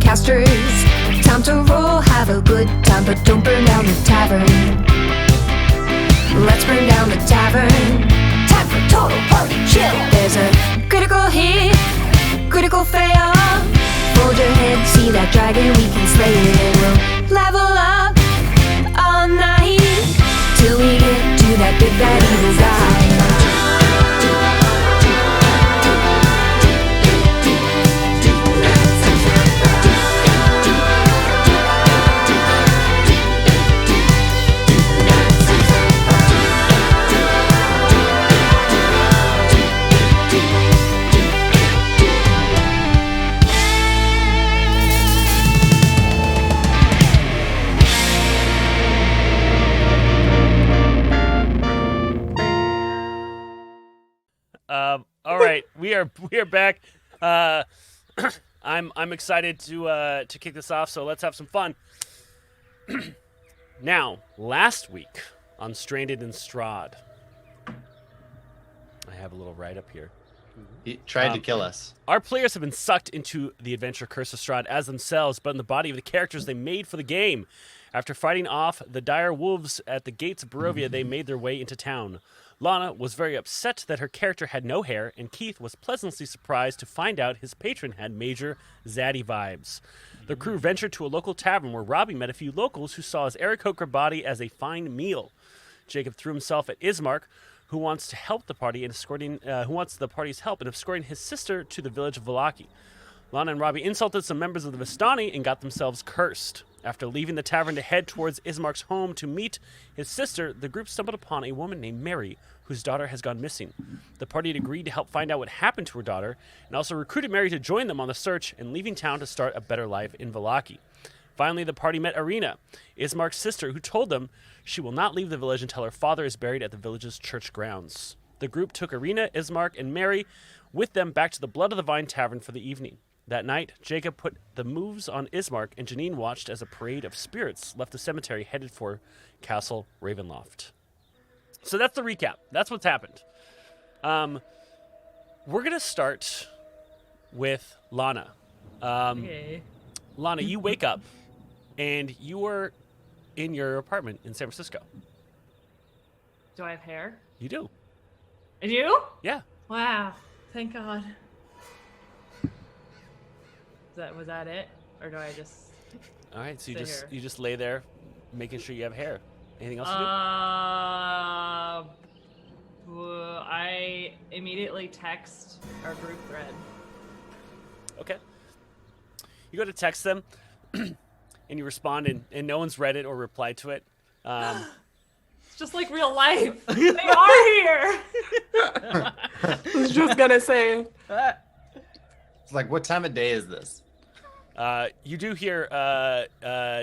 casters. Time to roll, have a good time, but don't burn down the tavern. Let's burn down the tavern. Time for total party chill. There's a critical hit, critical fail. Hold your head, see that dragon, we can slay it. And we'll level up all night till we get to that big bad evil guy. All right, we are back. I'm excited to kick this off. So let's have some fun. Now, last week on Stranded in Strahd, I have a little write up here. He tried to kill us. Our players have been sucked into the adventure Curse of Strahd as themselves, but in the body of the characters they made for the game. After fighting off the dire wolves at the gates of Barovia, they made their way into town. Lana was very upset that her character had no hair, and Keith was pleasantly surprised to find out his patron had major zaddy vibes. The crew ventured to a local tavern where Robbie met a few locals who saw his Aarakocra body as a fine meal. Jacob threw himself at Ismark, who wants to help the party in escorting, who wants the party's help in escorting his sister to the village of Villaki. Lana and Robbie insulted some members of the Vistani and got themselves cursed. After leaving the tavern to head towards Ismark's home to meet his sister, the group stumbled upon a woman named Mary, whose daughter has gone missing. The party had agreed to help find out what happened to her daughter, and also recruited Mary to join them on the search and leaving town to start a better life in Villaki. Finally, the party met Ireena, Ismark's sister, who told them she will not leave the village until her father is buried at the village's church grounds. The group took Ireena, Ismark, and Mary with them back to the Blood of the Vine Tavern for the evening. That night, Jacob put the moves on Ismark, and Janine watched as a parade of spirits left the cemetery headed for Castle Ravenloft. So that's the recap. That's what's happened. We're going to start with Lana. Okay. Lana, you wake up, and you are in your apartment in San Francisco. Do I have hair? You do. I do? Yeah. Wow. Thank God. Was that it? Or do I just... All right, so sit here? you just lay there making sure you have hair. Anything else to I immediately text our group thread. do? Okay. You go to text them, and you respond, and no one's read it or replied to it. It's just like real life. They are here. I was just gonna say. It's like, what time of day is this? You do hear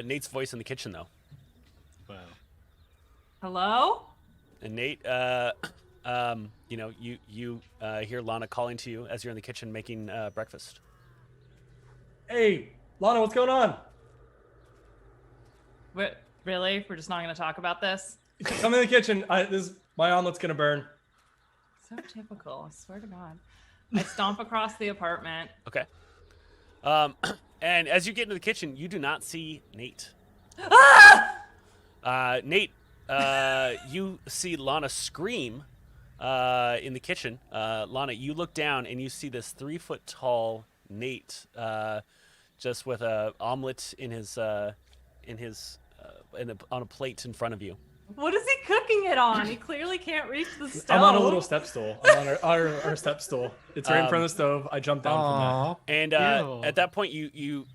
Nate's voice in the kitchen, though. Wow. Hello? And Nate, you hear Lana calling to you as you're in the kitchen making breakfast. Hey, Lana, what's going on? What, really? We're just not going to talk about this? Come in the kitchen. My omelet's gonna burn. So typical. I swear to God. I stomp across the apartment. Okay. And as you get into the kitchen, you do not see Nate. Nate, you see Lana scream in the kitchen. Lana, you look down and you see this 3-foot tall Nate, just with a omelet on a plate in front of you. What is he cooking it on? He clearly can't reach the stove. I'm on a little step stool. I'm on our step stool. It's right in front of the stove. I jumped down from And at that point, you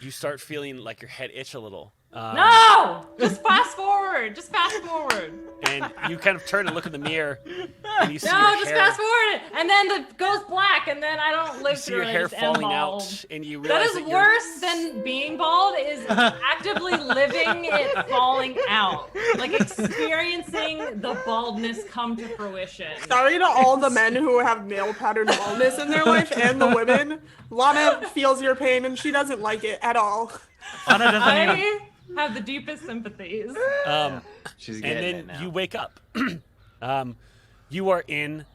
start feeling like your head itch a little. No! Just fast forward. Just fast forward. And you kind of turn and look in the mirror, and you see No, your just hair. fast forward. And then it goes black, and then I don't live You see through your it. I hair just am falling bald. out, and you That realize is that you're... worse than being bald, is actively living it falling out. Like experiencing the baldness come to fruition. Sorry to all the men who have male pattern baldness in their life and the women. Lana feels your pain and she doesn't like it at all. Lana doesn't I have the deepest sympathies. She's And getting then it now. you wake up. You are in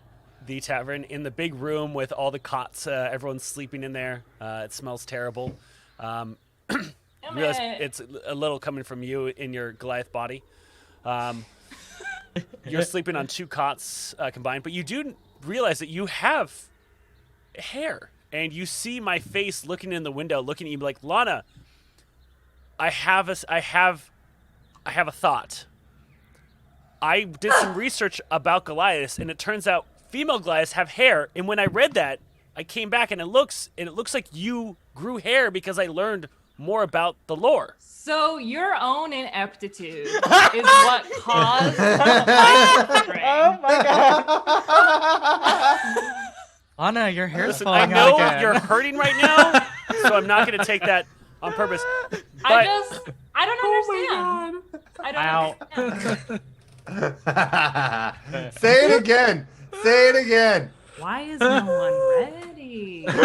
the tavern in the big room with all the cots. Everyone's sleeping in there. It smells terrible. You realize it's a little coming from you in your Goliath body. You're sleeping on 2 cots combined, but you do realize that you have hair, and you see my face looking in the window, looking at you like, Lana, I have a thought. I did some research about Goliaths, and it turns out female Goliaths have hair. And when I read that, I came back, and it looks like you grew hair because I learned more about the lore. So your own ineptitude is what caused my suffering. Oh my god. Anna, your hair's Listen, I falling know out again. you're hurting right now, so I'm not going to take that on purpose. But I don't understand. I don't understand. Say it again. Say it again. Why is no one ready? and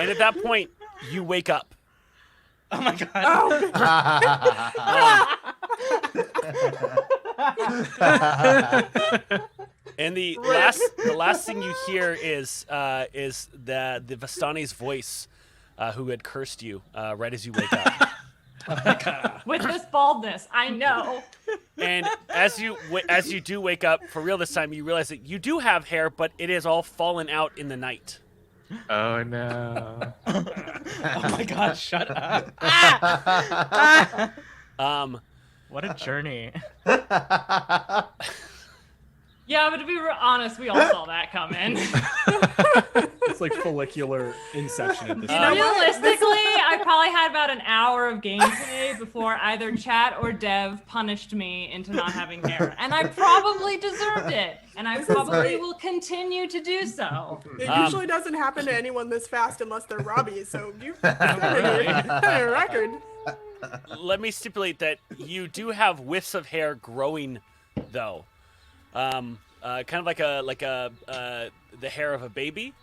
at that point, you wake up. Oh my god. And the last thing you hear is the Vistani's voice, who had cursed you right as you wake up. With this baldness, I know. And as you do wake up for real this time, you realize that you do have hair, but it is all fallen out in the night. Oh no. Oh my god, shut up. What a journey. Yeah, but to be honest, we all saw that coming. It's like follicular inception at this point. Realistically, I probably had about an hour of gameplay before either chat or dev punished me into not having hair. And I probably deserved it. And I probably will continue to do so. It usually doesn't happen to anyone this fast unless they're Robbie, so you've set a record. Let me stipulate that you do have whiffs of hair growing, though. Kind of like the hair of a baby.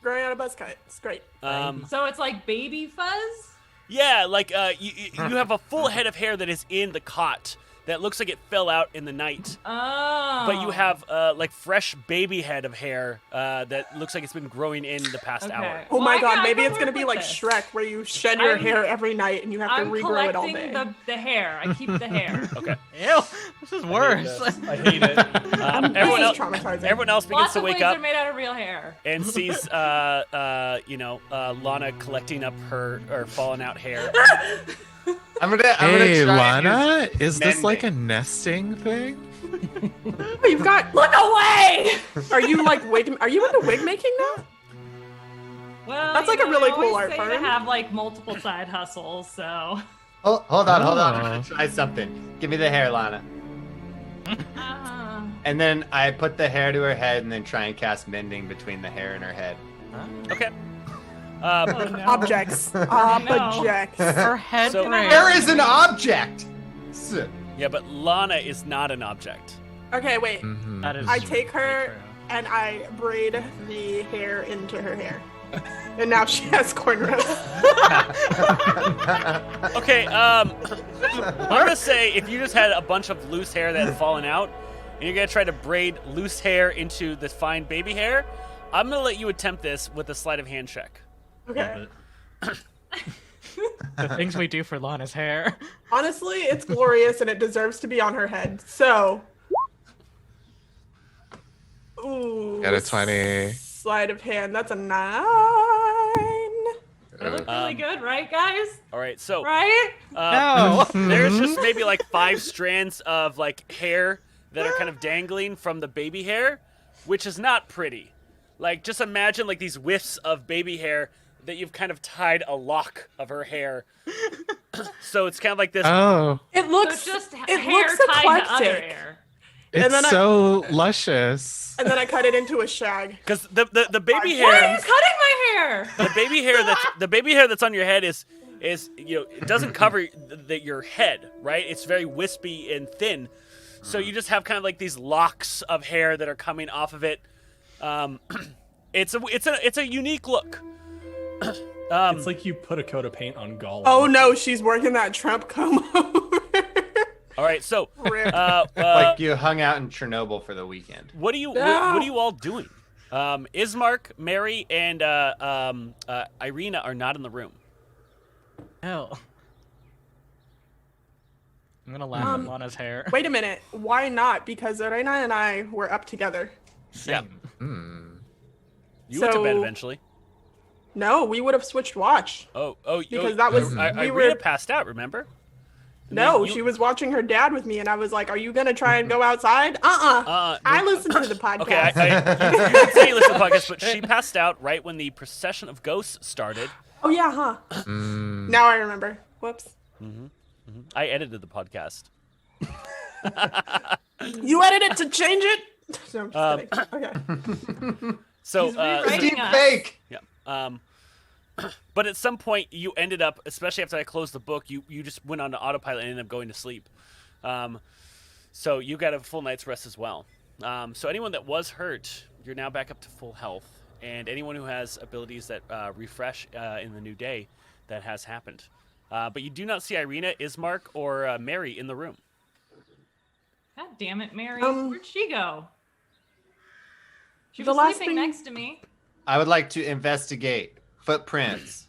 Growing out a buzz cut. It's great. So it's like baby fuzz? Yeah, like you have a full head of hair that is in the cot that looks like it fell out in the night. Oh. But you have like fresh baby head of hair that looks like it's been growing in the past hour. Oh my Well, god, I maybe can it's gonna work be with like this. Shrek, where you shed your hair every night and you have to I'm regrow it all collecting day. the hair. I keep the hair. Okay. Ew, this is worse. I hate it. Everyone This else. is traumatizing. Everyone else begins Lots to of wake wigs up are made out of real hair. and sees Lana collecting up her fallen out hair. I'm gonna Hey, try and Lana, use is this like a mending. nesting thing? You've got. Look away! Are you like wig? Are you into wig making now? Well, That's like a they really always cool art say form. to have like multiple side hustles, so. Hold on. I'm Oh. gonna try something. Give me the hair, Lana. And then I put the hair to her head and then try and cast mending between the hair and her head. Okay. Oh, no. Objects. Objects. Her head So- braid. Hair is an object. Yeah, but Lana is not an object. Okay, wait. Mhm. That is I take her true. and I braid the hair into her hair. And now she has cornrows. Okay, I'm gonna say if you just had a bunch of loose hair that had fallen out, and you're gonna try to braid loose hair into the fine baby hair, I'm gonna let you attempt this with a sleight of hand check. Okay. The things we do for Lana's hair. Honestly, it's glorious and it deserves to be on her head. So. Ooh. Got a 20. Sleight of hand. That's a 9. It looked really good, right, guys? All right, so Right? No. there's just maybe like 5 strands of like hair that are kind of dangling from the baby hair, which is not pretty. Like, just imagine like these whiffs of baby hair that you've kind of tied a lock of her hair. So it's kind of like this. Oh, It So looks. it's just it hair looks tied to other eclectic. hair. it's then so luscious. And then I cut it into a shag. Because the baby Why are hair, you cutting my hair? the baby hair that's on your head is it doesn't cover your head, right? It's very wispy and thin, so you just have kind of like these locks of hair that are coming off of it. It's a unique look. It's like you put a coat of paint on Gollum. Oh no, she's working that Trump comb over. All right, so Rip. Like you hung out in Chernobyl for the weekend. what are you all doing? Ismark, Mary, and Ireena are not in the room. Hell. I'm gonna laugh at Lana's hair. Wait a minute. Why not? Because Ireena and I were up together. Same. You went to bed So- eventually. No, we would have switched watch. Because that was- we Ireena were- passed out. Remember? No, you- she was watching her dad with me, and I was like, "Are you gonna try and go outside?" I listened to the podcast. Okay, you can say you listen to the podcast, but she passed out right when the procession of ghosts started. Oh yeah, huh? Now I remember. Whoops. I edited the podcast. You edited to change it? No, I'm just kidding. Okay. So, rewriting Deep us. fake. yeah. But at some point, you ended up, especially after I closed the book, you just went on to autopilot and ended up going to sleep. So you got a full night's rest as well. So anyone that was hurt, you're now back up to full health. And anyone who has abilities that refresh in the new day, that has happened. But you do not see Ireena, Ismark, or Mary in the room. God damn it, Mary. Um, Where'd she go? She the was last sleeping thing- next to me. I would like to investigate footprints.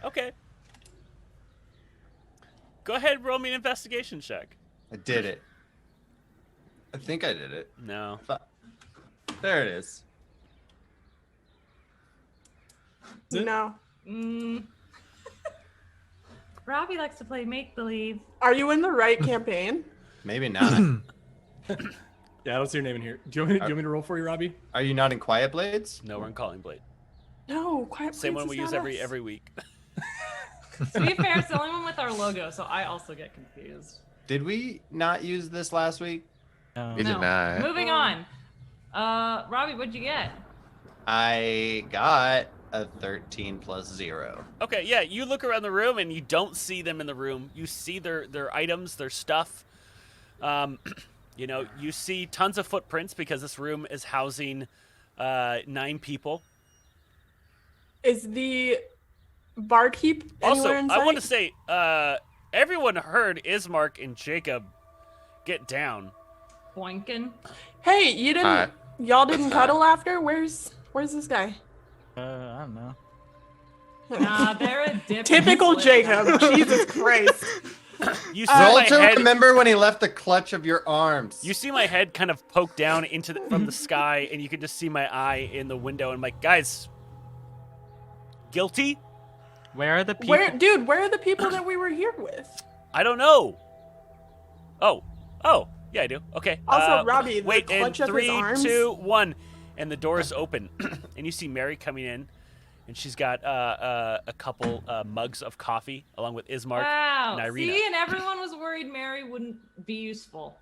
Okay. Go ahead, roll me an investigation check. I did it. I think I did it. No. There it is. No. Robbie likes to play make-believe. Are you in the right campaign? Maybe not. Yeah, I don't see your name in here. Do you want me to roll for you, Robbie? Are you not in Quiet Blades? No, we're in Calling Blade. No, Quiet Same Place one we is use not us. every week. To be fair, it's the only one with our logo, so I also get confused. Did we not use this last week? We did not. Moving on. Robbie, what'd you get? I got a 13 plus 0. Okay, yeah, you look around the room and you don't see them in the room. You see their items, their stuff. You see tons of footprints because this room is housing 9 people. Is the barkeep anywhere Also, in sight? I want to say, everyone heard Ismark and Jacob get down. Boinkin. Hey, y'all didn't cuddle after? Where's this guy? I don't know. Nah, they're a dip. Typical Jacob. Jesus Christ. You see Roll my to head. remember when he left the clutch of your arms. You see my head kind of poke down from the sky, and you can just see my eye in the window. And I'm like, guys, guilty? Where are the people? Where are the people that we were here with? I don't know. Oh, yeah, I do. Okay. Also, Robbie, the wait, clutch in of his 3, arms? 2, 1, and the door is open, and you see Mary coming in, and she's got a couple mugs of coffee along with Ismark Wow. and Ireena. See, and everyone was worried Mary wouldn't be useful.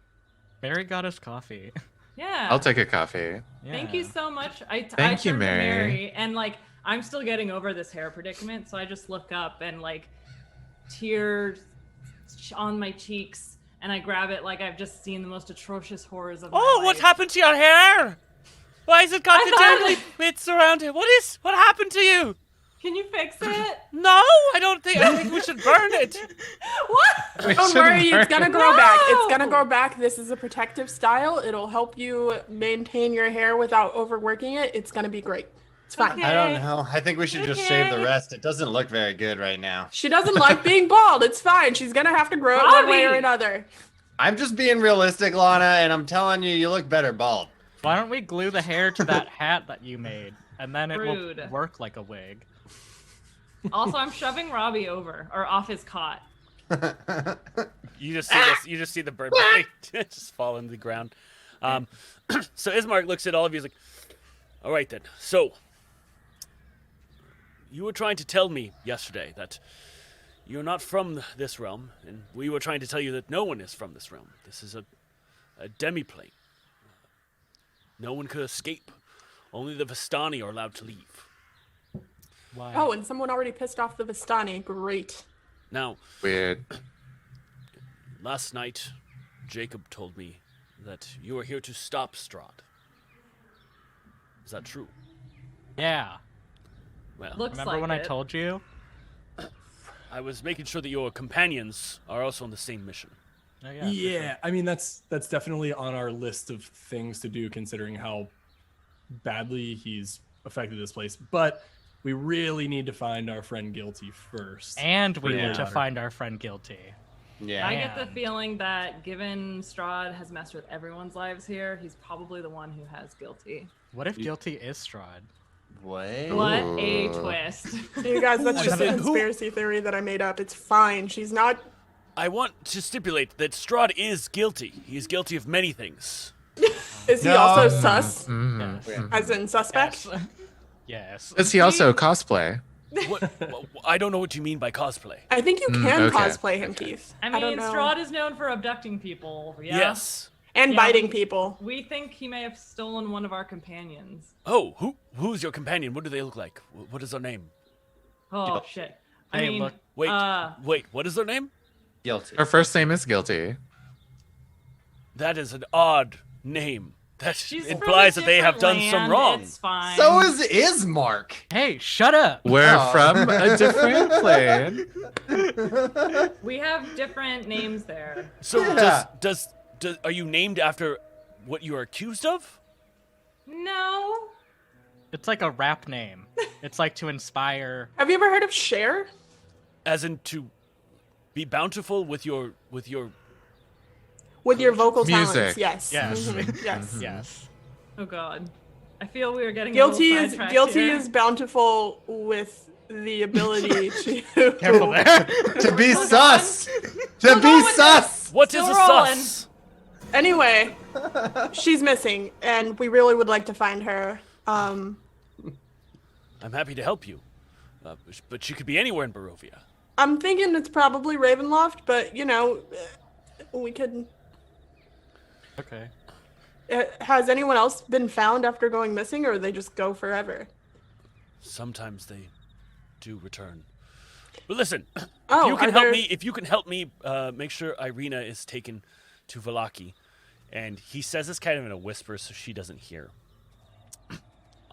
Mary got us coffee. Yeah. I'll take a coffee. Thank you so much. I Thank you, turned to Mary. and I'm still getting over this hair predicament, so I just look up and tears on my cheeks, and I grab it like I've just seen the most atrocious horrors of my life. What happened to your hair? Why is it got I the thought dangly bits around it? What happened to you? Can you fix it? No, I think we should burn it. What? Don't worry, it's gonna grow No! back. It's gonna grow back. This is a protective style. It'll help you maintain your hair without overworking it. It's gonna be great. It's fine. Okay. I don't know. I think we should just shave the rest. It doesn't look very good right now. She doesn't like being bald. It's fine. She's gonna have to grow it one way or Robbie! another. I'm just being realistic, Lana, and I'm telling you, you look better bald. Why don't we glue the hair to that hat that you made, and then it Rude. will work like a wig? Also, I'm shoving Robbie over or off his cot. You just see this. You just see the bird body just fall into the ground. So Ismark looks at all of you. He's like, "All right then. So you were trying to tell me yesterday that you're not from this realm, and we were trying to tell you that no one is from this realm. This is a demiplane. No one could escape. Only the Vistani are allowed to leave. Why? Oh, and someone already pissed off the Vistani. Great. Now, Weird. last night, Jacob told me that you are here to stop Strahd. Is that true? Yeah. Well, Looks Remember like when it. I told you? I was making sure that your companions are also on the same mission. Oh, Yeah, I mean that's definitely on our list of things to do, considering how badly he's affected this place. But we really need to find our friend Guilty first. And we Yeah. need to find our friend Guilty. Yeah. I get the And- feeling that given Strahd has messed with everyone's lives here, he's probably the one who has Guilty. What if Guilty is Strahd? What? What a Ooh. twist. You guys, that's just a Who- conspiracy theory that I made up. It's fine. She's not. I want to stipulate that Strahd is guilty. He is guilty of many things. Is he No. also sus? Yes. As in suspect? Yes. Does he also cosplay? What, I don't know what you mean by cosplay. I think you can okay. cosplay him, Keith. I don't mean, know. Strahd is known for abducting people. Yeah? Yes. And Yeah. biting people. We think he may have stolen one of our companions. Oh, who's your companion? What do they look like? What is their name? Oh, shit. I Hey, mean, look. Wait, what is their name? Guilty. Her first name is Guilty. That is an odd name. That she's from implies a that they have done different some land. wrong. It's fine. So is Ismark. Hey, shut up. We're Oh. from a different plane. We have different names there. So Yeah. does are you named after what you are accused of? No. It's like a rap name. It's like to inspire. Have you ever heard of Cher? As in to be bountiful with your With your vocal Music. talents, yes. Yes. Mhm, yes. Yes. Oh God. I feel we are getting Guilty a little is sidetracked guilty here. is bountiful with the ability to Careful there. To be sus. To be going with sus. what is Still a rolling. sus? Anyway, she's missing, and we really would like to find her. I'm happy to help you, but she could be anywhere in Barovia. I'm thinking it's probably Ravenloft, but we could. Okay. Has anyone else been found after going missing, or they just go forever? Sometimes they do return. But listen, Oh, if you can are help there- me, if you can help me, make sure Ireena is taken to Villaki, and he says this kind of in a whisper so she doesn't hear.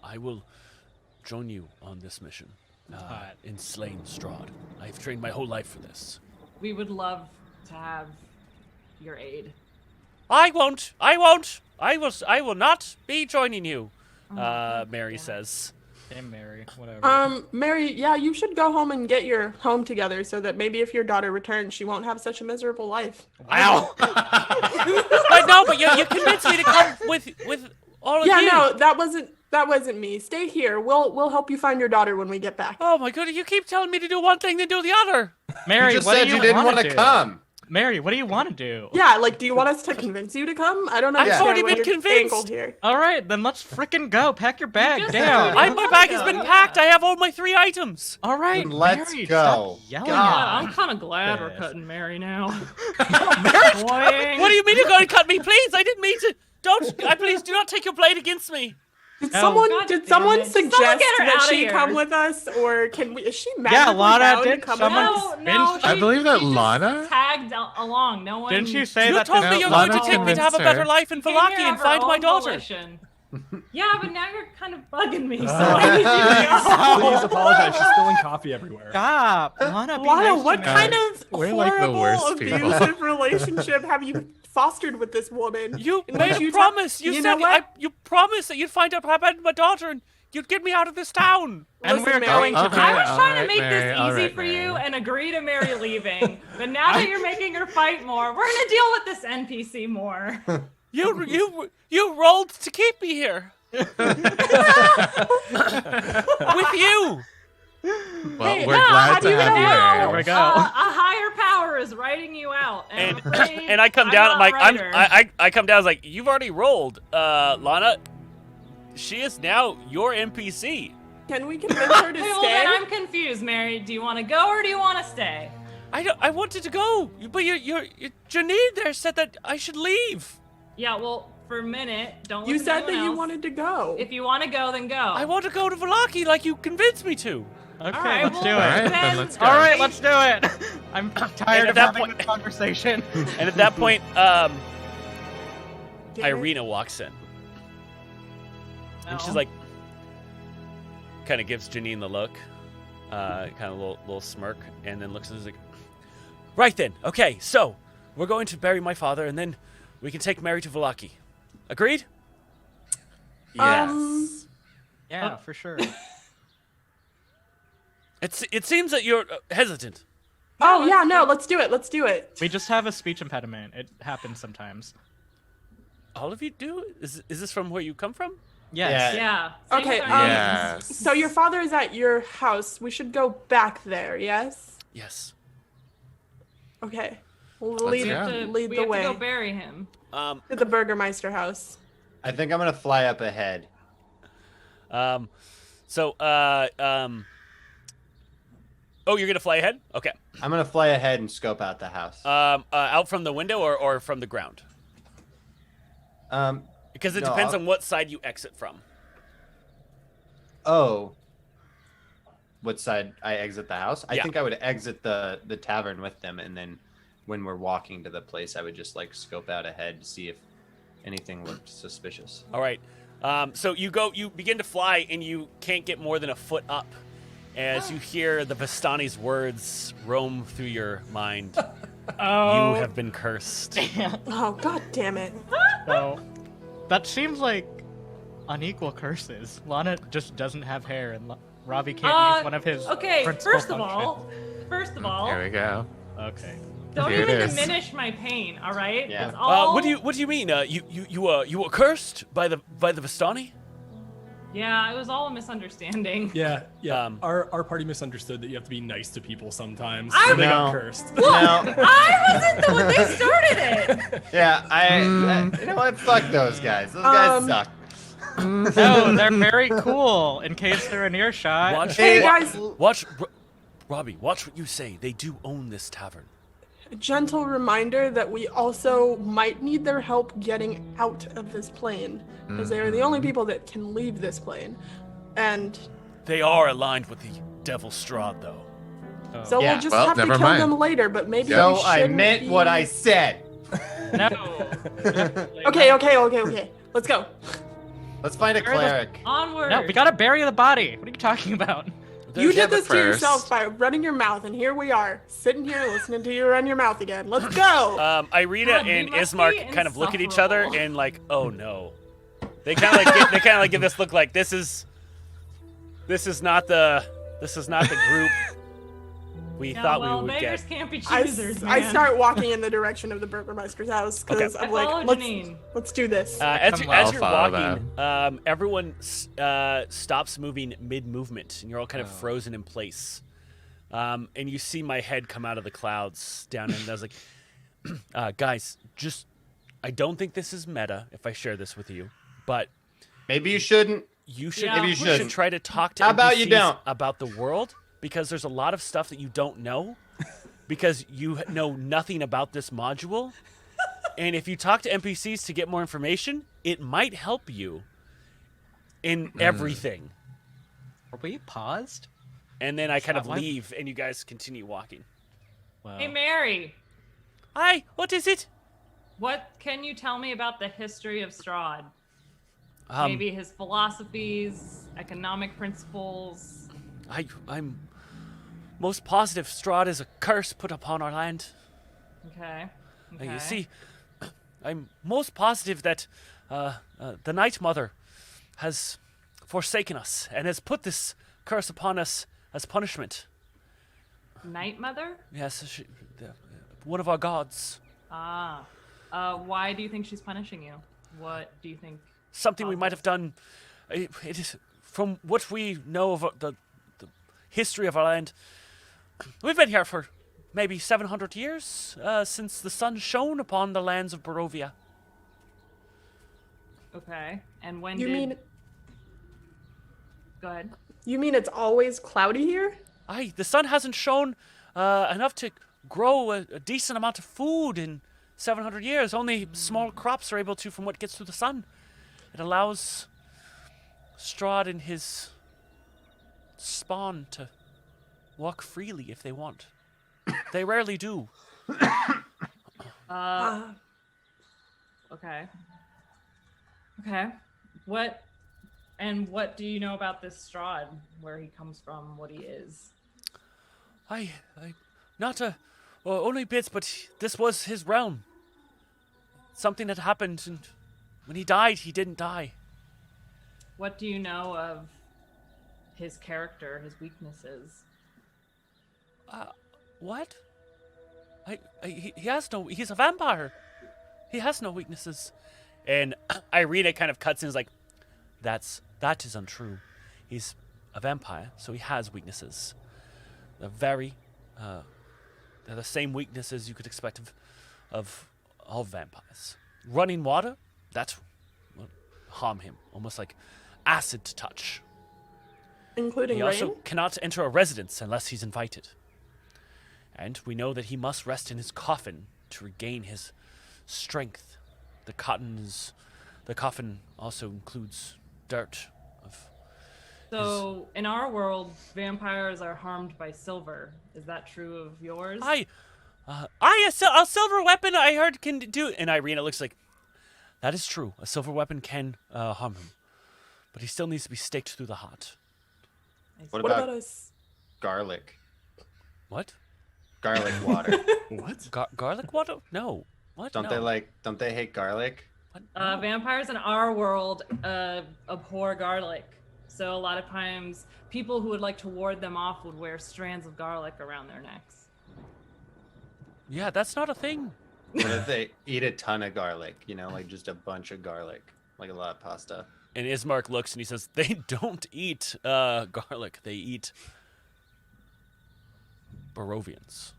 I will join you on this mission in slaying Strahd. I've trained my whole life for this. We would love to have your aid. I won't. I will not be joining you. Mary says. Damn Mary. Whatever. Mary, yeah, you should go home and get your home together so that maybe if your daughter returns, she won't have such a miserable life. Wow. I know, but you convinced me to come with all of Yeah, you. no, that wasn't me. Stay here. We'll help you find your daughter when we get back. Oh my goodness! You keep telling me to do one thing, then do the other. Mary, You just what said do you you didn't want want to come. Mary, what do you want to do? Yeah, like, do you want us to convince you to come? I don't understand already why been you're convinced. angled here. All right, then let's frickin' go. Pack your bag just down. said My bag has been packed. I have all my 3 items. All right, Then let's Mary, go. Stop yelling God. I'm kind of glad we're Yes. cutting Mary now. What do you mean you're going to cut me? Please, I didn't mean to. Don't. Please do not take your blade against me. Did Oh, someone God did damn someone it. suggest Someone get her that outta she here. come with us, or can we? Is she Yeah, magically Lana bound to did. come Someone- with us? No, I believe that she just Lana- tagged along. No one. Didn't you say You that? told me No, you're going to Lana take me to have a convinced better her. life in came Villaki here and of her find my own daughter. volition. Yeah, but now you're kind of bugging me, so I need you to go. Please apologize. She's spilling coffee everywhere. Stop, Lana. Be Lana, nice what to me. kind of We're like the horrible, worst people. abusive relationship have you fostered with this woman? You In made which a ta- promise. You know said what? you promised that you'd find out what happened to my daughter and you'd get me out of this town. And Listen, we're Mary, going to. Okay. I was trying alright, to make Mary, this easy alright, for you Mary. and agree to Mary leaving, but now that you're making her fight more, we're gonna deal with this NPC more. You rolled to keep me here. With you. Well, Hey, we're no, glad how do to you have you know? here. Here we go. A higher power is writing you out, and, I'm afraid And I come I'm down. not I'm like, a writer. I come down. I was like, you've already rolled, Lana. She is now your NPC. Can we convince her to Okay, well stay? then I'm confused, Mary. Do you want to go or do you want to stay? I wanted to go, but your Janine there said that I should leave. Yeah, well, for a minute, don't. You listen to said that anyone you else. wanted to go. If you want to go, then go. I want to go to Villaki like you convinced me to. Okay, All right, let's well, do it. All right, then then- let's go. All right, let's do it. I'm tired at of that having point- this conversation. And at that point, Damn it. Ireena walks in. And she's like, kind of gives Janine the look, kind of a little smirk, and then looks at us like, right then, okay, so we're going to bury my father, and then we can take Mary to Villaki. Agreed? Yes. Yeah, for sure. It seems that you're hesitant. Oh yeah, no, let's do it. Let's do it. We just have a speech impediment. It happens sometimes. All of you do? Is this from where you come from? Yes. Yeah. Same Okay. with our names. Yes. So your father is at your house. We should go back there. Yes. Yes. Okay. Let's Lead, go. lead We the have way to go bury him. to the Burgermeister house. I think I'm gonna fly up ahead. Oh, you're gonna fly ahead? Okay. I'm gonna fly ahead and scope out the house. Out from the window or from the ground? Because it No, depends I'll- on what side you exit from. Oh. What side I exit the house? I Yeah. think I would exit the tavern with them, and then when we're walking to the place, I would just like scope out ahead to see if anything looked suspicious. All right. So you begin to fly, and you can't get more than a foot up as you hear the Vistani's words roam through your mind. Oh. You have been cursed. Oh god damn it. So, that seems like unequal curses. Lana just doesn't have hair, and Ravi can't use one of his. Okay, principal first of functions. all, Here we go. Okay. don't Here it even is. diminish my pain, all right? Yeah. It's all... What do you mean? You were cursed by the Vistani? Yeah, it was all a misunderstanding. Yeah. Um, Our party misunderstood that you have to be nice to people sometimes. I- So they got No. cursed. No. I wasn't the one that started it. Yeah, I you know what? Fuck those guys. Those guys suck. No, they're very cool. In case they're in earshot. Watch, Hey, wa- guys. watch, Robbie. Watch what you say. They do own this tavern. A gentle reminder that we also might need their help getting out of this plane, because they are the only people that can leave this plane. And They are aligned with the Devil Strahd, though. so Yeah. we'll just Well, have to never kill mind. them later, but maybe So we I shouldn't meant be... what I said. No. Okay. Let's go. Let's find a Where are the- cleric. Onward. No, we gotta bury the body. What are you talking about? You Yeah, did but this to first- yourself by running your mouth, and here we are, sitting here listening to you run your mouth again. Let's go! Ireena God, we and must Ismark be kind of look at each other insufferable. and like, oh no. They kind of like give this look like this is not the group we Yeah, thought well, we would beggars get. can't be I choosers, I man. start walking in the direction of the Burgermeister's house, because Okay. I'm I follow like, Janine. let's do this. As I'll you're follow walking, everyone stops moving mid-movement, and you're all kind of frozen in place. And you see my head come out of the clouds down, and I was like, guys, I don't think this is meta if I share this with you, but Maybe you shouldn't. you should, Yeah. Maybe you should shouldn't. try to talk to How about you NPCs don't? about the world, because there's a lot of stuff that you don't know because you know nothing about this module. And if you talk to NPCs to get more information, it might help you in everything. Are we paused? And then I kind of Why- leave, and you guys continue walking. Wow. Hey, Mary, Hi, what is it? what can you tell me about the history of Strahd? Um, Maybe his philosophies, economic principles. I'm most positive Strahd is a curse put upon our land. Okay. You see, I'm most positive that the Night Mother has forsaken us and has put this curse upon us as punishment. Night Mother? Yes, one of our gods. Ah. Why do you think she's punishing you? What do you think? Something we might have done. It is from what we know of the history of our land. We've been here for maybe 700 years since the sun shone upon the lands of Barovia. Okay. And when You did... mean Go ahead. you mean it's always cloudy here? Aye, the sun hasn't shone enough to grow a decent amount of food in 700 years. Only small crops are able to from what gets through the sun. It allows Strahd and his spawn to walk freely if they want. They rarely do. Okay. Okay. What do you know about this Strahd? Where he comes from, what he is? I'm not a Well, only bits, but this was his realm. Something had happened, and when he died, he didn't die. What do you know of his character, his weaknesses? What? He has no. He's a vampire. He has no weaknesses. And Ireena kind of cuts in, and is like, that is untrue. He's a vampire, so he has weaknesses. They're the same weaknesses you could expect of all vampires. Running water, that will harm him, almost like acid to touch. Including He rain? also cannot enter a residence unless he's invited. And we know that he must rest in his coffin to regain his strength. The coffin also includes dirt. So, in our world, vampires are harmed by silver. Is that true of yours? A silver weapon I heard can do. And Ireena looks like, that is true. A silver weapon can harm him, but he still needs to be staked through the heart. What What about about us? garlic? What? Garlic water. What? Garlic water? No. What? Don't they hate garlic? What? No. Vampires in our world abhor garlic. So a lot of times, people who would like to ward them off would wear strands of garlic around their necks. Yeah, that's not a thing. What if they eat a ton of garlic? Like just a bunch of garlic, like a lot of pasta. And Ismark looks and he says, they don't eat garlic. They eat Barovians.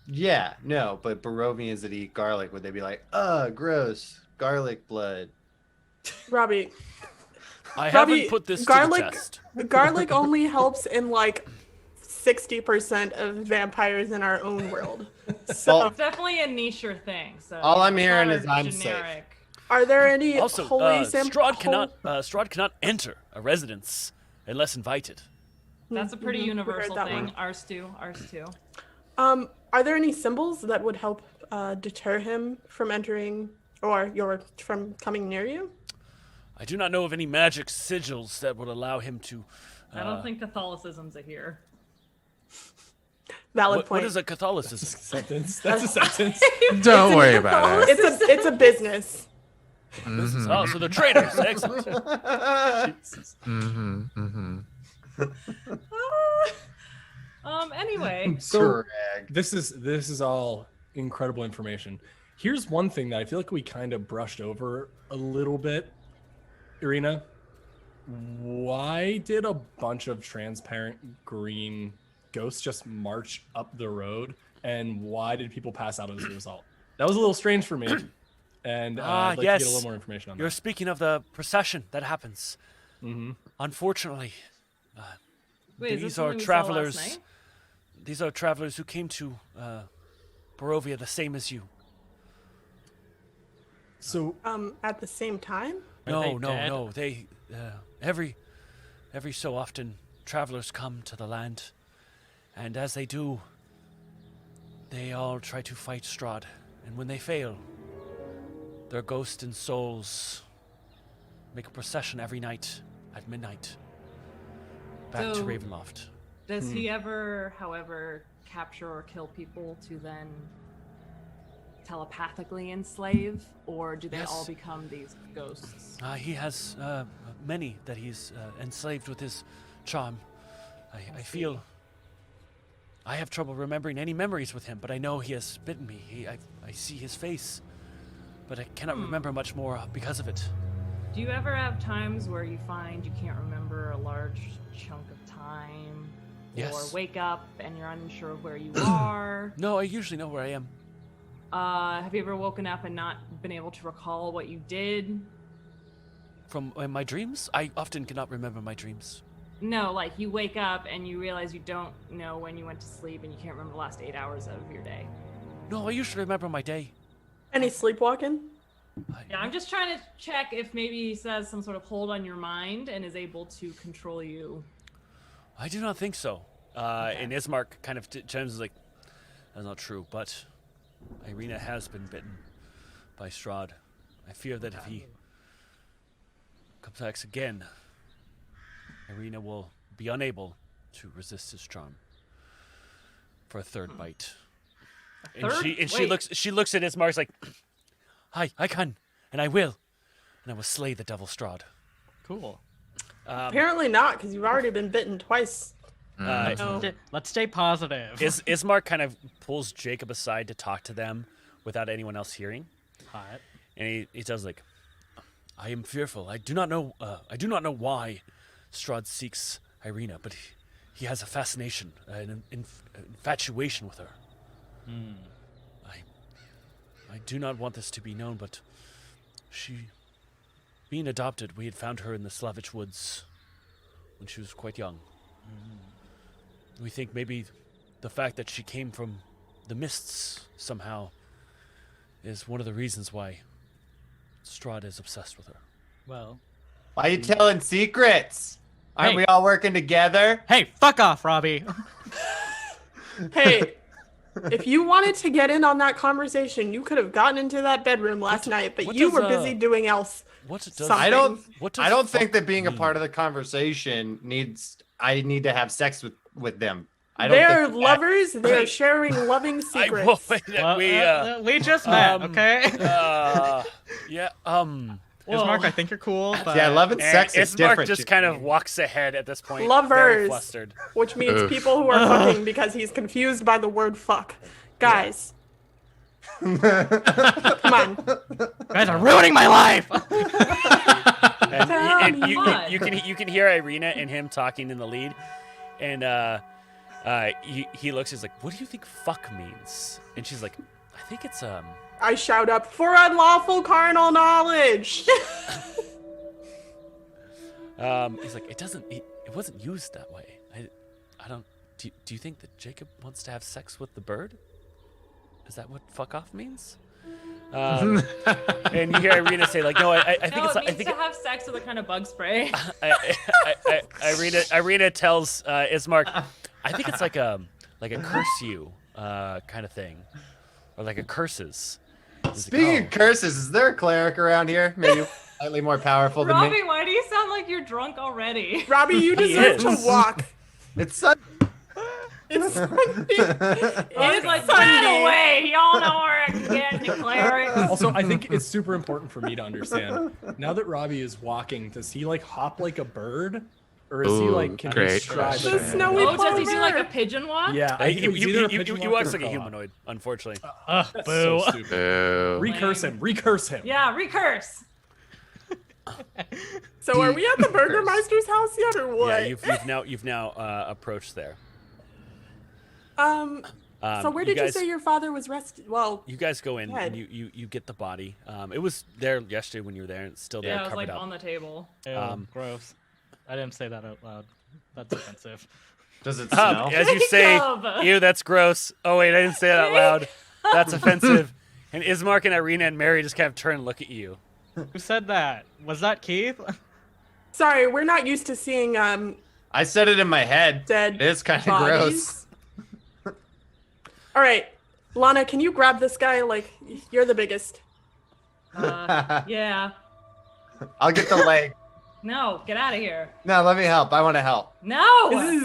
Yeah, no, but Barovians that eat garlic, would they be like, gross, garlic blood? Robbie, I Robbie, haven't put this garlic- to the test. garlic only helps in like 60% of vampires in our own world. So, It's definitely a niche thing. So All I'm it's hearing not is a I'm safe. generic. are there any Also, holy Strahd cannot enter a residence unless invited. That's a pretty Mhm, we heard universal that thing. one. Ours too. Ours too. Are there any symbols that would help deter him from entering or from coming near you? I do not know of any magic sigils that would allow him to. I don't think Catholicism's a here. Valid What point. is a Catholicism? Sentence. That's a sentence. Don't worry about it. It's a business. Oh, so they're traitors. Excellent. Mm-hmm. Mm-hmm. Anyway, So Correct. this is all incredible information. Here's one thing that I feel like we kind of brushed over a little bit, Ireena. Why did a bunch of transparent green ghosts just march up the road, and why did people pass out as a result? That was a little strange for me, and I'd like yes. to get a little more information on You're that. speaking of the procession that happens. Mm-hmm. Unfortunately, wait, is this these something are we saw last travelers. night? These are travelers who came to Barovia the same as you. So At the same time? No, they dead? no. They every so often travelers come to the land, and as they do, they all try to fight Strahd, and when they fail, their ghosts and souls make a procession every night at midnight back to So- Ravenloft. Does he ever, however, capture or kill people to then telepathically enslave, or do they Yes. all become these ghosts? He has many that he's enslaved with his charm. I feel I have trouble remembering any memories with him, but I know he has bitten me. I see his face, but I cannot remember much more because of it. Do you ever have times where you find you can't remember a large chunk of time? Yes. Or wake up and you're unsure of where you are? No, I usually know where I am. Have you ever woken up and not been able to recall what you did? From my dreams, I often cannot remember my dreams. No, like you wake up and you realize you don't know when you went to sleep and you can't remember the last 8 hours of your day. No, I usually remember my day. Any sleepwalking? Yeah, I'm just trying to check if maybe he says some sort of hold on your mind and is able to control you. I do not think so. And Ismark kind of chimes like, that's not true, but Ireena has been bitten by Strahd. I fear that if he comes back again, Ireena will be unable to resist his charm for a third bite. She looks at Ismark like, I can, and I will, and I will slay the devil Strahd. Cool. Apparently not, because you've already been bitten twice. Let's stay positive. Ismark kind of pulls Jacob aside to talk to them without anyone else hearing. Hot. And he tells like, I am fearful. I do not know why Strahd seeks Ireena, but he has a fascination, an infatuation with her. I do not want this to be known, but she, being adopted, we had found her in the Slavich woods when she was quite young. We think maybe the fact that she came from the mists somehow is one of the reasons why Strahd is obsessed with her. Well, Why are you telling secrets? Aren't we all working together? hey, fuck off, Robbie. Hey, if you wanted to get in on that conversation, you could have gotten into that bedroom last night, but what you does, were busy doing else. What does something. I don't What does I don't fuck think that being a mean? part of the conversation I need to have sex with them. I don't They're think that- lovers. They're sharing loving secrets. We just met, okay? Yeah. Ismark, I think you're cool, but Yeah, love and sex is Ismark different. just kind of walks ahead at this point. Very Lovers. flustered. Which means people who are fucking because he's confused by the word fuck. Guys. Come on. guys are ruining my life. And me what? you can hear Ireena and him talking in the lead, and he looks. He's like, "What do you think fuck means?" And she's like, "I think it's I shout up, for unlawful carnal knowledge. He's like, it wasn't used that way. I don't. Do you think that Jacob wants to have sex with the bird? Is that what fuck off means?" And you hear Ireena say like, "No, I think No, it's. it I means think to have sex with a kind of bug spray. Ireena tells Ismark, I think it's like a curse you kind of thing, or like a curses." He's like, Speaking of curses, is there a cleric around here? Maybe slightly more powerful than Robbie, me. why do you sound like you're drunk already? Robbie, you deserve to is. walk. It's Sunday. It's Sunday. It's like, Sunday. by the way, y'all know where I can get into clerics. Also, I think it's super important for me to understand. Now that Robbie is walking, does he like hop like a bird, or is he Ooh, like can he great stride The like a- snowy Oh, does he do plover. like a pigeon walk? Yeah, I think it was either a He pigeon walk walks or like a co-op. humanoid, unfortunately. That's Boo. so stupid. Boo. Recurse him. Recurse him. Yeah, recurse. So are we at the Burgermeister's house yet, or what? Yeah, you've now approached there. So where did you say your father was rested? Well, You guys go in Dead. and you get the body. It was there yesterday when you were there, and it's still there Yeah, it was covered like up. on the table. Ew, gross. I didn't say that out loud. That's offensive. Does it smell? As you say, Jacob! ew, that's gross. Oh wait, I didn't say that out loud. That's offensive. And Ismark and Ireena and Mary just kind of turn and look at you. Who said that? Was that Keith? sorry, we're not used to seeing I said it in my head. dead It is kind of bodies. gross. All right, Lana, can you grab this guy? Like, you're the biggest. Yeah. I'll get the leg. No, get out of here. No, let me help. I want to help. No.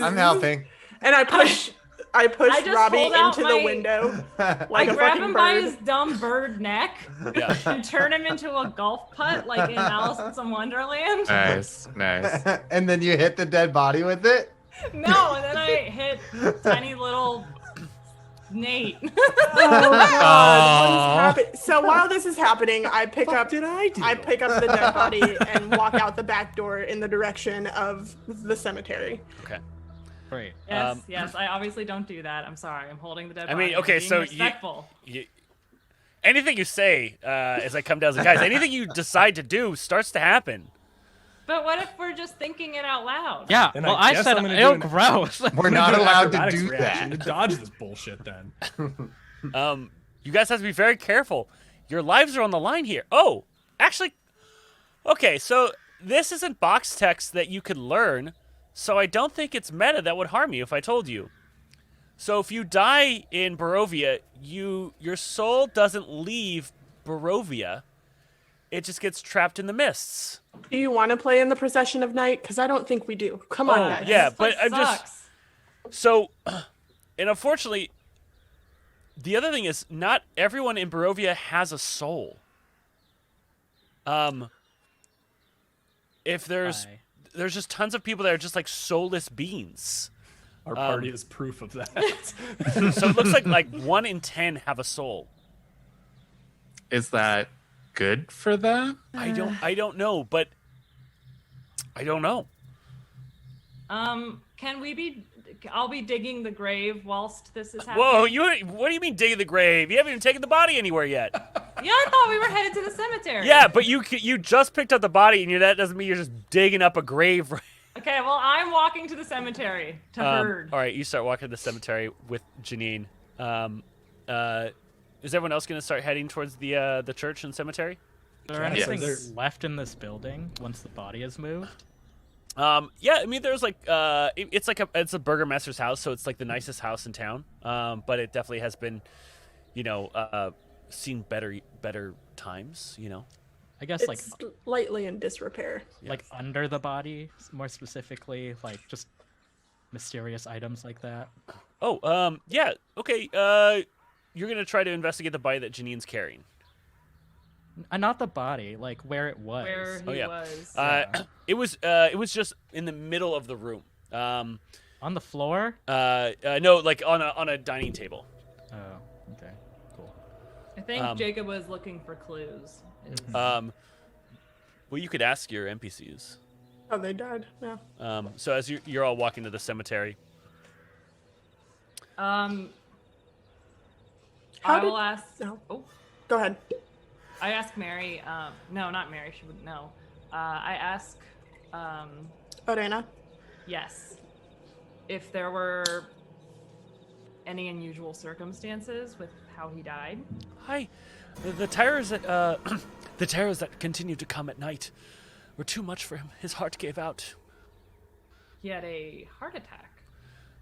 I'm helping. And I push I just Robbie hold out into my- the window I like a grab fucking him by bird. his dumb bird neck Yeah. and turn him into a golf putt like in Alice in Wonderland. Nice, nice. And then you hit the dead body with it? No, and then I hit tiny little Nate. Oh my God, what is happening? So while this is happening, I pick up did I do? I pick up the dead body and walk out the back door in the direction of the cemetery. Okay. Great. Yes, yes. I obviously don't do that. I'm sorry. I'm holding the dead I body. mean, I'm okay, being so respectful. anything you say as I come down, guys, anything you decide to do starts to happen. But what if we're just thinking it out loud? Yeah, Then well, I I guess said, I'm gonna ew, do an- gross. We're not allowed to Acrobatics do reaction that. to dodge this bullshit then. You guys have to be very careful. Your lives are on the line here. Oh, actually, okay, so this isn't box text that you could learn, so I don't think it's meta that would harm you if I told you. So if you die in Barovia, your soul doesn't leave Barovia. It just gets trapped in the mists. Do you want to play in the procession of night? Because I don't think we do. Come on, Oh, guys. yeah. This but place I'm just- sucks. So, and unfortunately, The other thing is, not everyone in Barovia has a soul. If there's just tons of people that are just like soulless beings. Our party is proof of that. So it looks like 1 in 10 have a soul. Is that good for them? I don't know, but I don't know. Can we be? I'll be digging the grave whilst this is happening. Whoa, what do you mean digging the grave? You haven't even taken the body anywhere yet. Yeah, I thought we were headed to the cemetery. Yeah, but you just picked up the body, and that doesn't mean you're just digging up a grave. Okay, well, I'm walking to the cemetery to herd. All right, you start walking to the cemetery with Janine. Is everyone else going to start heading towards the church and cemetery? Is there anything left in this building once the body is moved? Yeah, I mean, there's like it's a burgomaster's house, so it's like the nicest house in town. But it definitely has been, seen better times. I guess It's like slightly in disrepair. like under the body, more specifically, like just mysterious items like that. Oh, yeah, okay. You're gonna try to investigate the body that Janine's carrying. Not the body, like where it was. Where he was. It was just in the middle of the room. On the floor? No, like on a dining table. Oh, okay, cool. I think Jacob was looking for clues. Well, you could ask your NPCs. Oh, they died. Yeah. So as you're all walking to the cemetery. I will ask. No. Oh, Go ahead. I ask Mary. No, not Mary. She wouldn't know. I ask. Ireena. Yes. If there were any unusual circumstances with how he died. Hi, the terrors that the terrors that continued to come at night were too much for him. His heart gave out. He had a heart attack.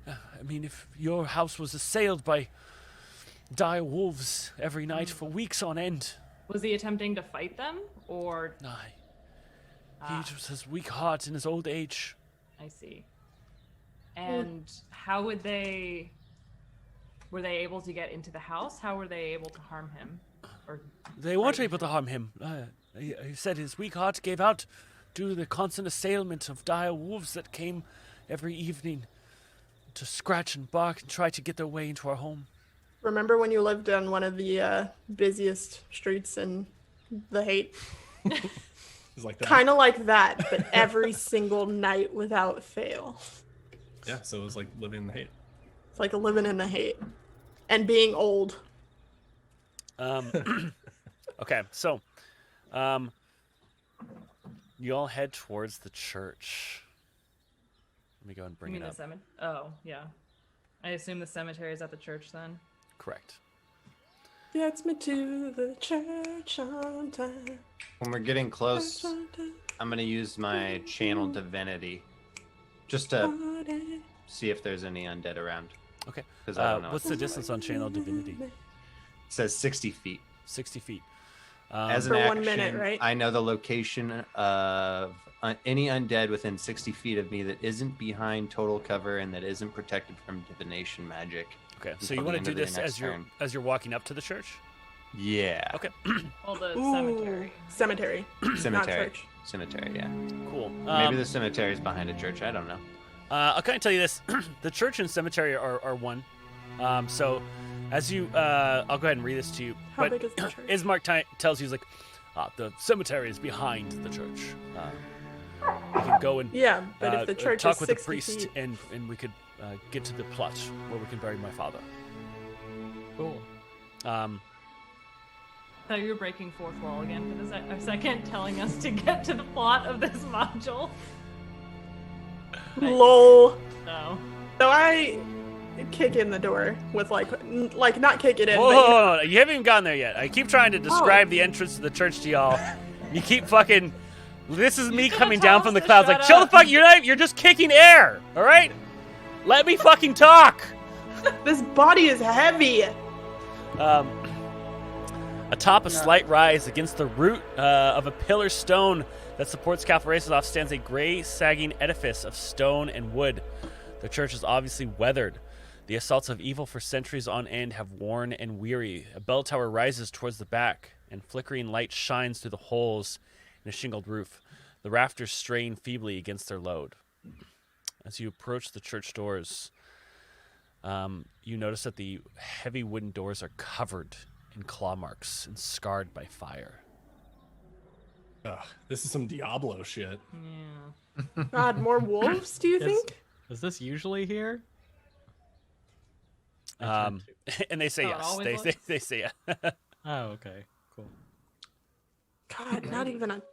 I mean, if your house was assailed by dire wolves every night for weeks on end. Was he attempting to fight them, or? Aye. He was his weak heart in his old age. I see. And how would they? Were they able to get into the house? How were they able to harm him? Or they weren't able to harm him. He said his weak heart gave out due to the constant assailment of dire wolves that came every evening to scratch and bark and try to get their way into our home. Remember when you lived on one of the busiest streets in the hate? It's like that. Kind of like that, but every single night without fail. Yeah, so it was like living in the hate. It's like living in the hate and being old. Okay, so you all head towards the church. Let me go and bring you mean it up. the cemetery? Oh, yeah. I assume the cemetery is at the church then. Correct. Gets me to the church on time. When we're getting close, I'm going to use my channel divinity just to see if there's any undead around. Okay. 'Cause I don't know what's the distance on channel divinity? It says 60 feet. 60 feet. As an For action, 1 minute, right? I know the location of any undead within 60 feet of me that isn't behind total cover and that isn't protected from divination magic. Okay, so until you want the to do end of this their next as you're walking up to the church? Yeah. Okay. Well, the Ooh, cemetery. Cemetery. Not Cemetery. church. Cemetery, yeah. Cool. Maybe the cemetery is behind a church. I don't know. I'll kind of tell you this: the church and cemetery are one. So, as you, I'll go ahead and read this to you. How big is the church? Ismark tells you, he's like, the cemetery is behind the church. You can go and Yeah, but if the church talk is with the 60 priest, feet. and we could get to the plot where we can bury my father. Cool. I thought you were breaking fourth wall again for a second, telling us to get to the plot of this module. Lol. No. So I kick in the door with like not kick it in, Whoa, but you haven't even gotten there yet. I keep trying to describe the entrance to the church to y'all. You keep fucking. This is me could've coming told down us from the to clouds. shut Like, chill the up. fuck. You're just kicking air. All right. Let me fucking talk. this body is heavy. Atop a slight rise against the root of a pillar stone that supports Kalfaresos stands a gray, sagging edifice of stone and wood. The church is obviously weathered. The assaults of evil for centuries on end have worn and weary. A bell tower rises towards the back, and flickering light shines through the holes in a shingled roof. The rafters strain feebly against their load. As you approach the church doors, you notice that the heavy wooden doors are covered in claw marks and scarred by fire. Ugh, this is some Diablo shit. Yeah. God, more wolves, do you think? Is this usually here? And they say Oh, it yes. always They say yes. Oh, okay. Cool. God,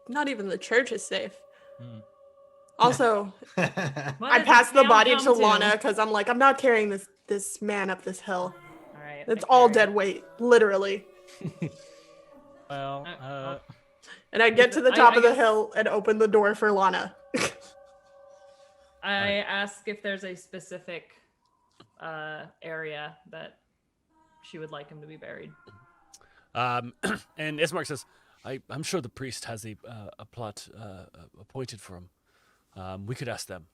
not even the church is safe. Also, What I does passed the town body come to Lana because I'm like, I'm not carrying this man up this hill. All right. It's I all carry dead it. weight, literally. Well, And I get to the I- top I of the guess- hill and open the door for Lana. I ask if there's a specific area that she would like him to be buried. And Ismark says, I'm sure the priest has a plot appointed for him. We could ask them.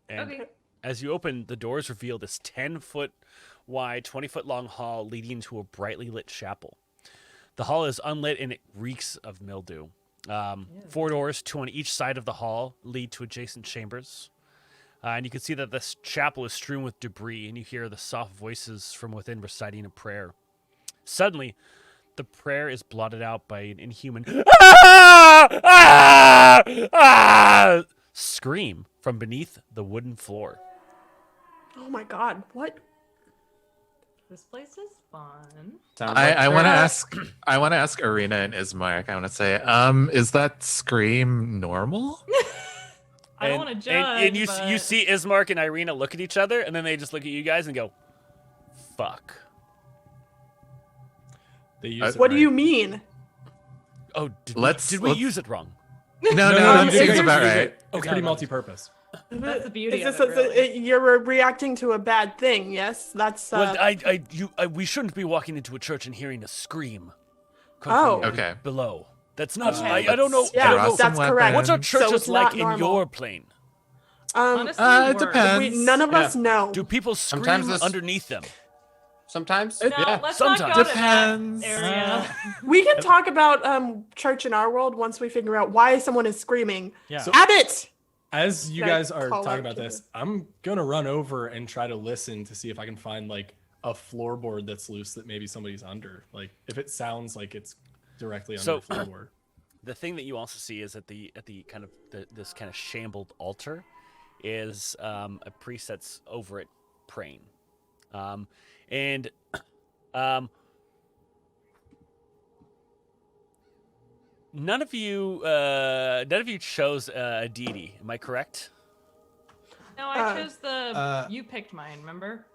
And Okay. as you open, the doors reveal this 10-foot wide, 20-foot long hall leading to a brightly lit chapel. The hall is unlit and it reeks of mildew. 4 doors, 2 on each side of the hall, lead to adjacent chambers. And you can see that this chapel is strewn with debris, and you hear the soft voices from within reciting a prayer. Suddenly, the prayer is blotted out by an inhuman scream from beneath the wooden floor. Oh my god, what? This place is fun. Sounds like I want to church. ask. I want to ask Ireena and Ismark. I want to say, is that scream normal? I don't want to judge. And you but... see Ismark and Ireena look at each other, and then they just look at you guys and go, "Fuck." They use it What do right. you mean? Oh, did Let's- we let's- use it wrong? No, No, I you think did it's use about it. right. It's Okay. pretty multi-purpose. That's the beauty Is of this it, really. you're reacting to a bad thing? Yes, that's. Well, we shouldn't be walking into a church and hearing a scream come Oh. from Okay. below. That's not. Okay. I don't know. Yeah, I don't know. Draw some that's correct. What's our weapons. So churches it's not like in normal. your plane? Honestly, It worse. depends. None of us know. Do people scream Sometimes this- underneath them? Sometimes. No, yeah. let's Sometimes. not go Depends. to that area. We can talk about church in our world once we figure out why someone is screaming. yeah. So- Abbott! As you Should I guys are call talking out about to this, the- I'm gonna run over and try to listen to see if I can find like a floorboard that's loose that maybe somebody's under. Like if it sounds like it's directly under So- the floorboard. The thing that you also see is at the kind of this kind of shambled altar is a priest that's over it praying, and none of you chose a deity. Am I correct? No, I chose the. You picked mine, remember?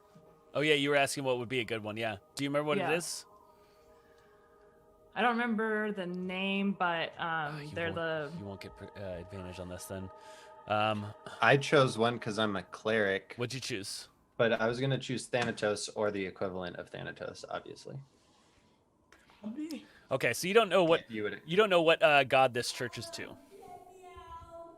Oh yeah, you were asking what would be a good one. Yeah. Do you remember what Yeah. it is? I don't remember the name, but they're the. You won't get advantage on this then. I chose one because I'm a cleric, What'd you choose? but I was gonna choose Thanatos or the equivalent of Thanatos, obviously. Okay, so you don't know what You would. you don't know what god this church is to.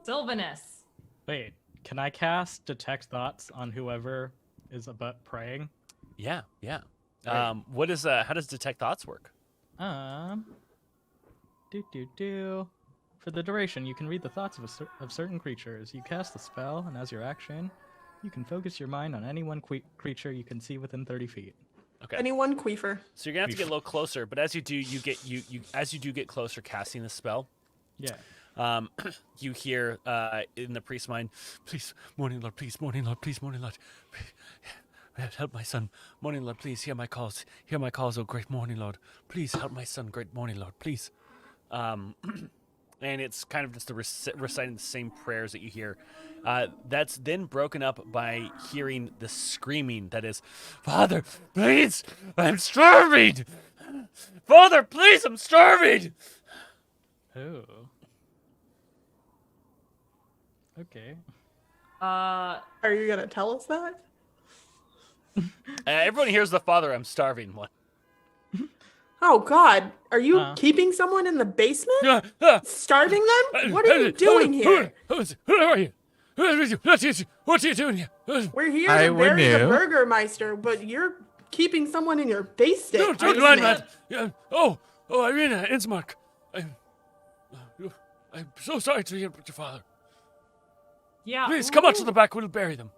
Sylvanus. Wait, can I cast Detect Thoughts on whoever is about praying? Yeah, yeah. Right. What is how does detect thoughts work? For the duration, you can read the thoughts of certain creatures. You cast the spell, and as your action, you can focus your mind on any one creature you can see within 30 feet. Okay. Anyone queefer. So you're gonna have to get a little closer, but as you do, you as you do get closer casting the spell, Yeah. you hear in the priest's mind, please, morning lord, please, morning lord, please, morning lord, help my son, morning lord, please hear my calls, oh great morning lord, please help my son, great morning lord, please. And it's kind of just the reciting the same prayers that you hear. That's then broken up by hearing the screaming that is, Father, please, I'm starving! Father, please, I'm starving! Oh. Okay. Are you gonna tell us that? Everyone hears the Father, I'm starving one. Oh God, are you Uh. keeping someone in the basement? Who Starving them? What are you doing here? are you? What are you doing here? We're here I to bury the knew. Burgermeister, but you're keeping someone in your base state. No, don't mind that. Yeah. Oh, Ireena, Ismark. I'm so sorry to hear about your father. Yeah. Please come out to the back. We'll bury them.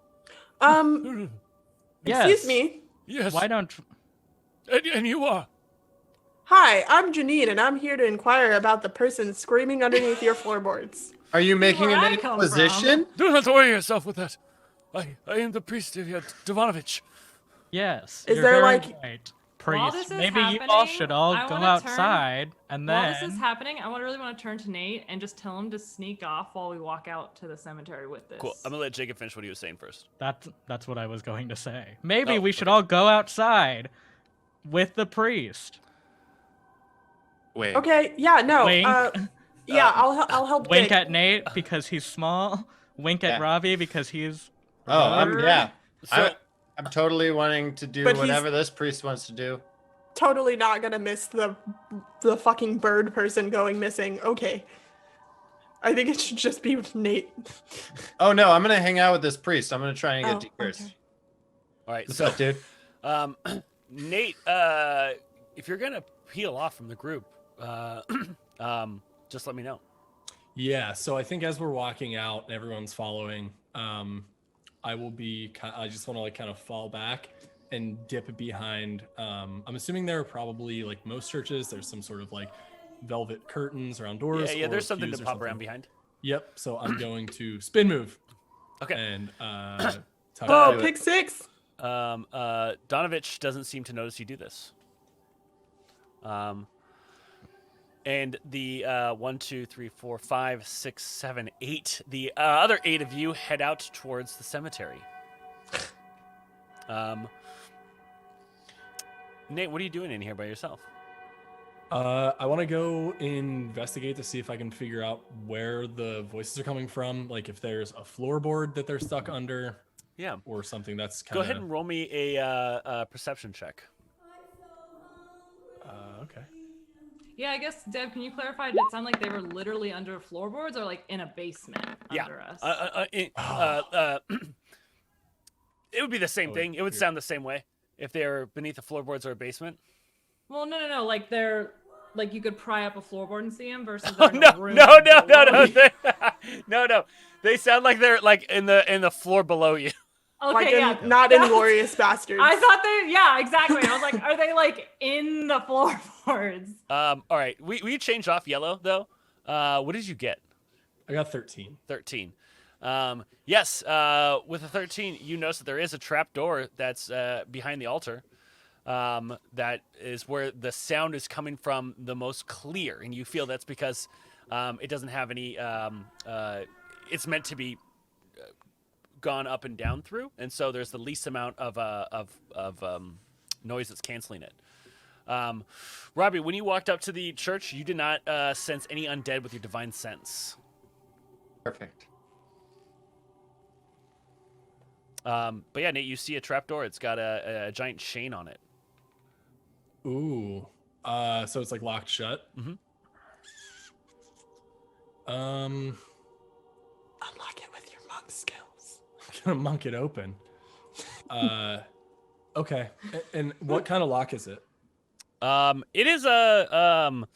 Yes. Excuse me. Yes. Why don't? And you are. Hi, I'm Janine, and I'm here to inquire about the person screaming underneath your floorboards. Are you making where an I come inquisition? Do not worry yourself with that. I am the priest of Devanovich. Yes. Is you're there, very like- right. While Priest. this is Maybe you all happening, should all I go wanna outside and While then. this is happening, I really want to turn to Nate and just tell him to sneak off while we walk out to the cemetery with this. Cool. I'm gonna let Jacob finish what he was saying first. That's what I was going to say. Maybe Oh, we should okay. all go outside with the priest. Wait. Okay, yeah, no. Wink. Yeah, I'll help. Wink Vic. at Nate because he's small. Wink at Yeah. Ravi because he's. Oh, So- I'm totally wanting to do But he's- whatever this priest wants to do. Totally not gonna miss the fucking bird person going missing. Okay. I think it should just be Nate. Oh no, I'm gonna hang out with this priest. I'm gonna try and get Oh, decurs. okay. All right. What's So, up, dude? Nate, if you're gonna peel off from the group, just let me know. Yeah, so I think as we're walking out and everyone's following, I will be. I just want to like kind of fall back and dip behind. I'm assuming there are probably like most churches. There's some sort of like velvet curtains around doors. Yeah. or There's something pews to or pop something. around behind. Yep. So I'm going to spin move Okay. and tuck Oh, do it. pick six. Donovich doesn't seem to notice you do this. And the 1, 2, 3, 4, 5, 6, 7, 8. The other 8 of you head out towards the cemetery. Nate, what are you doing in here by yourself? I want to go investigate to see if I can figure out where the voices are coming from. Like if there's a floorboard that they're stuck under Yeah. or something that's kind Go of. ahead and roll me a perception check. Okay. Yeah, I guess, Deb, can you clarify? Did it sound like they were literally under floorboards or like in a basement under us? It would be the same Oh, thing. It would here. sound the same way if they were beneath the floorboards or a basement. Well, no. Like they're like you could pry up a floorboard and see them versus Oh, they're in no, a room no. below you. No. They sound like they're like in the floor below you. Okay, Like yeah. not Inglorious Bastards. I thought they, yeah, exactly. I was like, are they like in the floorboards? All right. We changed off yellow though. What did you get? I got 13. 13. Yes. With a 13, you notice that there is a trap door that's behind the altar. That is where the sound is coming from the most clear, and you feel that's because it doesn't have any. It's meant to be gone up and down through, and so there's the least amount of noise that's canceling it. Robbie, when you walked up to the church, you did not sense any undead with your divine sense. Perfect. But yeah, Nate, you see a trapdoor. It's got a giant chain on it. Ooh. So it's like locked shut. Mhm. Unlock it with your monk skills. I'm gonna monk it open. Okay. And what kind of lock is it? It is a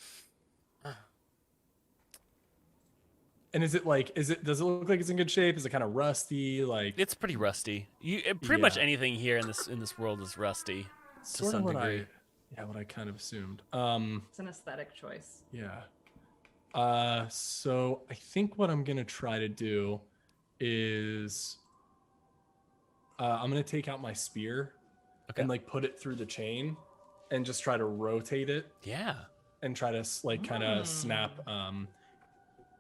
And is it like does it look like it's in good shape? Is it kind of rusty? Like It's pretty rusty. Pretty much Yeah. anything here in this world is rusty to sort some of what degree. what I kind of assumed. It's an aesthetic choice. Yeah. So I think what I'm gonna try to do is I'm gonna take out my spear Okay. and like put it through the chain and just try to rotate it Yeah. and try to like kind of snap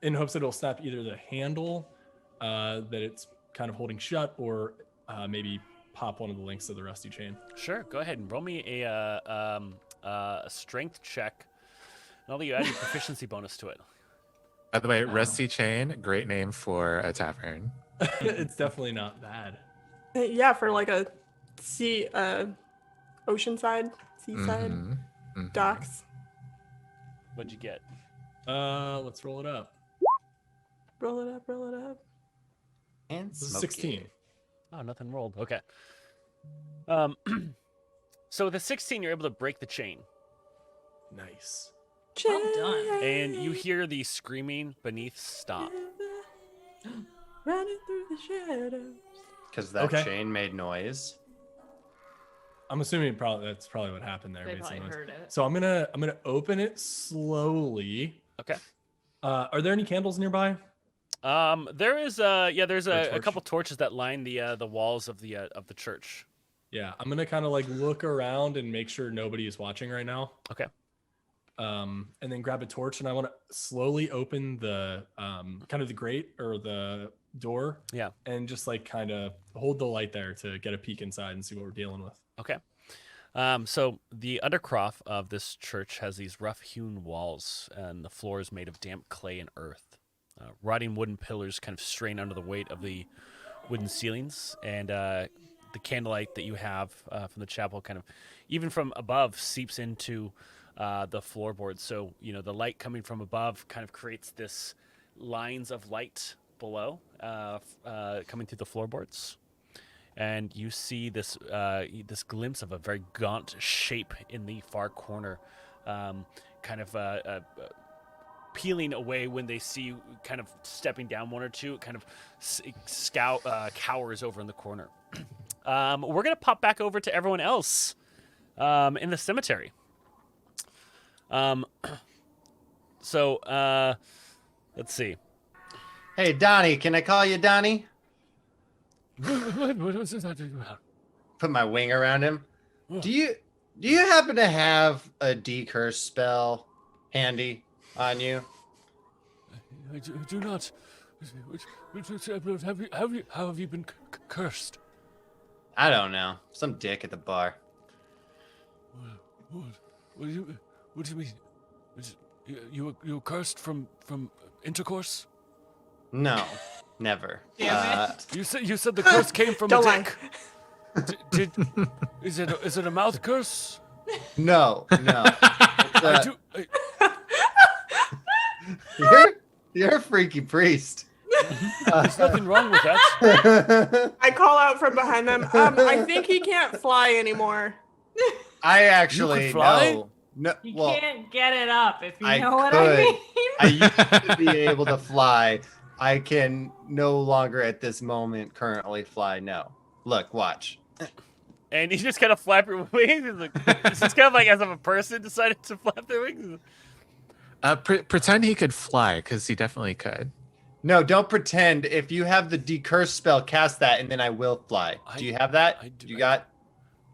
in hopes that it'll snap either the handle that it's kind of holding shut or maybe pop one of the links of the rusty chain. Sure. Go ahead and roll me a strength check. And I'll let you add your proficiency bonus to it. By the way, Rusty Chain, great name for a tavern. It's definitely not bad. Yeah, for like a oceanside, seaside Mhm, mhm. docks. What'd you get? Let's roll it up. Roll it up, roll it up. And This is smoky. 16. Oh, nothing rolled. Okay. So with a 16, you're able to break the chain, Nice. Well done. and you hear the screaming beneath stop. Running through the shadows. Because that Okay. chain made noise. I'm assuming that's probably what happened there. They made some probably noise. heard it. So I'm gonna open it slowly. Okay. Are there any candles nearby? There's a torch? couple torches that line the walls of the church. Yeah, I'm gonna kind of like look around and make sure nobody is watching right now. Okay. And then grab a torch, and I want to slowly open the kind of the grate or the door. Yeah. And just like kind of hold the light there to get a peek inside and see what we're dealing with. Okay. So the undercroft of this church has these rough-hewn walls, and the floor is made of damp clay and earth. Rotting wooden pillars kind of strain under the weight of the wooden ceilings, and the candlelight that you have from the chapel kind of, even from above, seeps into the floorboards. So, the light coming from above kind of creates this lines of light below coming through the floorboards. And you see this this glimpse of a very gaunt shape in the far corner, kind of peeling away when they see you kind of stepping down one or two. It kind of cowers over in the corner. We're going to pop back over to everyone else in the cemetery. So, let's see. Hey, Donnie, can I call you Donnie? What was this about? Put my wing around him. Do you happen to have a decurse spell handy on you? I do not. How have you been cursed? I don't know. Some dick at the bar. What do you mean? You were cursed from intercourse? No, never. Damn it. You said the curse came from Don't a lie. dick. Is it a mouth curse? No. I do. You're a freaky priest. There's nothing wrong with that. I call out from behind them. I think he can't fly anymore. I actually You could fly? know. No, You well, can't get it up if you I know what could. I mean. I used to be able to fly. I can no longer at this moment currently fly. No. Look, watch. And you just kind of flap your wings. It's just kind of like as if a person decided to flap their wings. Pretend he could fly, because he definitely could. No, don't pretend. If you have the decurse spell, cast that, and then I will fly. Do you have that? I do. You got?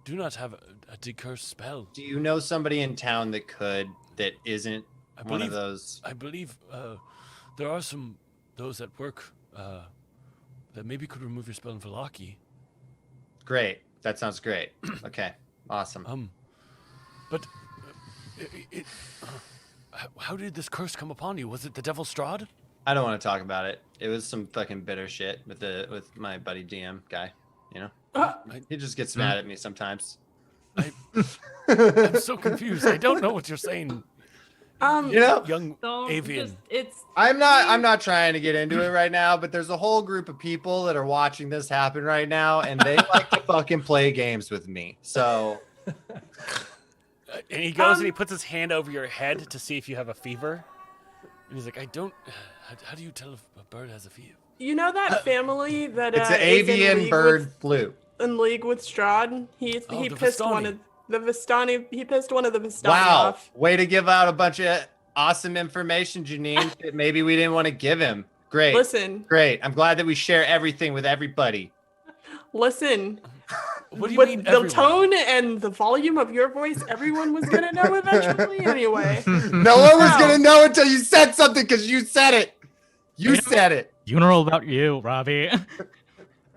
Do not have a decurse spell. Do you know somebody in town that could, that isn't one of those? I believe there are those at work that maybe could remove your spell in Villaki. Great. That sounds great. Okay. Awesome. But how did this curse come upon you? Was it the Devil Strahd? I don't want to talk about it. It was some fucking bitter shit with my buddy DM guy. He just gets mad at me sometimes. I'm so confused. I don't know what you're saying, young Don't avian. I'm not trying to get into it right now, but there's a whole group of people that are watching this happen right now, and they like to fucking play games with me. So And he goes and he puts his hand over your head to see if you have a fever. And he's like, I don't. How do you tell if a bird has a fever? You know that family that it's an is in avian league bird flu. in league with Strahd. He the pissed one Vistani. of the Vistani. He pissed one of the Vistani Wow. off. Way to give out a bunch of awesome information, Janine, that maybe we didn't want to give him. Great. Listen, Great. I'm glad that we share everything with everybody. listen. What do you With mean? the everyone? tone and the volume of your voice, everyone was gonna know eventually anyway. No one was Wow. going to know until you said something because you said it. You said it. Funeral about you, Robbie.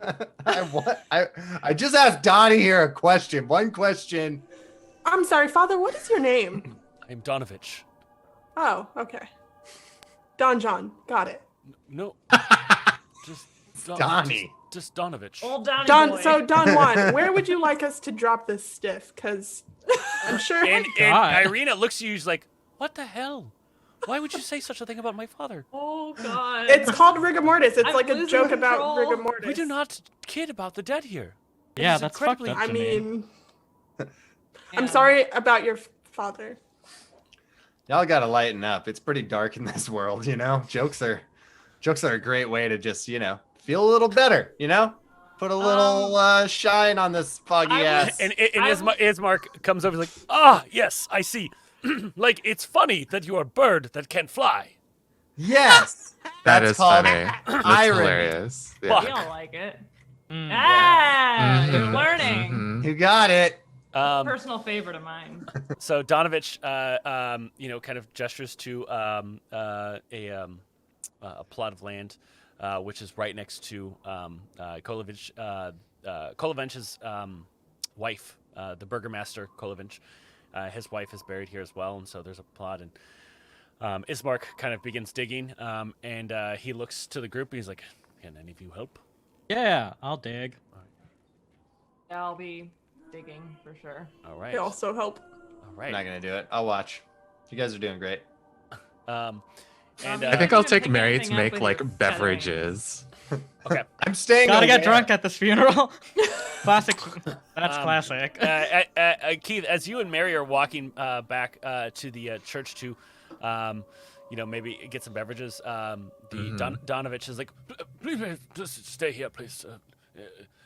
I just asked Donnie here a question. One question. I'm sorry, Father. What is your name? I'm Donovich. Oh, okay. Don John. Got it. No. Just Donnie. Just Donovich. Old Donnie Don. boy. So Don Juan, where would you like us to drop this stiff? Because I'm sure. And God. Ireena looks at you. She's like, "What the hell? Why would you say such a thing about my father? Oh god. It's called rigor mortis. It's I'm like a losing joke about control. rigor mortis. We do not kid about the dead here. It Yeah, is that's incredibly- fucked up. I Janine. mean, Yeah. I'm sorry about your father. Y'all gotta lighten up. It's pretty dark in this world, you know. Jokes are a great way to just, feel a little better, Put a little shine on this foggy I ass. And I Ismark comes over and is like, ah, yes, I see. Like, it's funny that you're a bird that can fly. Yes, That that's is called funny. That's irony. hilarious. We Yeah. don't like it. Mm. You're Mhm, learning. mhm. You got it. Personal favorite of mine. So Donovich, kind of gestures to a plot of land, which is right next to Kolovinch's wife, the burgomaster Kolovinch. His wife is buried here as well, and so there's a plot. And Ismark kind of begins digging, and he looks to the group, and he's like, "Can any of you help?" Yeah, I'll dig. I'll be digging for sure. All right. They also help. All I'm right. not gonna do it. I'll watch. You guys are doing great. And I think I'll You're take picking Mary everything to up make with like your beverages. okay. I'm staying. Gotta get aware. drunk at this funeral. Classic. That's classic. Keith, as you and Mary are walking back to the church to, maybe get some beverages, Donovich is like, please, just stay here, please.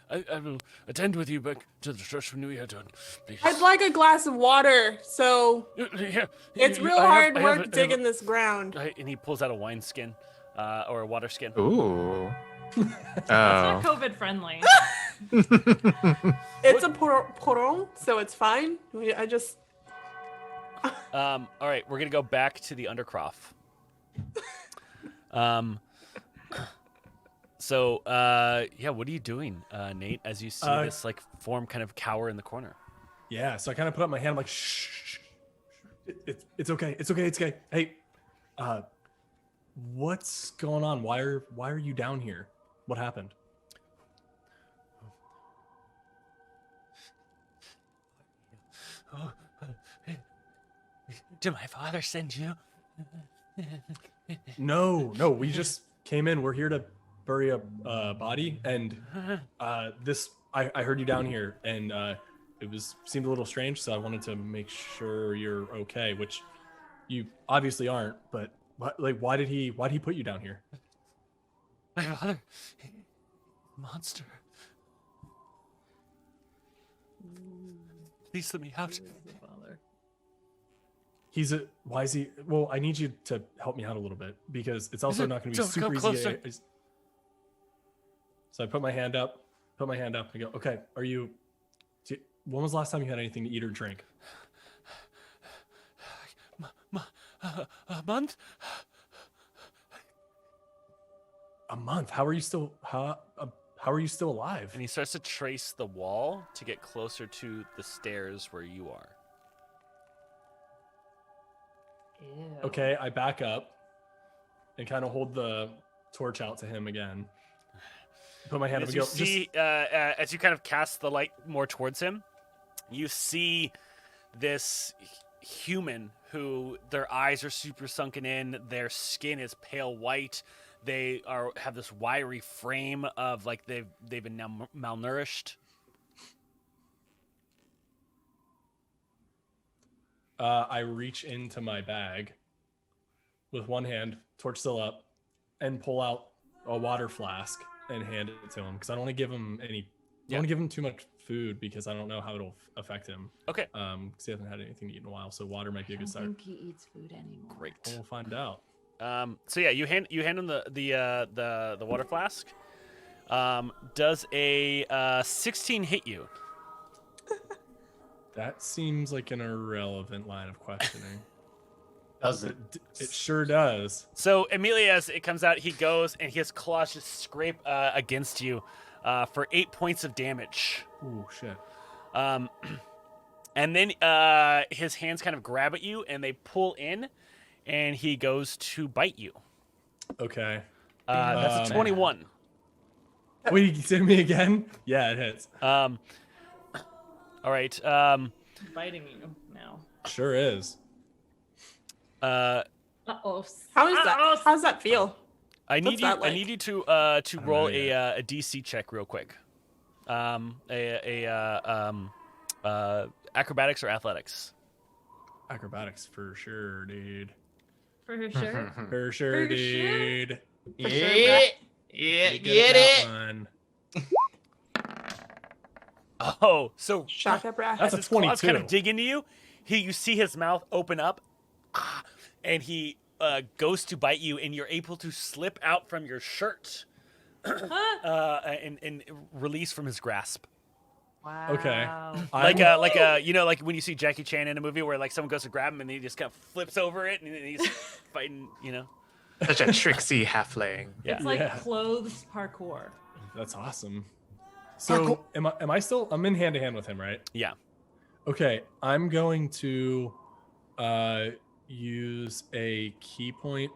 I will attend with you back to the church when we are done. Please. I'd like a glass of water, so Here, it's real hard work digging this ground. And he pulls out a wine skin, or a water skin. Ooh. It's not Oh. COVID friendly. It's a poron, so it's fine. I just All right, we're gonna go back to the Undercroft. So, what are you doing, Nate, as you see this like form kind of cower in the corner? Yeah, so I kind of put up my hand. I'm like, shh. It's okay. It's okay. It's okay. Hey, what's going on? Why are you down here? What happened? Did my father send you? No. We just came in. We're here to bury a body, and I heard you down here, and it seemed a little strange, so I wanted to make sure you're okay, which you obviously aren't. But why did he put you down here? My father, monster. Please let me out. Why is he? Well, I need you to help me out a little bit because it's also not going to be Don't go super easy. closer. So I put my hand up, and I go, okay, when was the last time you had anything to eat or drink? A month? A month? How are you still alive? And he starts to trace the wall to get closer to the stairs where you are. Ew. Okay, I back up and kind of hold the torch out to him again. Put my hand up As and you go. see, as you kind of cast the light more towards him, you see this human who their eyes are super sunken in, their skin is pale white, they have this wiry frame of like they've been now malnourished. I reach into my bag with one hand, torch still up, and pull out a water flask and hand it to him because I don't want to give him I don't want to give him too much food because I don't know how it'll affect him. Okay. Because he hasn't had anything to eat in a while, so water might be a good I start. don't think he eats food anymore. Great. Well, we'll find out. So yeah, you hand him the water flask. Does a 16 hit you? That seems like an irrelevant line of questioning. Does it? It sure does. So immediately as it comes out, he goes and his claws just scrape against you for 8 points of damage. Ooh, shit. And then his hands kind of grab at you and they pull in, and he goes to bite you. Okay. That's a 21. Wait, you said me again? Yeah, it hits. All right. Biting you now. Sure is. Uh-oh. How's that feel? I need What's that like? you to roll know yet. a DC check real quick. Acrobatics or athletics? Acrobatics for sure, dude. For sure. For sure, For sure. dude. Yeah, You get that it. one. Oh, so Shaka bra. That's as a his claws kind 22. of dig into you, you see his mouth open up, and he goes to bite you, and you're able to slip out from your shirt and release from his grasp. Wow. Okay. Like I'm- like when you see Jackie Chan in a movie where like someone goes to grab him and he just kind of flips over it and he's fighting, Such a tricksy halfling. Yeah. It's like Yeah. clothes parkour. That's awesome. So am I still? I'm in hand to hand with him, right? Yeah. Okay. I'm going to use a key point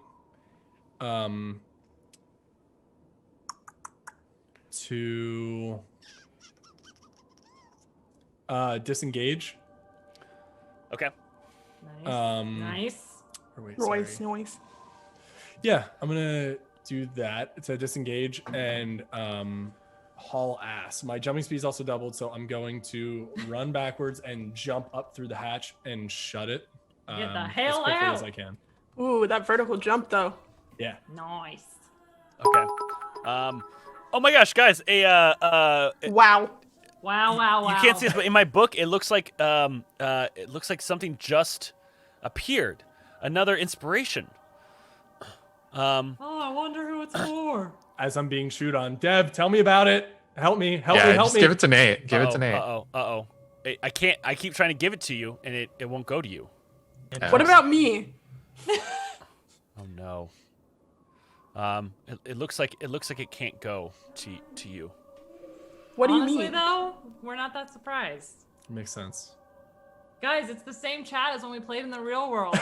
to disengage. Okay. Nice. Nice. Or wait, Royce, sorry. noise. Yeah, I'm gonna do that to disengage and haul ass. My jumping speed is also doubled, so I'm going to run backwards and jump up through the hatch and shut it Get the as hell quickly out. as I can. Ooh, that vertical jump though. Yeah. Nice. Okay. Oh my gosh, guys! Wow. Wow, wow, wow. You can't see this, but in my book, it looks like something just appeared. Another inspiration. Oh, I wonder who it's for. As I'm being chewed on, Dev, tell me about it. Help me. Help Yeah, me. Help just me. give it to Nate. Give it to Nate. Uh-oh. I can't. I keep trying to give it to you, and it won't go to you. Yeah. What about me? Oh no. It looks like it can't go to you. What Honestly, do you mean? though, we're not that surprised. Makes sense. Guys, it's the same chat as when we played in the real world.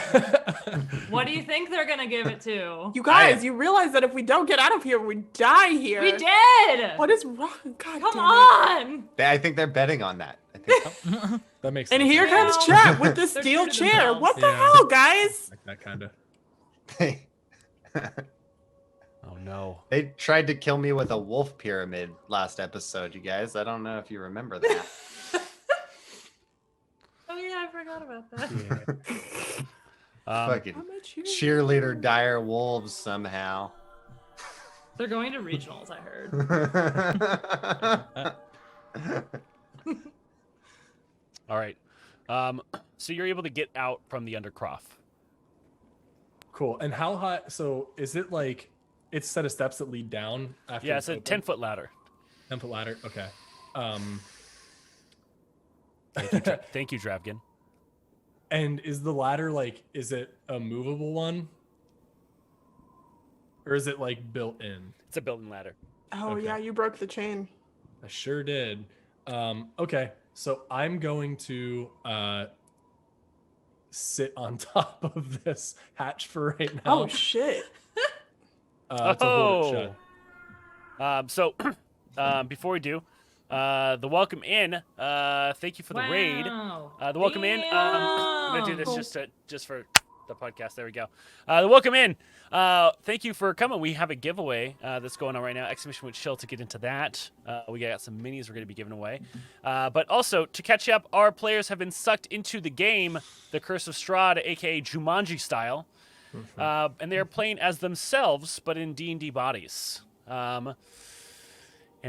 What do you think they're gonna give it to? You guys, you realize that if we don't get out of here, we die here. We did! What is wrong? God Come damn it. on! I think they're betting on that. I think That makes And sense. here Well, comes Chat with the they're steel true to chair. themselves. What the Yeah. hell, guys? Like that kind of. Oh no. They tried to kill me with a wolf pyramid last episode, you guys. I don't know if you remember that. Oh yeah, I forgot about that. Fucking I'm a cheerleader dire wolves somehow. They're going to regionals, I heard. All right. So you're able to get out from the undercroft. Cool. And how high? So is it like it's a set of steps that lead down? After Yeah, it's a open? 10-foot ladder. 10-foot ladder. Okay. Thank you, Dravkin. And is the ladder like? Is it a movable one? Or is it like built in? It's a built-in ladder. Oh Okay. yeah, you broke the chain. I sure did. Okay, so I'm going to sit on top of this hatch for right now. Oh shit. To hold it shut. So before we do, the welcome in. Thank you for the raid. Wow. The welcome in. I'm gonna do this Damn. just for the podcast. There we go. The welcome in. Thank you for coming. We have a giveaway that's going on right now. Exhibition with Chill to get into that. We got some minis we're going to be giving away. But also to catch you up, our players have been sucked into the game, the Curse of Strahd, aka Jumanji style, and they are playing as themselves, but in D&D bodies. And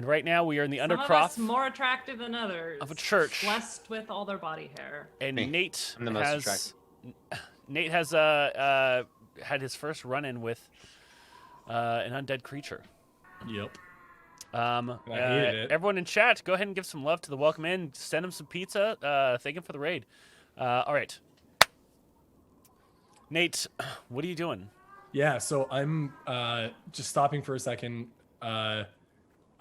right now we are in the Some of us undercroft more attractive than others. of a church. Blessed with all their body hair. And Me. Nate I'm the most has Nate has had his first run-in with an undead creature. Yep. I hated it. Everyone in chat, go ahead and give some love to the welcome in. Send him some pizza. Thank him for the raid. All right. Nate, what are you doing? Yeah, so I'm just stopping for a second. I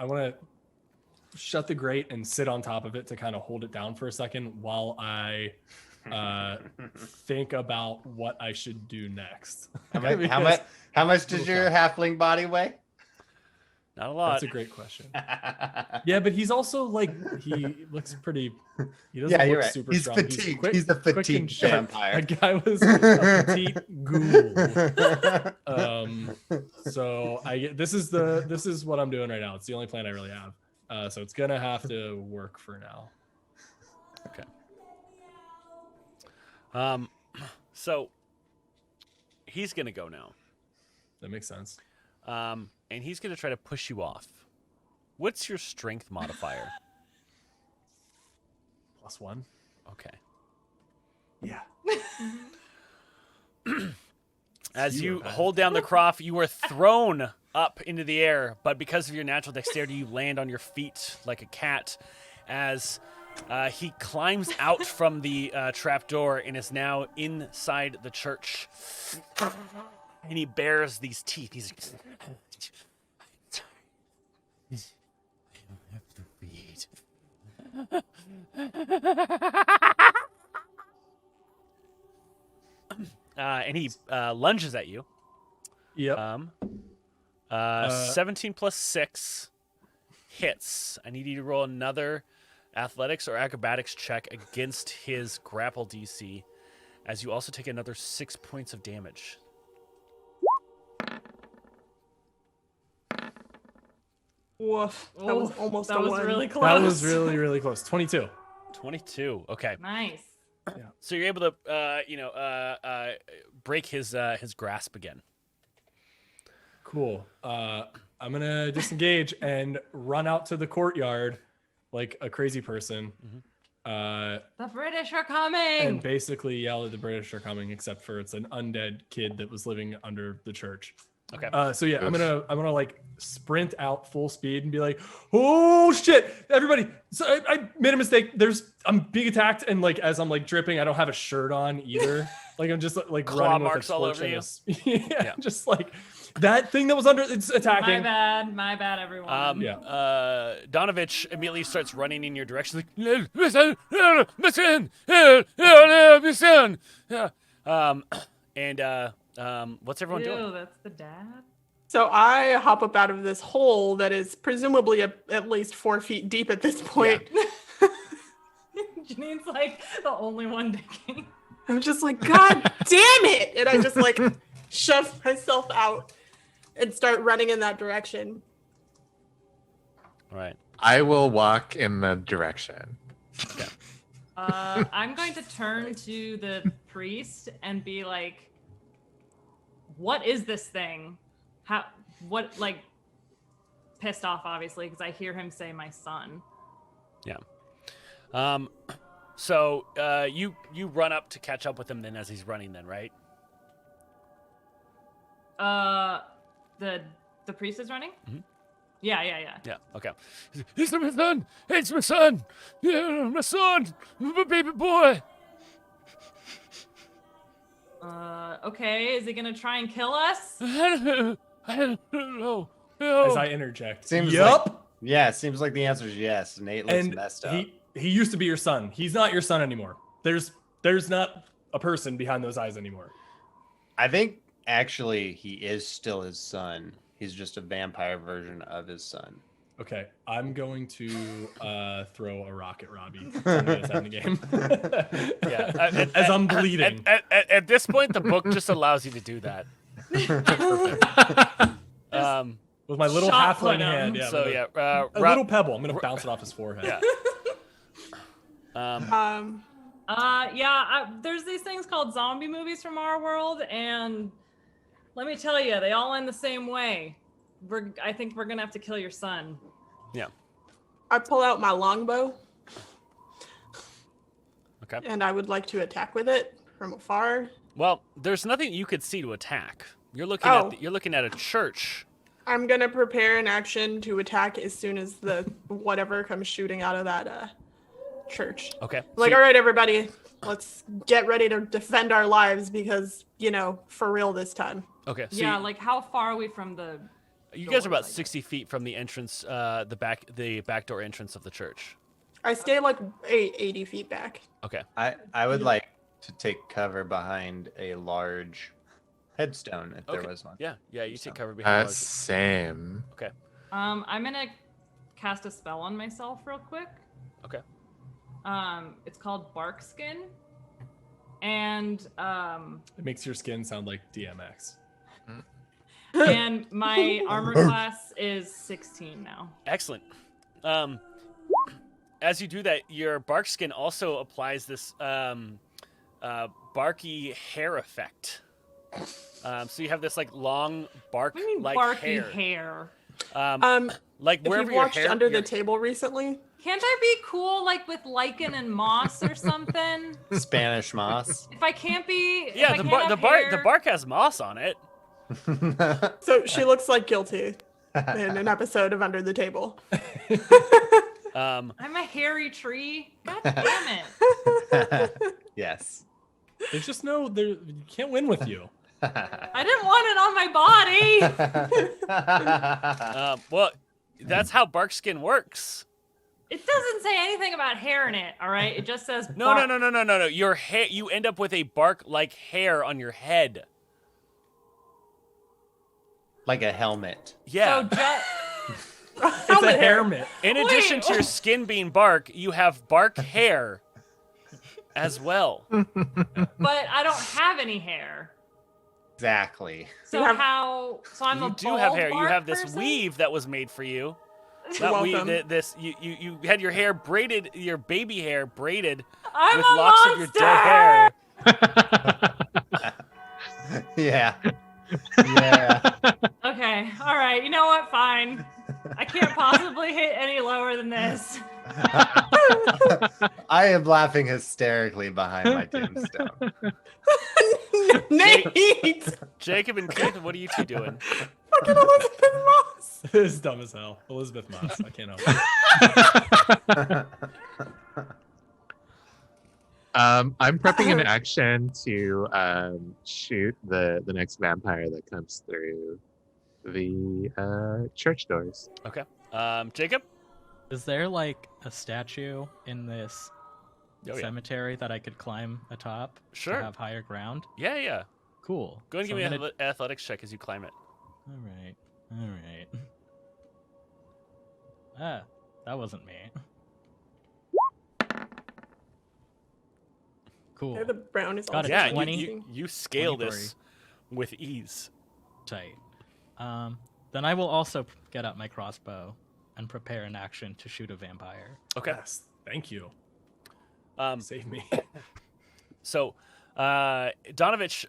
want to shut the grate and sit on top of it to kind of hold it down for a second while I think about what I should do next. How much does your halfling body weigh? Not a lot. That's a great question. Yeah, but he's also like he looks pretty. He doesn't Yeah, look you're right. super He's strong. fatigued. quick- He's a quick and fatigued sharp. vampire. That guy was a petite ghoul. So this is what I'm doing right now. It's the only plan I really have. So it's gonna have to work for now. So he's gonna go now. That makes sense. And he's gonna try to push you off. What's your strength modifier? +1. Okay. Yeah. As you Zero. hold down the croft, you are thrown up into the air, but because of your natural dexterity, you land on your feet like a cat as he climbs out from the trapdoor and is now inside the church. And he bares these teeth. He's like, I have to feed. And he lunges at you. Yep. 17 plus 6 hits. I need you to roll another athletics or acrobatics check against his grapple DC, as you also take another 6 points of damage. Woof. That was almost that a was one. really close. That was really, really close. 22. 22. Okay. nice. So you're able to, break his grasp again. Cool. I'm gonna disengage and run out to the courtyard like a crazy person. The British are coming. And basically yell at the British are coming, except for it's an undead kid that was living under the church. Okay. So yeah, I'm gonna like sprint out full speed and be like, oh shit, everybody! So I made a mistake. I'm being attacked, and like as I'm like dripping, I don't have a shirt on either. Like I'm just like Claw running marks with a all torch over you. yeah, just like that thing that was under. It's attacking. My bad, everyone. Yeah. Donovich immediately starts running in your direction. Like, listen. What's everyone Ew, doing? that's the dad. So I hop up out of this hole that is presumably at least 4 feet deep at this point. Janine's like the only one digging. I'm just like, God damn it! And I just like shove myself out and start running in that direction. All right. I will walk in the direction. I'm going to turn to the priest and be like, what is this thing? Pissed off, obviously, because I hear him say my son. Yeah. So you run up to catch up with him then as he's running then, right? The priest is running? Mhm. Yeah. Yeah, okay. It's my son! It's my son! Yeah, my son! My baby boy! Okay, is he gonna try and kill us? I don't know. As I interject. Seems yup. like, yeah, it seems like the answer is yes. Nate looks And messed up. he used to be your son. He's not your son anymore. There's not a person behind those eyes anymore. I think actually he is still his son. He's just a vampire version of his son. Okay, I'm going to throw a rock at Robbie this time in the game. Yeah, as I'm bleeding. At this point, the book just allows you to do that. With my little Shot halfling put him. hand. Yeah, So with yeah, a little pebble. I'm gonna bounce it off his forehead. Yeah. There's these things called zombie movies from our world, and let me tell you, they all end the same way. I think we're gonna have to kill your son. Yeah. I pull out my longbow. Okay. And I would like to attack with it from afar. Well, there's nothing you could see to attack. You're looking at a church. I'm gonna prepare an action to attack as soon as the whatever comes shooting out of that church. Okay. Like, So all right, everybody, let's get ready to defend our lives because, for real this time. okay. So Yeah, like how far are we from the? you guys are about doors, I guess? 60 feet from the entrance, the back door entrance of the church. I stay like 80 feet back. Okay. I would like to take cover behind a large headstone if Okay. there was one. Yeah. You take cover behind. Logic. Same. Okay. I'm gonna cast a spell on myself real quick. Okay. It's called Bark Skin, and It makes your skin sound like DMX. and my armor class is 16 now. Excellent. As you do that, your bark skin also applies this barky hair effect. So you have this like long bark What do you mean like barky hair. hair? Like If wherever you've your watched hair Under your- the Table recently, Can't I be cool like with lichen and moss or something? Spanish moss. If I can't be, if Yeah, I the can't have the hair- bark has moss on it. so she looks like guilty in an episode of Under the Table. Um, I'm a hairy tree. God damn it! Yes. There's just no there. You can't win with you. I didn't want it on my body. well, that's how bark skin works. It doesn't say anything about hair in it. All right, it just says No. Your hair. You end up with a bark-like hair on your head. Like a helmet. Yeah. So It's a helmet. In addition to your skin being bark, you have bark hair as well. but I don't have any hair. Exactly. So You have- how? So I'm You a do bald have hair. You bark have this person? weave that was made for you. You're Not weave. welcome. This you had your hair braided, your baby hair braided I'm with a locks of your dead hair. Yeah. Yeah. Okay, all right. You know what? Fine. I can't possibly hit any lower than this. I am laughing hysterically behind my tombstone. Nate! Jacob and Keith, what are you two doing? Fucking Elizabeth Moss! This is dumb as hell. Elizabeth Moss. I can't help it. I'm prepping an action to shoot the next vampire that comes through the church doors. Okay. Jacob? Is there like a statue in this Oh, yeah. cemetery that I could climb atop Sure. to have higher ground? Yeah. Cool. Go ahead and So give I'm me gonna- an athletics check as you climb it. All right. Ah, that wasn't me. Cool. Yeah, the brown is Got also it. Yeah, 20? you scale 23. this with ease. Tight. Then I will also get out my crossbow and prepare an action to shoot a vampire. Okay. Yes. Thank you. Save me. So, Donovich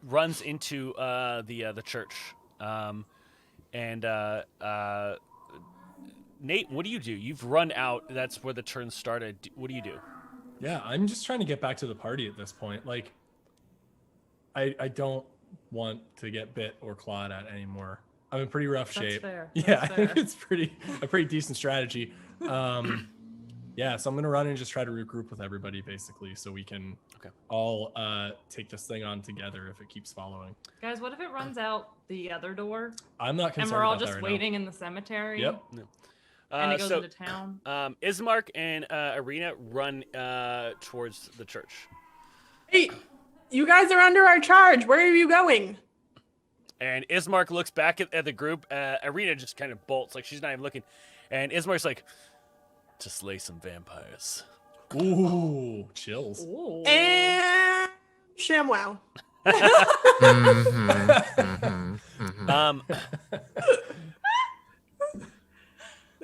runs into the church, and Nate, what do you do? You've run out. That's where the turn started. What do you do? Yeah, I'm just trying to get back to the party at this point. Like, I don't want to get bit or clawed at anymore. I'm in pretty rough That's shape. fair. Yeah, That's I think fair. it's a pretty decent strategy. Yeah, so I'm gonna run and just try to regroup with everybody basically, so we can all take this thing on together if it keeps following. Guys, what if it runs out the other door I'm not and concerned we're all about just that right waiting in the cemetery? Yep. And it goes so, into town. Ismark and Ireena run towards the church. Hey, you guys are under our charge. Where are you going? And Ismark looks back at the group. Ireena just kind of bolts, like she's not even looking. And Ismark's like, to slay some vampires. now. Ooh, chills. Ooh. And ShamWow.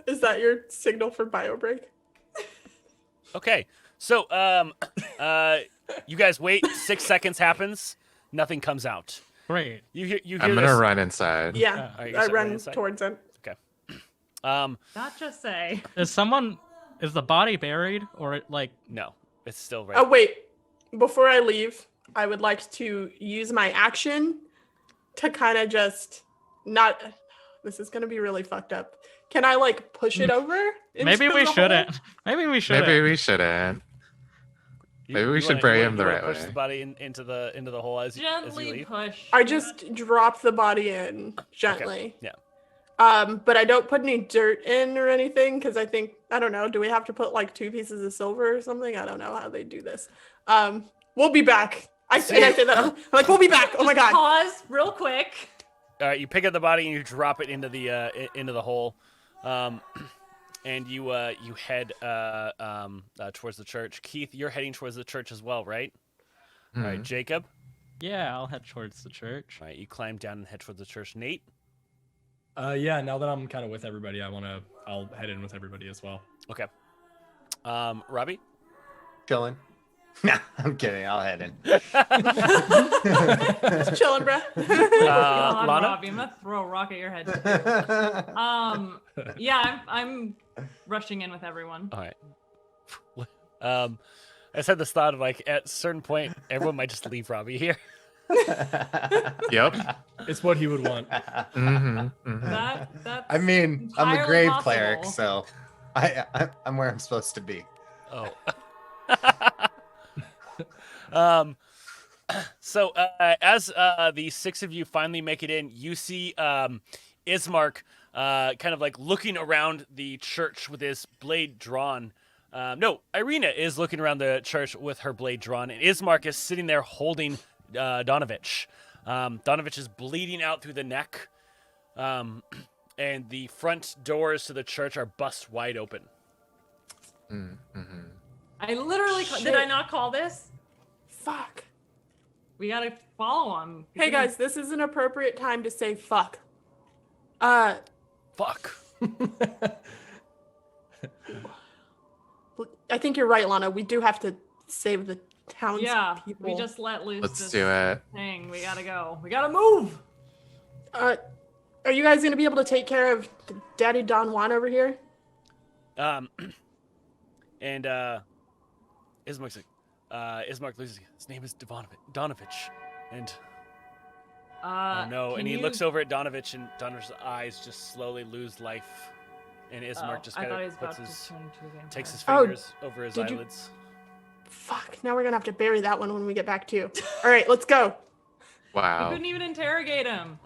Is that your signal for bio break? Okay, so you guys wait. 6 seconds happens. Nothing comes out. Great. You hear I'm this? gonna run inside. Yeah, Are you I gonna run inside? towards him. Not just say. Is the body buried or like? No, it's still right. Oh, wait. Before I leave, I would like to use my action to kind of just not. This is going to be really fucked up. Can I like push it over? Maybe into we the shouldn't. hole? Maybe we shouldn't. Maybe we shouldn't. Maybe we should bury him the right push way. the body into the hole as you Gently leave. push. I just drop the body in gently. Yeah. But I don't put any dirt in or anything because I think I don't know. Do we have to put like 2 pieces of silver or something? I don't know how they do this. We'll be back. I say that. I'm like, we'll be back. Oh my god. Pause real quick. All right, you pick up the body and you drop it into the hole, and you head towards the church. Keith, you're heading towards the church as well, right? All right, Jacob. Yeah, I'll head towards the church. All right, you climb down and head towards the church. Nate. Yeah, now that I'm kind of with everybody, I'll head in with everybody as well. Okay. Robbie? Chilling. Nah, I'm kidding. I'll head in. Just chilling, bro. God, Lana? Robbie, I'm gonna throw a rock at your head. Yeah, I'm rushing in with everyone. All right. I just had this thought of like at a certain point, everyone might just leave Robbie here. Yep. It's what he would want. That's I mean, I'm a entirely grave possible. cleric, so I'm where I'm supposed to be. Oh. So as the six of you finally make it in, you see Ismark kind of like looking around the church with his blade drawn. No, Ireena is looking around the church with her blade drawn, and Ismark is sitting there holding Donovich. Donovich is bleeding out through the neck, and the front doors to the church are bust wide open. I literally did I not call this? Fuck. We gotta follow him. Hey guys, this is an appropriate time to say fuck. Fuck. I think you're right, Lana. We do have to save the town's Yeah, people. we just let loose Let's this do it. thing. We gotta go. We gotta move. Are you guys gonna be able to take care of Daddy Don Juan over here? And Ismark's like, Ismark loses. His name is Donovich, and oh no! And he looks over at Donovich, and Donovich's eyes just slowly lose life. And Ismark just kind of takes his fingers over his did you- eyelids. Fuck. Now we're gonna have to bury that one when we get back too. All right, let's go. We Wow. couldn't even interrogate him.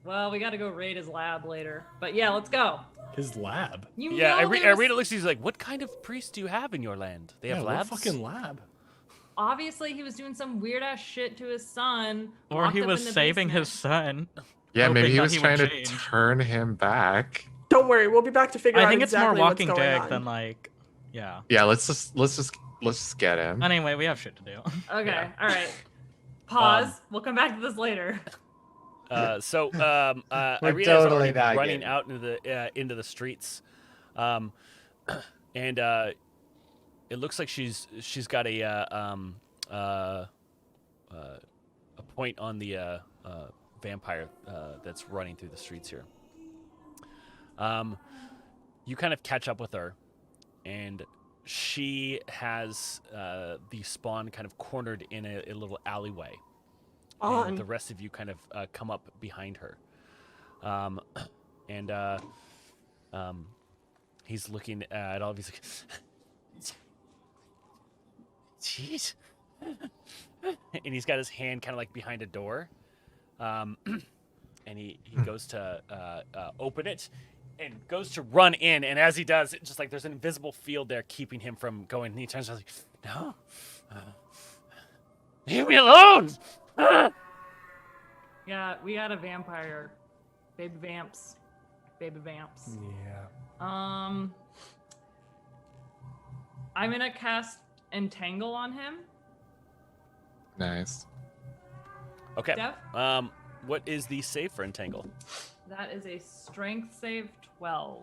Well, we gotta go raid his lab later. But yeah, let's go. His lab. You Yeah, know there's- Ireena looks. He's like, "What kind of priest do you have in your land? They have Yeah, what labs." fucking lab? Obviously, he was doing some weird ass shit to his son. Or locked he up was in the saving his basement. son. Yeah, hoping maybe he that was he would trying to change. turn him back. Don't worry, we'll be back to figure I out think it's exactly more Walking what's going Dead on. than like, yeah. Yeah, let's just get him. Anyway, we have shit to do. Okay, Yeah. all right. Pause. We'll come back to this later. So We're Ireena is totally already not running getting out into the streets, and it looks like she's got a point on the vampire that's running through the streets here. You kind of catch up with her, and she has the spawn kind of cornered in a little alleyway. And the rest of you kind of come up behind her. He's looking at all of these like, jeez. And he's got his hand kind of like behind a door. And he goes to open it and goes to run in. And as he does, it's just like there's an invisible field there keeping him from going. And he turns around like, no, leave me alone. Yeah, we got a vampire. Baby vamps. Baby vamps. Yeah. I'm gonna cast Entangle on him. Nice. Okay. Dev? What is the save for Entangle? That is a strength save 12.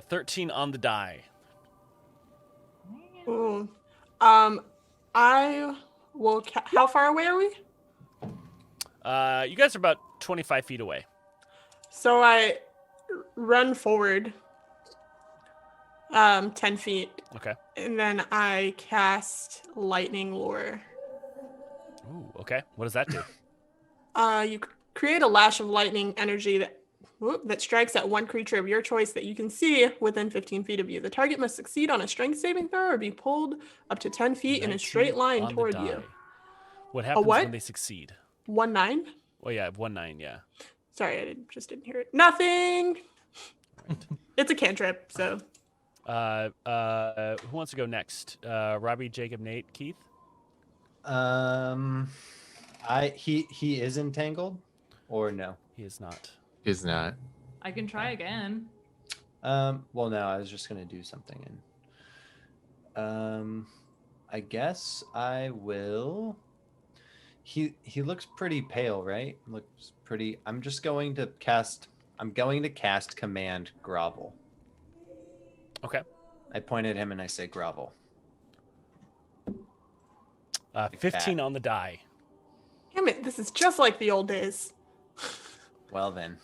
13 on the die. Ooh. I will. How far away are we? You guys are about 25 feet away. So I run forward 10 feet, Okay. and then I cast Lightning Lure. Ooh, okay. What does that do? You create a lash of lightning energy that strikes at one creature of your choice that you can see within 15 feet of you. The target must succeed on a strength saving throw or be pulled up to 10 feet in a 19 straight line on the toward die. you. What happens what? when they succeed? 1-9? Oh yeah, 1-9, yeah. Sorry, I just didn't hear it. Nothing. It's a cantrip, so. Who wants to go next? Robbie, Jacob, Nate, Keith? He is entangled, or no? He is not. He's not. I can try again. Well, no, I was just gonna do something, and I guess I will He looks pretty pale, right? Looks pretty. I'm going to cast command grovel. Okay. I point at him and I say grovel. 15 on the die. Damn it, this is just like the old days. Well then.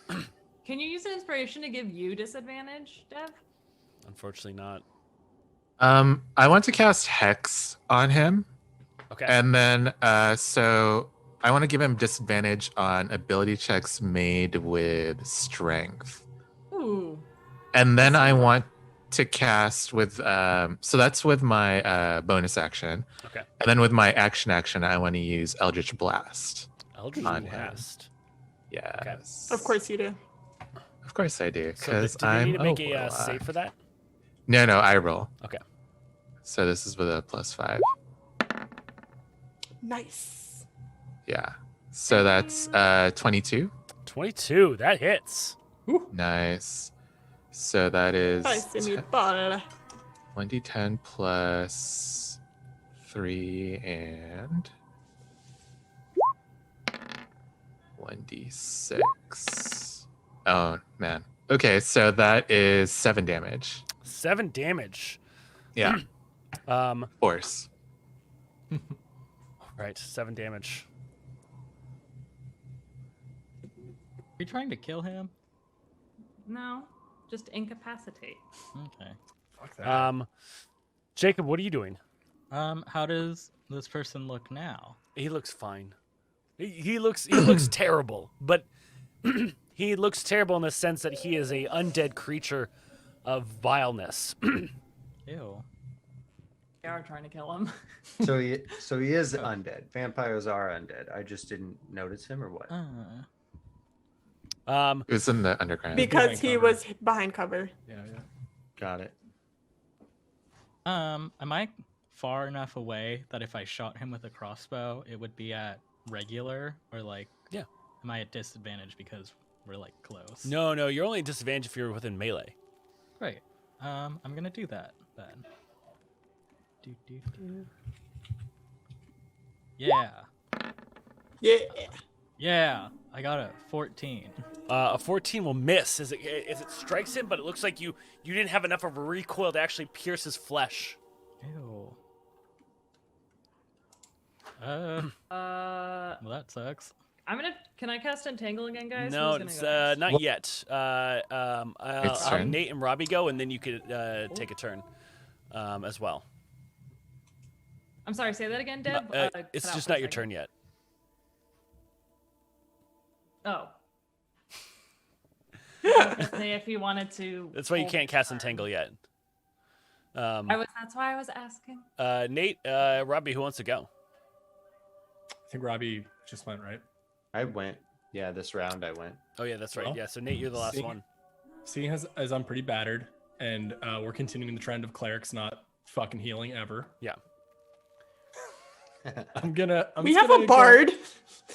Can you use an inspiration to give you disadvantage, Dev? Unfortunately not. I want to cast Hex on him. Okay. And then, so I want to give him disadvantage on ability checks made with strength. Ooh. And then I want to cast with, so that's with my bonus action. Okay. And then with my action, I want to use Eldritch Blast. Eldritch on Blast. Yes. Of course you do. Of course I do, So because do we I'm need to make a warlock. save for that? No, I roll. Okay. So this is with a +5. Nice. Yeah. So that's 22. 22. That hits. Nice. So that is Nice, mi palla. 1d10 plus 3 and 1d6. Oh, man. Okay, so that is 7 damage. 7 damage. Yeah, force. Right. 7 damage. Are you trying to kill him? No, just incapacitate. Okay. Fuck that. Jacob, what are you doing? How does this person look now? He looks fine. He looks terrible, but he looks terrible in the sense that he is a undead creature of vileness. Ew. They are trying to kill him. So he is undead. Vampires are undead. I just didn't notice him, or what? It was in the underground. Because Behind he cover. was behind cover. Yeah. Got it. Am I far enough away that if I shot him with a crossbow, it would be at regular, or like? Yeah. Am I at disadvantage because we're like close? No, you're only at disadvantage if you're within melee. Right. I'm gonna do that then. Do. Yeah. Yeah. Yeah. I got a 14. A 14 will miss as it strikes him, but it looks like you didn't have enough of a recoil to actually pierce his flesh. Ew. Uh, Well, that sucks. Can I cast Entangle again, guys? No, Who's it's gonna go next? not yet. It's I'll have turn. Nate and Robbie go, and then you could take a turn as well. I'm sorry, say that again, Deb. It's cut out just for a not your second. turn yet. Oh. Say if he wanted to. That's why you hold can't cast turn. Entangle yet. That's why I was asking. Nate, Robbie, who wants to go? I think Robbie just went, right? I went. Yeah, this round I went. Oh yeah, that's right. Well, Yeah, so Nate, you're the last see- one. Seeing as I'm pretty battered, and we're continuing the trend of clerics not fucking healing ever, Yeah. We have a bard.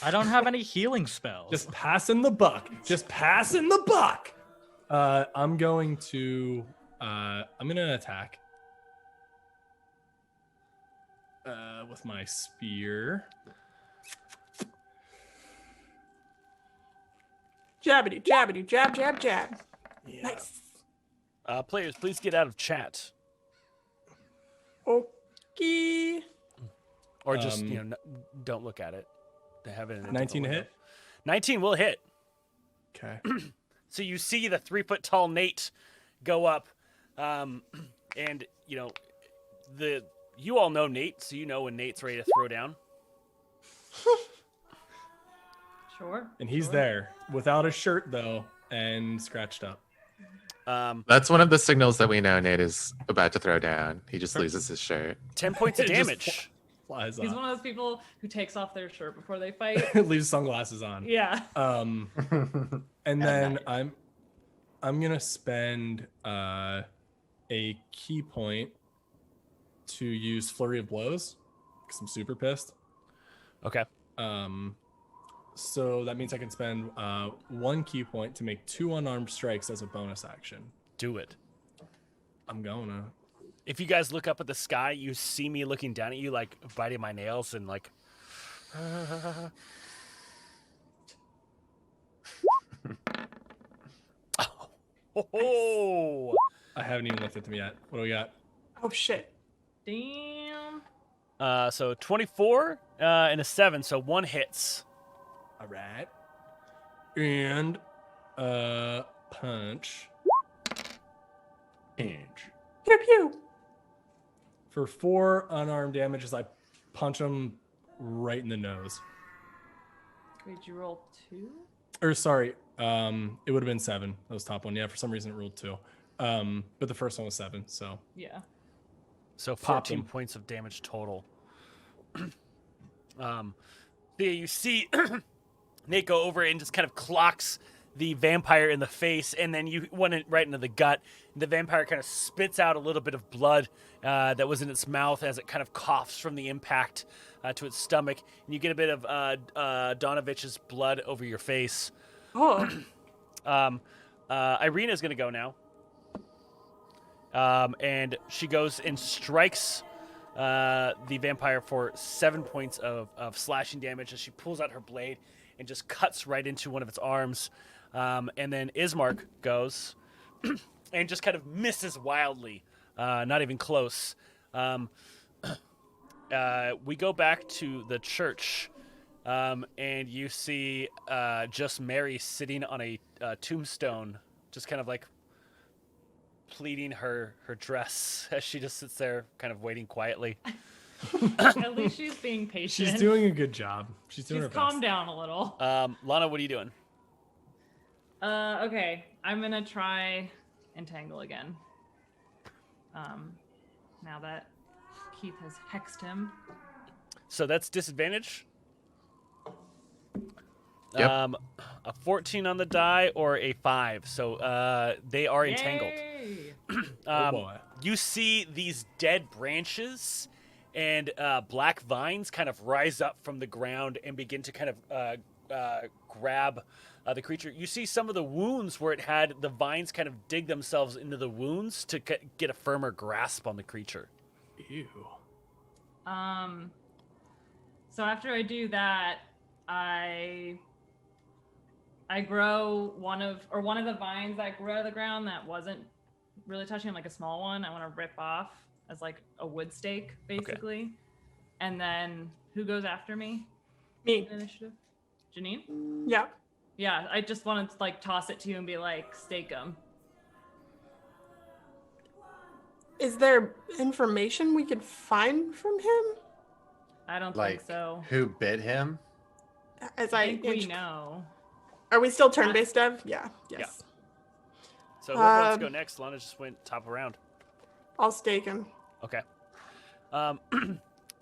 I don't have any healing spells. Just passing the buck. I'm going to attack with my spear. Jabbity, jabbity, jab, jab, jab. Nice. Players, please get out of chat, Okay. or just don't look at it. They have it in a 19 to different hit. window. 19 will hit. Okay. So you see the 3-foot tall Nate go up, and you all know Nate, so you know when Nate's ready to throw down. Sure. And he's there without a shirt though, and scratched up. That's one of the signals that we know Nate is about to throw down. He just loses his shirt. 10 points of It just damage. Flies He's off. one of those people who takes off their shirt before they fight. Leaves sunglasses on. Yeah. And then I'm gonna spend a key point to use flurry of blows because I'm super pissed. Okay. So that means I can spend 1 key point to make 2 unarmed strikes as a bonus action. Do it. I'm gonna. If you guys look up at the sky, you see me looking down at you, like biting my nails and like Oh. I haven't even looked at them yet. What do we got? Oh shit. Damn. So 24 and a 7, so 1 hits. All right. And punch Inch. Pew pew. for 4 unarmed damage as I punch him right in the nose. Wait, did you roll 2? Or sorry, it would have been 7. That was top one. Yeah, for some reason it ruled 2. But the first one was 7. So Yeah. So Popped 14 him. points of damage total. Thea, you see Nate go over and just kind of clocks the vampire in the face, and then you went it right into the gut. The vampire kind of spits out a little bit of blood that was in its mouth as it kind of coughs from the impact to its stomach, and you get a bit of Donovich's blood over your face. Oh. Ireena is going to go now. And she goes and strikes the vampire for 7 points of slashing damage as she pulls out her blade and just cuts right into one of its arms. And then Ismark goes and just kind of misses wildly, not even close. We go back to the church, and you see just Mary sitting on a tombstone, just kind of like pleating her dress as she just sits there kind of waiting quietly. At least she's being patient. she's doing a good job. She's doing She's her calmed best. down a little. Lana, what are you doing? Okay. I'm gonna try entangle again. Now that Keith has hexed him. So that's disadvantage. Yep. A 14 on the die or a 5. So they are entangled. Yay! Oh boy. You see these dead branches and black vines kind of rise up from the ground and begin to kind of grab the creature. You see some of the wounds where it had the vines kind of dig themselves into the wounds to get a firmer grasp on the creature. Ew. So after I do that, I grow one of the vines that grew out of the ground that wasn't really touching him, like a small one. I want to rip off as like a wood stake, basically. Okay. And then who goes after me? Me. Initiative. Janine? Yeah. Yeah, I just want to like toss it to you and be like, stake him. Is there information we could find from him? I don't Like, think so. who bit him? As I think we know. Are we still turn-based, Dev? Yeah. Yes. Yeah. So whoever wants to go next, Lana just went top around. I'll stake him. Okay.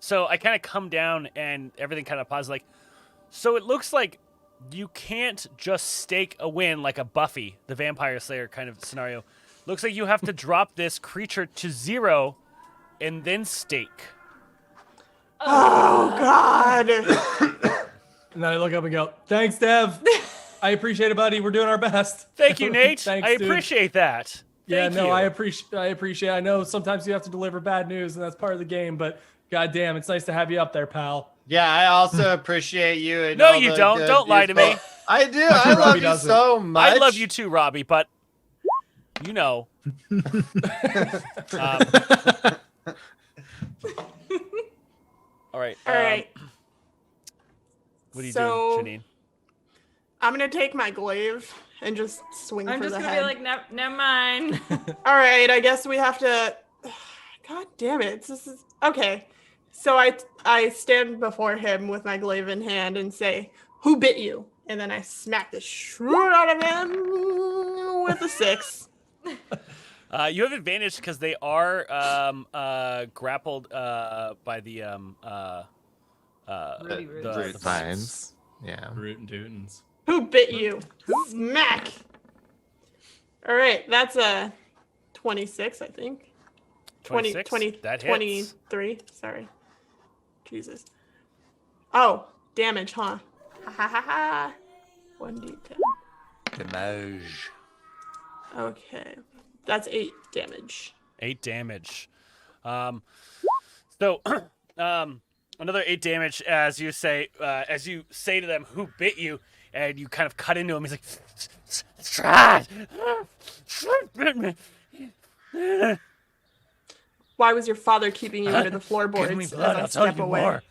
So I kind of come down and everything kind of pauses. Like, so it looks like you can't just stake a win like a Buffy, the Vampire Slayer kind of scenario. Looks like you have to drop this creature to 0 and then stake. Oh, God. And then I look up and go, "Thanks, Dev. I appreciate it, buddy. We're doing our best." Thank you, Nate. Thanks, I dude. appreciate that. Yeah, Thank no, you. I appreciate. I know sometimes you have to deliver bad news, and that's part of the game. But goddamn, it's nice to have you up there, pal. Yeah, I also appreciate you. And No, all you the don't. good, Don't lie to beautiful- me. I do. I love Robbie you doesn't. so much. I love you too, Robbie, but you know. All right. All right. What are you So- doing, Janine? I'm going to take my glaive and just swing I'm for just the gonna head. be like, never mind. All right, I guess we have to. God damn it! This is okay. So I stand before him with my glaive in hand and say, "Who bit you?" And then I smack the shit out of him with a 6. You have advantage because they are grappled by the Rudy Roots. the Vines. Yeah. Rootin' tootins. Who bit you? Smack. All right, that's a 26, I think. 26? 20, That hits. 23. Sorry. Jesus. Oh, damage, huh? Ha ha ha ha. 1d10. Damage. Okay. That's 8 damage. 8 damage. So Another 8 damage as you say to them, "Who bit you?" And you kind of cut into him. He's like, "Strahd! Strahd bit me." Why was your father keeping you under the floorboards? Give me as blood, I I'll tell step you away? more.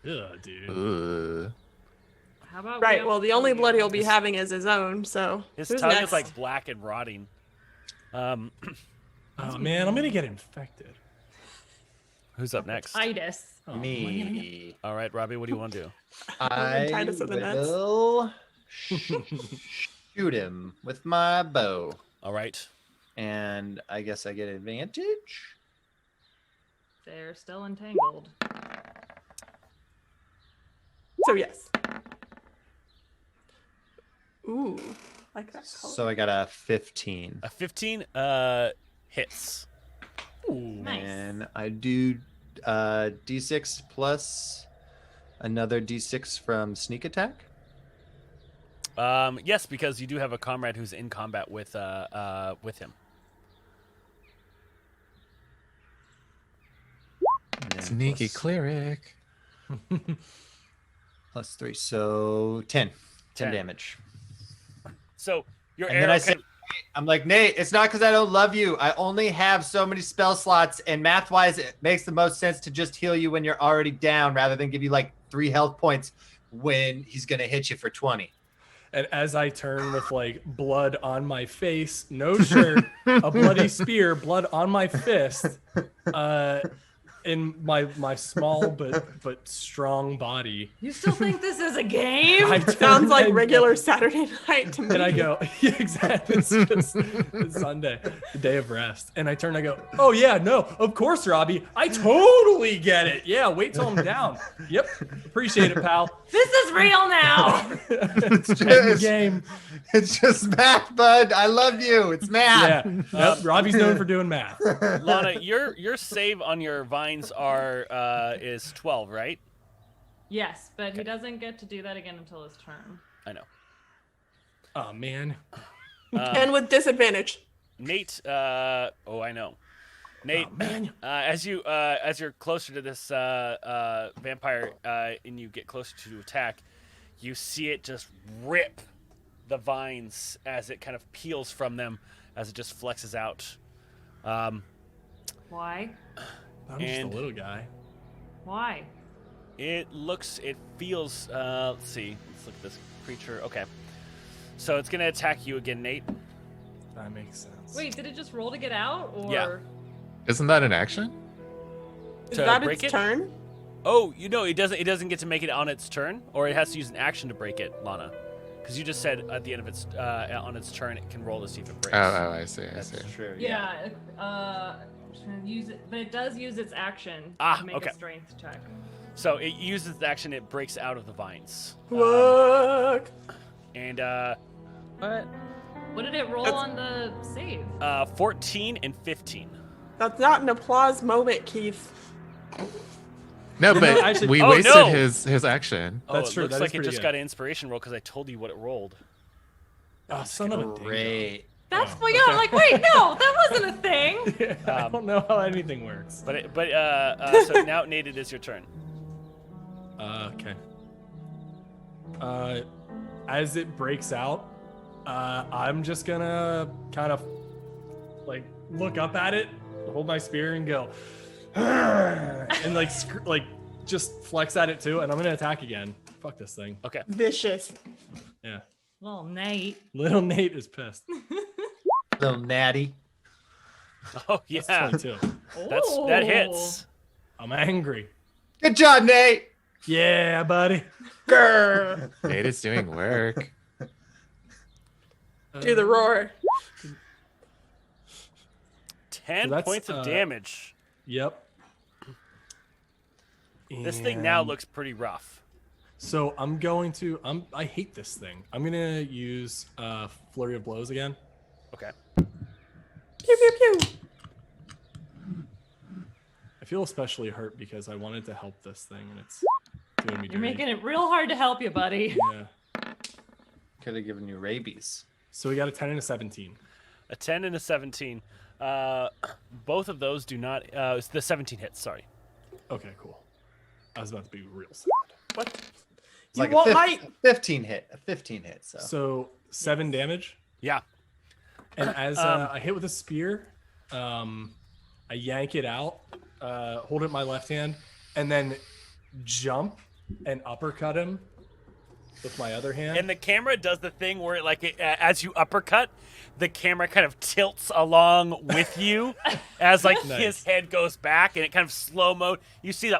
Yeah, dude. Ugh. How about Right. Well, the only blood he'll be having is his own. So His who's tongue next? is like black and rotting. Oh man, I'm gonna get infected. Who's up next? Titus. Oh, Me. All right, Robbie, what do you want to do? I Titus of the nuts. will shoot him with my bow. All right. And I guess I get advantage. They're still entangled. So yes. Ooh, like that color. So I got a 15. A 15 hits. Nice. And I do D6 plus another D6 from sneak attack. Yes, because you do have a comrade who's in combat with him. And then Sneaky plus- cleric. plus 3, so 10. 10 10. damage. So your And arrow then I say, I'm like, Nate, it's not because I don't love you. I only have so many spell slots, and math-wise, it makes the most sense to just heal you when you're already down rather than give you like 3 health points when he's going to hit you for 20. And as I turn with like blood on my face, no shirt, a bloody spear, blood on my fist, in my small but strong body. You still think this is a game? I Sounds like turn regular Saturday night to me. and I go, yeah, exactly. It's just it's Sunday, the day of rest. And I turn and I go, oh yeah, no, of course, Robbie. I totally get it. Yeah, wait till I'm down. Yep. Appreciate it, pal. This is real now. End just- game. It's just math, bud. I love you. It's math. Yeah. Yep, Robbie's known for doing math. Lana, your save on your vines is 12, right? Yes, but he doesn't get to do that again until his turn. I know. Oh man. And with disadvantage. Nate, I know. Nate, as you're closer to this vampire and you get closer to attack, you see it just rip the vines as it kind of peels from them, as it just flexes out. Why? I'm just a And- little guy. Why? It feels. Let's see. Let's look at this creature. Okay, so it's gonna attack you again, Nate. That makes sense. Wait, did it just roll to get out? Or Yeah. Isn't that an action? Is To that break its it? turn? Oh, it doesn't. It doesn't get to make it on its turn, or it has to use an action to break it, Lana. Because you just said at the end of its on its turn, it can roll to see if it breaks. Oh, I see. I That's see. true. Yeah. Use it, but it does use its action to make okay. a strength check. So it uses the action. It breaks out of the vines. Look. And What? What did it roll That's- on the save? 14 and 15. That's not an applause moment, Keith. No, but actually- we Oh, wasted no! his action. That's it true, looks that is like it pretty just good. got an inspiration roll because I told you what it rolled. Oh, son of a dingo. Great. That's Oh, well, yeah. I'm like, wait, no, that wasn't a thing. I don't know how anything works. So now Nate, it is your turn. Okay. As it breaks out, I'm just gonna kind of like look up at it, hold my spear, and go, and like just flex at it too, and I'm gonna attack again. Fuck this thing. Okay. Vicious. Yeah. Well, Nate. Little Nate is pissed. Little natty. Oh yeah, That's 22. that hits. I'm angry. Good job, Nate. Yeah, buddy. Grr. Nate is doing work. Do the roar. 10 that's, points of damage. Yep. This thing now And- looks pretty rough. So I'm going to. I hate this thing. I'm gonna use flurry of blows again. Okay. Pew pew pew. I feel especially hurt because I wanted to help this thing and it's doing me dirty. You're making it real hard to help you, buddy. Yeah. Could have given you rabies. So we got a 10 and a 17. A 10 and a 17. Both of those do not. It's the 17 hits. Sorry. Okay, cool. I was about to be real sad. What? It's You like want a my 15 hit. A 15 hit. So So 7 damage, Yeah. and as I hit with a spear, I yank it out, hold it in my left hand, and then jump and uppercut him with my other hand. And the camera does the thing where, as you uppercut, the camera kind of tilts along with you as his Nice. head goes back, and it kind of slow mo. You see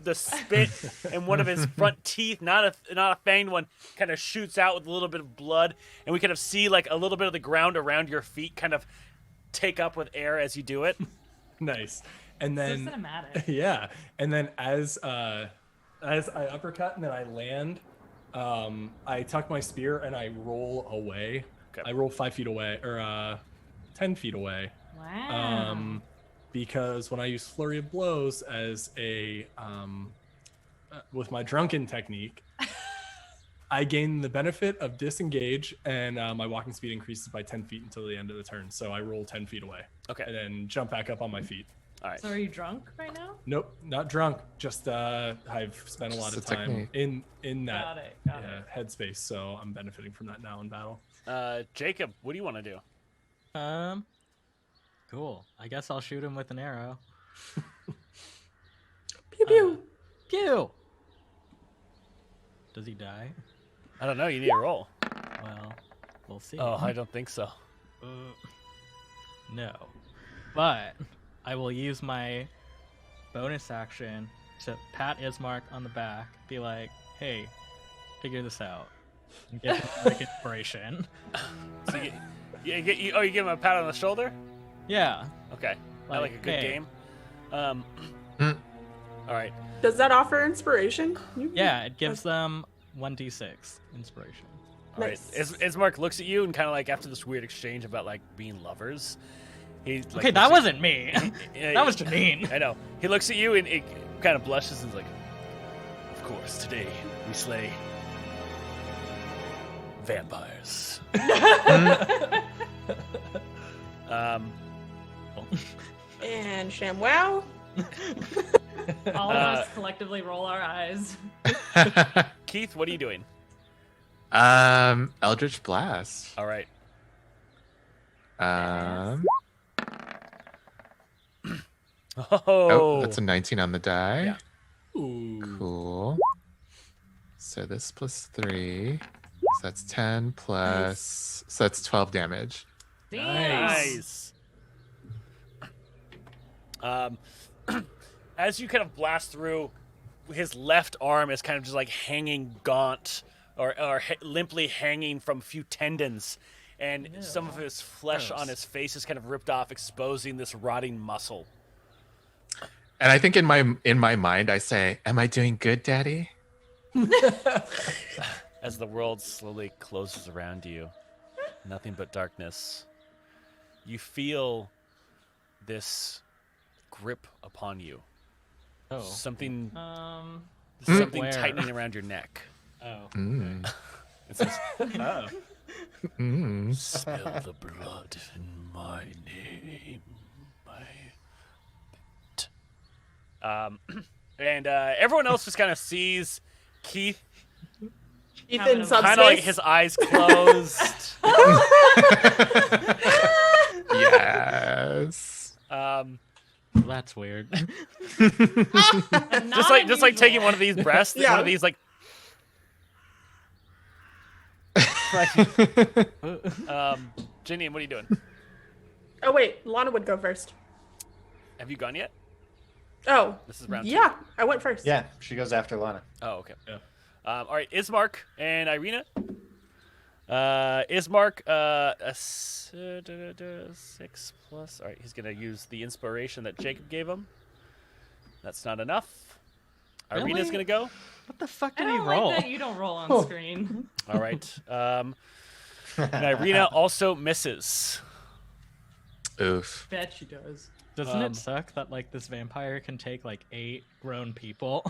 the spit and one of his front teeth, not a fanged one, kind of shoots out with a little bit of blood, and we kind of see like a little bit of the ground around your feet kind of take up with air as you do it. Nice. And So then cinematic. yeah, and then as I uppercut and then I land, I tuck my spear and I roll away. Okay. I roll 5 feet away, or 10 feet away. Wow. Because when I use flurry of blows as a with my drunken technique, I gain the benefit of disengage, and my walking speed increases by 10 feet until the end of the turn. So I roll 10 feet away, Okay. and then jump back up on my feet. All right. So are you drunk right now? Nope, not drunk. Just I've spent a lot Just of a time technique. in that Got it. Got it. headspace, so I'm benefiting from that now in battle. Jacob, what do you want to do? Cool. I guess I'll shoot him with an arrow. pew pew. Pew! Does he die? I don't know. You need a roll. Well, we'll see. Oh, I don't think so. No. But I will use my bonus action to pat Ismark on the back, be like, hey, figure this out. And give him like inspiration. So you give him a pat on the shoulder? Yeah. Okay. I like a good hey. game. Hmm. All right. Does that offer inspiration? Yeah, it gives them 1d6 inspiration. All right. Nice. Ismark looks at you and kind of like after this weird exchange about like being lovers. He Okay, that wasn't me. That was Janine. I know. He looks at you and it kind of blushes and is like, "Of course, today we slay vampires." And ShamWow. All of us collectively roll our eyes. Keith, what are you doing? Eldritch Blast. All right. Oh, that's a 19 on the die. Yeah. Ooh. Cool. So this plus 3. So that's 10 plus. So that's 12 damage. Nice. As you kind of blast through, his left arm is kind of just like hanging gaunt or limply hanging from a few tendons, and some of his flesh on his face is kind of ripped off, exposing this rotting muscle. And I think in my mind I say, "Am I doing good, Daddy?" As the world slowly closes around you, nothing but darkness, you feel this grip upon you. Oh. Something Where? tightening around your neck. Oh. Mm. It says, Oh. Mm. "Spill the blood in my name." And everyone else just kind of sees Keith Ethan Kind kind of like Subspace. his eyes closed. Yes. That's weird. just like taking one of these breaths, Yeah. one of these like. Ginny, what are you doing? Oh wait, Lana would go first. Have you gone yet? Oh. This is round two. Yeah, I went first. Yeah, she goes after Lana. Oh, okay. Yeah. All right, Ismark and Ireena. Ismark, 6 plus. All right, he's gonna use the inspiration that Jacob gave him. That's not enough. Really? Ireena's gonna go. What the fuck I did he don't roll? like that you don't roll on screen. All right. And Ireena also misses. Oof. Bet she does. Doesn't it suck that like this vampire can take like 8 grown people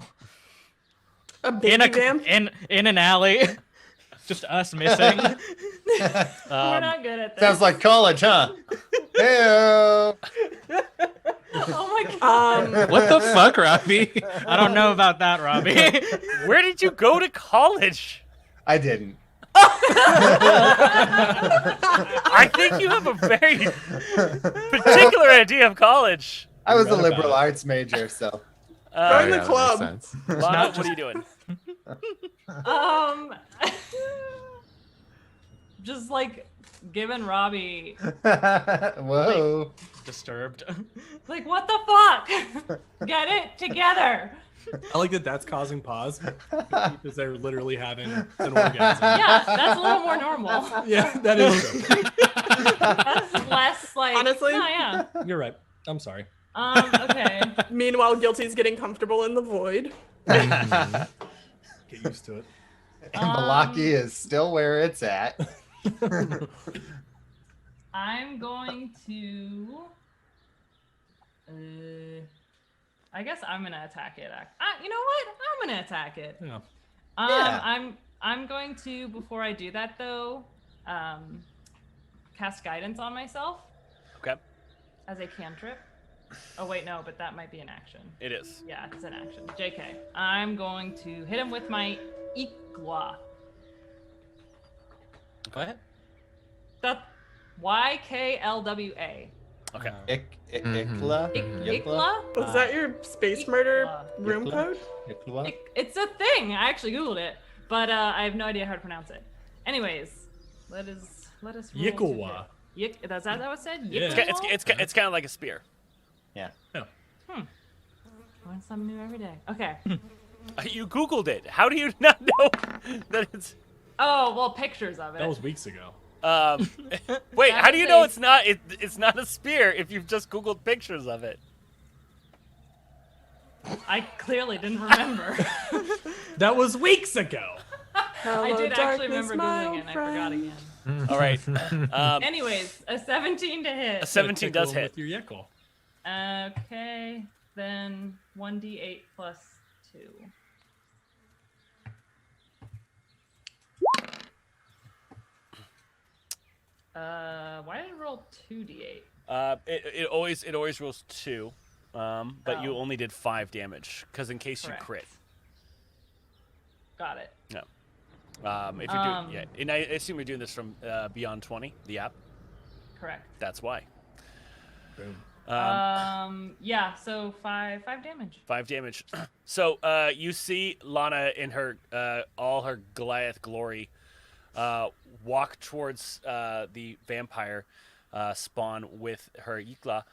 A baby vamp. in an alley? Just us missing. We're not good at this. Sounds like college, huh? Heyo. Oh my god. What the fuck, Robbie? I don't know about that, Robbie. Where did you go to college? I didn't. I think you have a very particular idea of college. I was a read about liberal it. arts major, so. Join the that makes club. sense. Lana, what are you doing? Just like giving Robbie Whoa. Disturbed. like what the fuck? Get it together. I like that that's causing pause because they're literally having an orgasm. Yeah, that's a little more normal. Yeah, that is true. That's less like Honestly? No, yeah. You're right. I'm sorry. Okay. Meanwhile, Guilty's getting comfortable in the void. Get used to it. And Villaki is still where it's at. I'm going to. I guess I'm gonna attack it. You know what? I'm gonna attack it. Yeah. Yeah. I'm going to, before I do that though, cast guidance on myself Okay, as a cantrip. Oh wait, no, but that might be an action. it is. Yeah, it's an action. JK. I'm going to hit him with my Ikwa. What? That YKLWA. Okay. Ikla? Ikla? Was that your space murder Ikla. room Ikla? code? Ikla? It's a thing. I actually googled it, but I have no idea how to pronounce it. Anyways, let us. roll to Yikawa. hit. Is that what it said? Yeah. It's kind of like a spear. Yeah. Learn something new every day. Okay. You Googled it. How do you not know that it's? Oh well, pictures of it. That was weeks ago. Wait, That how do you is know a- it's not? It's not a spear if you've just Googled pictures of it. I clearly didn't remember. That was weeks ago. I did actually remember googling it, and I forgot again. All right. Anyways, a 17 to hit. A 17 does Tickle hit. with your Yickle. Okay, then 1d8 plus 2. Why did it roll 2d8? It always rolls 2, but you Oh. only did 5 damage because in case Correct. you crit. Got it. No. If you're doing, yeah, and I assume you're doing this from Beyond 20, the app. Correct. That's why. Boom. Yeah, so 5 damage. 5 damage. So you see Lana in her all her Goliath glory walk towards the vampire spawn with her Yikla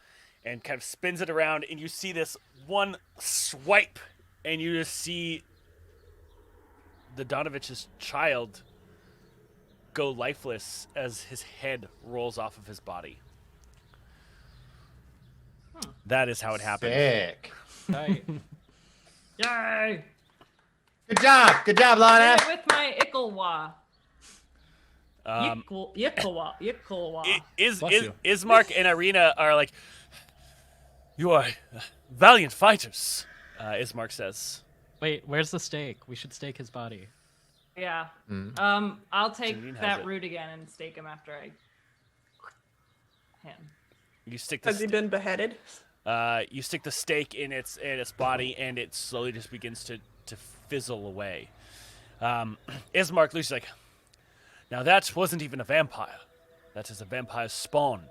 and kind of spins it around, and you see this one swipe, and you just see the Donovich's child go lifeless as his head rolls off of his body. That is how it happened. Sick. Right. Yay! Good job, Lana. Hit it with my Icklewa. Um, Icklewa. Is Bless you. Ismark and Ireena are like, you are valiant fighters, Ismark says. Wait, where's the stake? We should stake his body. Yeah. Mm. I'll take Janine has that it. root again and stake him after I him. You stick the Has he been beheaded? you stick the stake in its body, and it slowly just begins to fizzle away. Ismark looks like, now that wasn't even a vampire. That is a vampire's spawn.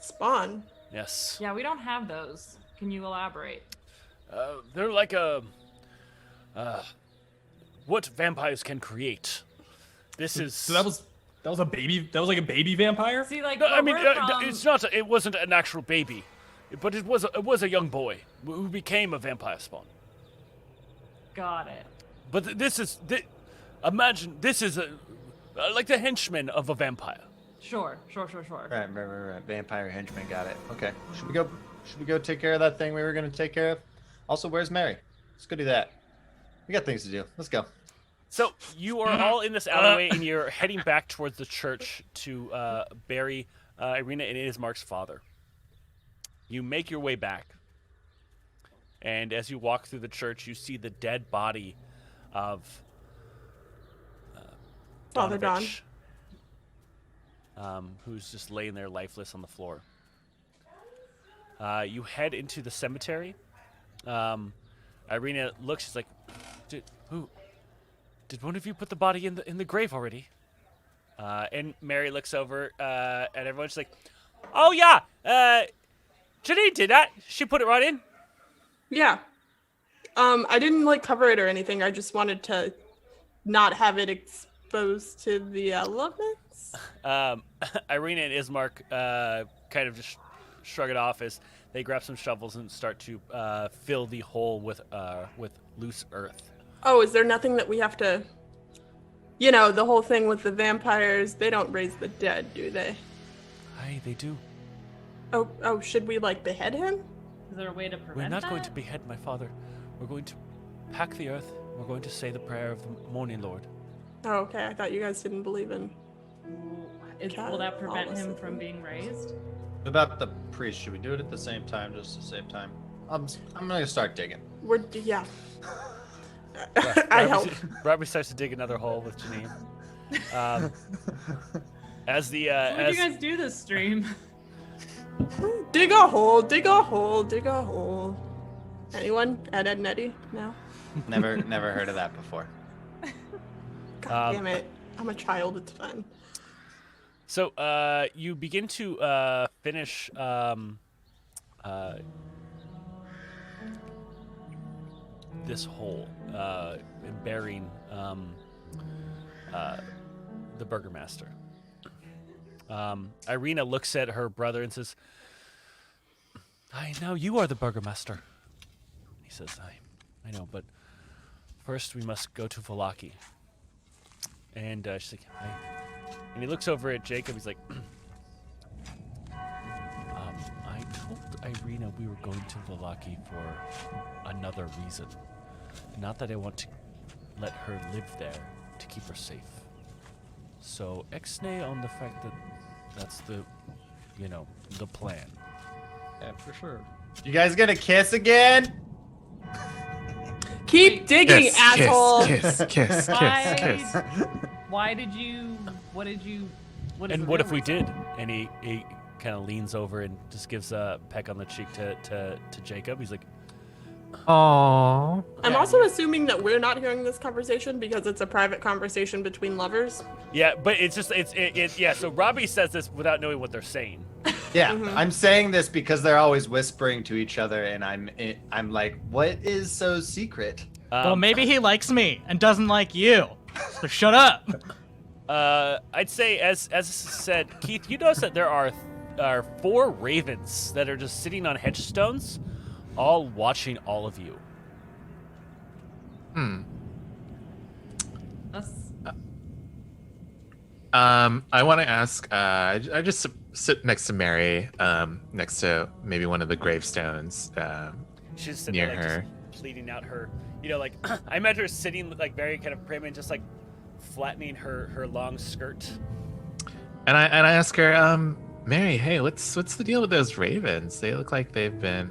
Spawn. Yes. Yeah, we don't have those. Can you elaborate? They're like a what vampires can create. This is So that was a baby. That was like a baby vampire. See, like, No, I where mean, we're from, it's not. It wasn't an actual baby, but it was a young boy who became a vampire spawn. got it. But imagine this is like the henchman of a vampire. Sure. Right. Vampire henchman, got it. Okay. Should we go take care of that thing we were gonna take care of? Also, where's Mary? Let's go do that. We got things to do. Let's go. So you are all in this alleyway, and you're heading back towards the church to bury Ireena and Ismark's father. You make your way back, and as you walk through the church, you see the dead body of Father Don. Donovich. who's just laying there lifeless on the floor. You head into the cemetery. Ireena looks. She's like, "Did one of you put the body in the grave already?" And Mary looks over at everyone. She's like, "Oh yeah, Janine did that. She put it right in." Yeah. I didn't like cover it or anything. I just wanted to not have it exposed to the elements. Ireena and Ismark kind of just shrug it off as they grab some shovels and start to fill the hole with loose earth. Oh, is there nothing that we have to? You know, the whole thing with the vampires, they don't raise the dead, do they? Aye, they do. Oh, should we like behead him? Is there a way to prevent We're not that? going to behead my father. We're going to pack the earth. We're going to say the prayer of the Morning Lord. Oh, okay. I thought you guys didn't believe in. Will that prevent him from being raised? What about the priest? Should we do it at the same time, just to save time? I'm gonna start digging. Yeah. I help. Robbie starts to dig another hole with Janine. As the What as did you guys do this stream? Dig a hole, dig a hole, dig a hole. Anyone? Ed and Eddie? No? Never heard of that before. God damn it. I'm a child, it's fun. So you begin to finish this hole in burying the burgomaster. Ireena looks at her brother and says, "I know you are the burgomaster." He says, I know, but first we must go to Villaki." And she's like, and he looks over at Jacob. He's like, "I told Ireena we were going to Villaki for another reason. Not that I want to let her live there to keep her safe. So, ex-nay on the fact that that's the plan." Yeah, for sure. You guys gonna kiss again? Keep digging, asshole! Kiss. Why did you? What did you? What is And the what if we rumor? did? And he kind of leans over and just gives a peck on the cheek to Jacob. He's like, Aww. I'm Yeah. also assuming that we're not hearing this conversation because it's a private conversation between lovers. yeah, but it's just yeah. So Robbie says this without knowing what they're saying. Yeah, I'm saying this because they're always whispering to each other, and I'm like, what is so secret? Well, maybe he likes me and doesn't like you. So shut up. I'd say as said, Keith, you notice that there are 4 ravens that are just sitting on hedgestones, all watching all of you. That's I want to ask. I just sit next to Mary, next to maybe one of the gravestones. She's sitting Near there, like, her. just pleating out her, like I imagine her sitting like very kind of prim and just like flattening her long skirt. And I ask her, Mary, hey, what's the deal with those ravens? They look like they've been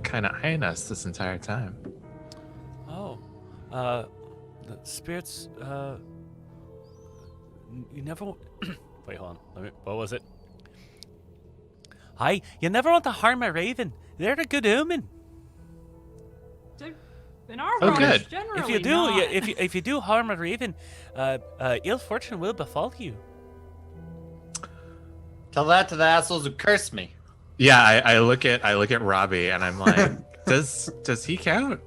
kind of eyeing us this entire time. Oh, the spirits. You never. Wait, hold on. What was it? Hi, you never want to harm a raven. They're a good omen. in our Oh, world, good. generally If you do, not. if you do harm a raven, ill fortune will befall you. Tell that to the assholes who cursed me. Yeah, I look at Robbie and I'm like, does he count?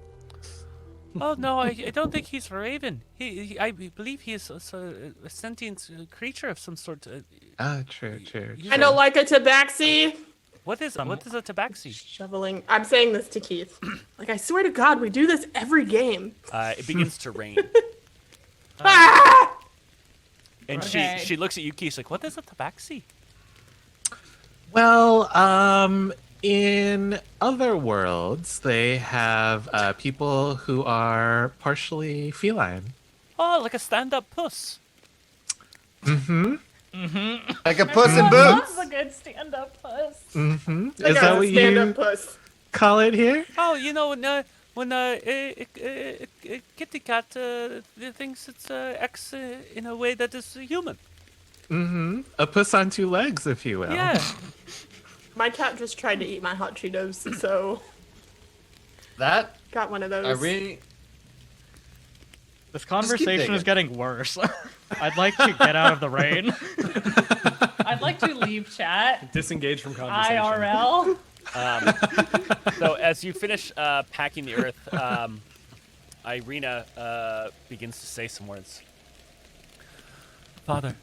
Oh no, I don't think he's a raven. I believe he is a sentient creature of some sort. True. I don't like a tabaxi. What is a tabaxi? Shoveling. I'm saying this to Keith. Like, I swear to God, we do this every game. It begins to rain, Ah! and Okay. she looks at you, Keith. She's like, "What is a tabaxi?" Well, in other worlds, they have people who are partially feline. Oh, like a stand-up puss. Like a puss in Everyone boots. loves a good stand-up puss. Is that what stand-up you puss. call it here? Oh, when kitty cat thinks it's X in a way that is human. A puss on two legs, if you will. Yeah. My cat just tried to eat my hot Cheetos, so That got one of those. Irene, This keep conversation digging. is getting worse. I'd like to get out of the rain. I'd like to leave chat. Disengage from conversation. IRL. So as you finish packing the earth, Ireena begins to say some words. Father,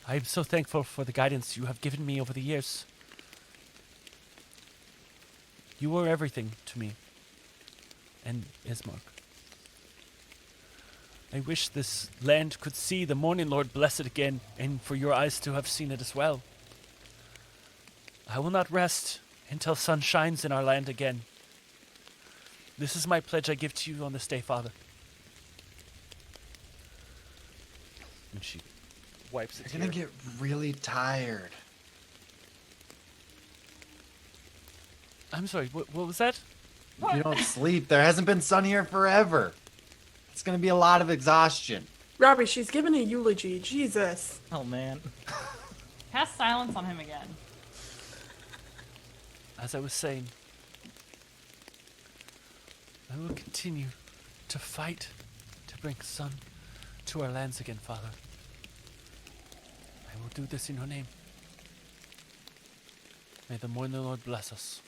I am so thankful for the guidance you have given me over the years. You were everything to me. And Ismark. I wish this land could see the Morning Lord bless it again, and for your eyes to have seen it as well. I will not rest until sun shines in our land again. This is my pledge I give to you on this day, Father. And she wipes it. you're gonna get really tired. I'm sorry, what was that? If you don't sleep, there hasn't been sun here forever. It's gonna be a lot of exhaustion. Robbie, she's giving a eulogy. Jesus. Oh man. Cast silence on him again. As I was saying, I will continue to fight to bring sun to our lands again, Father. I will do this in your name. May the Morning Lord bless us.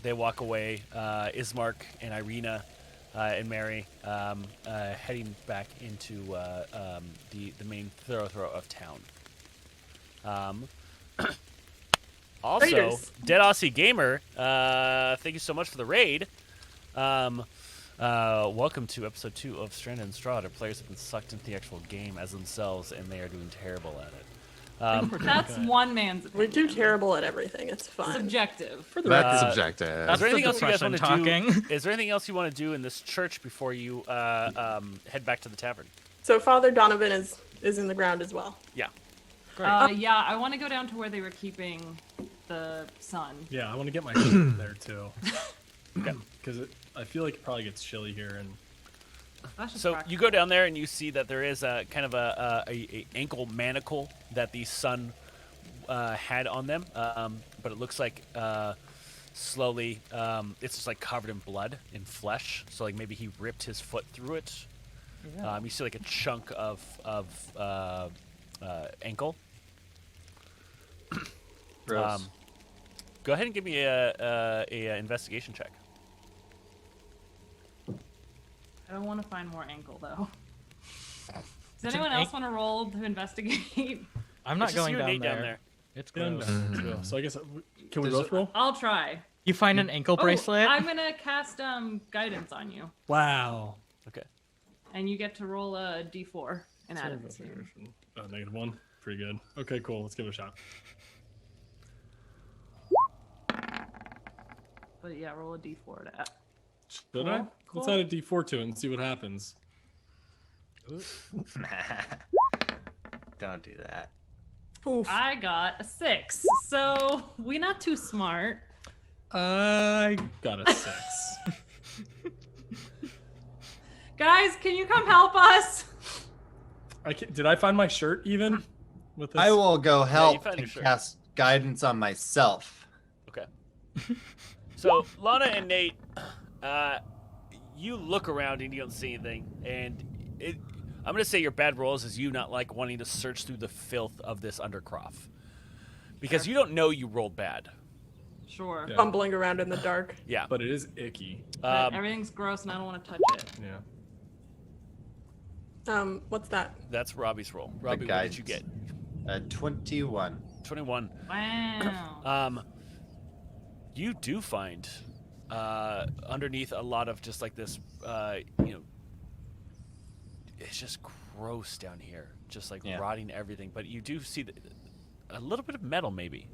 They walk away. Ismark and Ireena and Mary heading back into the main thoroughfare of town. Also, Raiders. Dead Aussie Gamer, thank you so much for the raid. Welcome to episode 2 of Strand and Strahd. Our players have been sucked into the actual game as themselves, and they are doing terrible at it. That's one man's We opinion. do terrible at everything. It's fun. Subjective. That's subjective. That's Is there anything the else you guys want to depression do? talking. Is there anything else you want to do in this church before you head back to the tavern? So Father Donovan is in the ground as well. Yeah. Yeah, I want to go down to where they were keeping the sun. Yeah, I want to get my shirt there too. Okay. Because I feel like it probably gets chilly here, and That's just So practical. you go down there and you see that there is a kind of a ankle manacle that the sun had on them, but it looks like slowly it's just like covered in blood and flesh. So like maybe he ripped his foot through it. You see like a chunk of ankle. Gross. Go ahead and give me a investigation check. I don't want to find more ankle though. Does an anyone else want to roll to investigate? I'm not It's just going you and down Nate there. down there. It's yeah, gross. no. So I guess can we Does both roll? I'll try. You find an ankle bracelet? I'm gonna cast guidance on you, Wow. Okay. and you get to roll a d4 and add it to. -1. Pretty good. Okay, cool. Let's give it a shot. But yeah, roll a d4 to add. Should I? Let's Cool. add a D4 to it and see what happens. Don't do that. Oof. I got a 6, so we not too smart. I got a 6. Guys, can you come help us? Did I find my shirt even? With this? I will go help found your and shirt. cast guidance on myself. Okay. So Lana and Nate, you look around and you don't see anything, and I'm gonna say your bad rolls is you not like wanting to search through the filth of this undercroft because you don't know you rolled bad. Sure. Yeah. Fumbling around in the dark. Yeah. But it is icky. But everything's gross and I don't want to touch it. Yeah. What's that? That's Robbie's roll. Robbie, what did you get? 21. 21. Wow. You do find underneath a lot of just like this, it's just gross down here, just like rotting everything. But you do see a little bit of metal, maybe.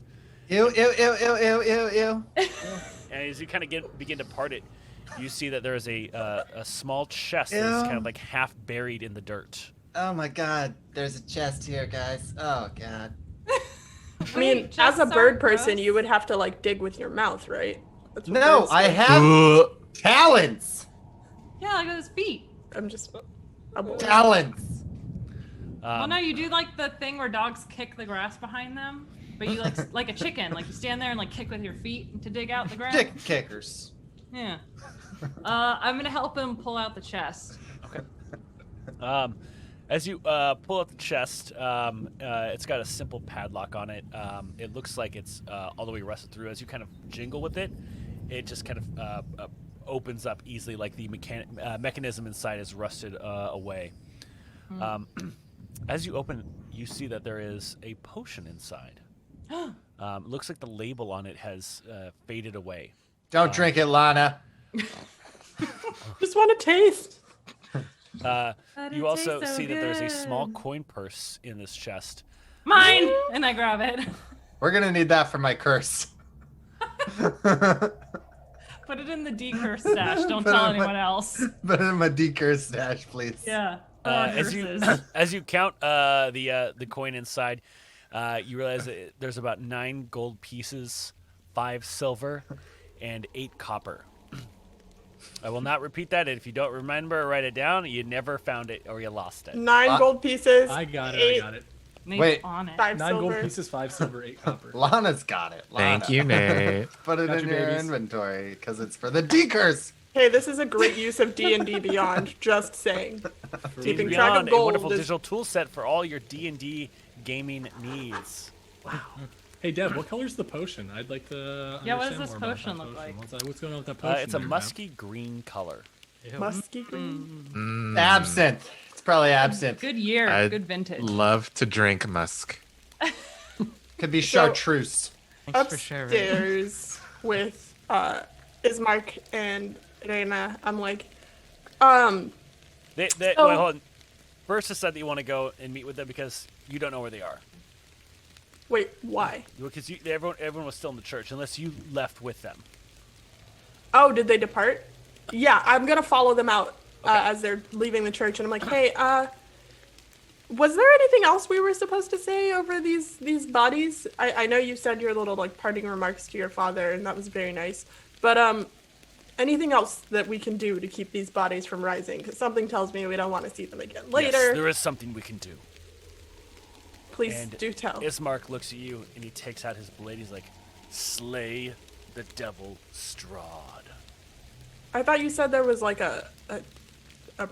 Ew, ew, ew, ew, ew, ew, ew. And as you kind of begin to part it, you see that there is a small chest that's kind of like half buried in the dirt. Oh my god, there's a chest here, guys. Oh god. I mean, Wait, as a chests bird are person, gross? you would have to like dig with your mouth, right? That's what No, birds I do. have talons. Yeah, like with his feet. I'm just a boy. Talons. Well, no, you do like the thing where dogs kick the grass behind them, but you like a chicken, like you stand there and like kick with your feet to dig out the grass. Dick kickers. Yeah. I'm gonna help him pull out the chest. As you pull out the chest, it's got a simple padlock on it. It looks like it's all the way rusted through. As you kind of jingle with it, it just kind of opens up easily, like the mechanism inside is rusted away. As you open, you see that there is a potion inside. Looks like the label on it has faded away. Don't drink it, Lana. Just want to taste. You also see that there's a small coin purse in this chest. Mine! And I grab it. We're gonna need that for my curse. Put it in the decurse stash. Don't tell anyone else. Put it in my decurse stash, please. Yeah. As you count the coin inside, you realize that there's about 9 gold pieces, 5 silver, and 8 copper. I will not repeat that. And if you don't remember, write it down. You never found it or you lost it. 9 gold pieces. I got it. 8, I got it. Wait. On it. 5 9 silver. gold pieces, 5 silver, 8 copper. Lana's got it. Lana. Thank you, Nate. Put it Got in your your babies. inventory because it's for the decurse. Hey, this is a great use of D&D Beyond. Just saying. Keeping track of Beyond, a gold wonderful is digital tool set for all your D&D gaming needs. Hey, Deb, what color's the potion? I'd like to Yeah, what does understand this more about potion that look like? What's going on with that potion? It's a there, musky green color. musky green. Absinthe. It's probably absinthe. Good year. I'd Good vintage. Love to drink musk. Could be So- chartreuse. Thanks for sharing. Upstairs with Ismark and Ireena, I'm like, Wait, hold on. First, said that you want to go and meet with them because you don't know where they are. wait, why? Because everyone was still in the church, unless you left with them. Oh, did they depart? Yeah, I'm gonna follow them out as they're leaving the church, and I'm like, hey, was there anything else we were supposed to say over these bodies? I know you said your little like parting remarks to your father, and that was very nice. But anything else that we can do to keep these bodies from rising? Because something tells me we don't want to see them again later. Yes, there is something we can do. Please And do tell. Ismark looks at you and he takes out his blade. He's like, "Slay the devil Strahd." I thought you said there was like a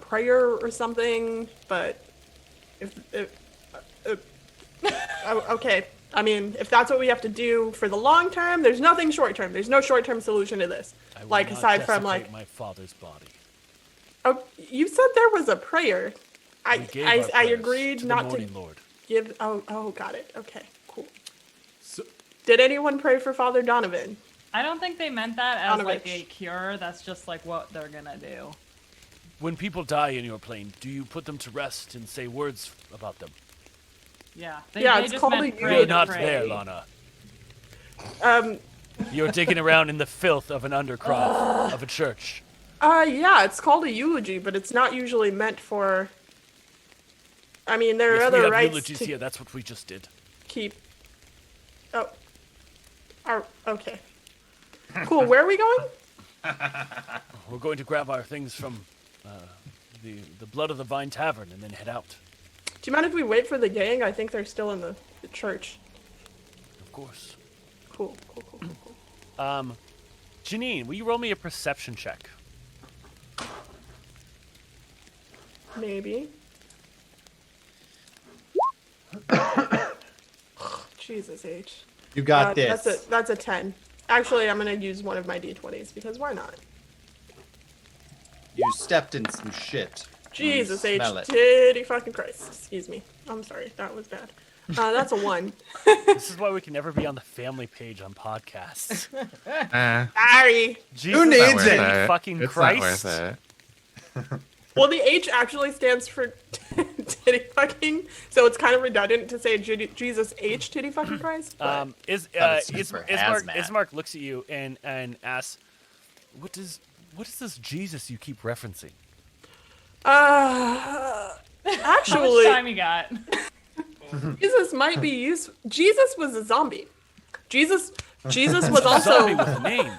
prayer or something, but okay. I mean, if that's what we have to do for the long term, there's nothing short term. There's no short term solution to this. I will Like not aside from like, desecrate my father's body. oh, you said there was a prayer. We gave our I prayers agreed to not the to Morning Lord. give. Oh, got it. Okay, cool. So, Did anyone pray for Father Donovan? I don't think they meant that as like Donovich. a cure. That's just like what they're gonna do. When people die in your plane, do you put them to rest and say words about them? Yeah. Yeah, they it's just called meant a pray You're to not pray. there, Lana. Um, You're digging around in the filth of an undercroft of a church. yeah, it's called a eulogy, but it's not usually meant for. I mean, there are Yes, we other have rites eulogies to here. That's what we just did. keep. Oh. Okay. Cool. Where are we going? We're going to grab our things from the Blood of the Vine Tavern and then head out. Do you mind if we wait for the gang? I think they're still in the church. Of course. Cool. Janine, will you roll me a perception check? Maybe. Jesus H. You got this. That's a 10. Actually, I'm gonna use one of my d20s because why not? You stepped in some shit. Jesus H. Smell it. Titty fucking Christ. Excuse me. I'm sorry. That was bad. That's a 1. This is why we can never be on the family page on podcasts. Sorry. Jesus Who needs Not worth it? fucking It's Christ. not worth it. Well, the H actually stands for titty fucking, so it's kind of redundant to say Jesus H titty fucking Christ. But Thought it stood for hazmat. Ismark looks at you and asks, "What is this Jesus you keep referencing?" How actually, much time you got? Jesus might be used. Jesus was a zombie. Jesus was also Zombie with a name.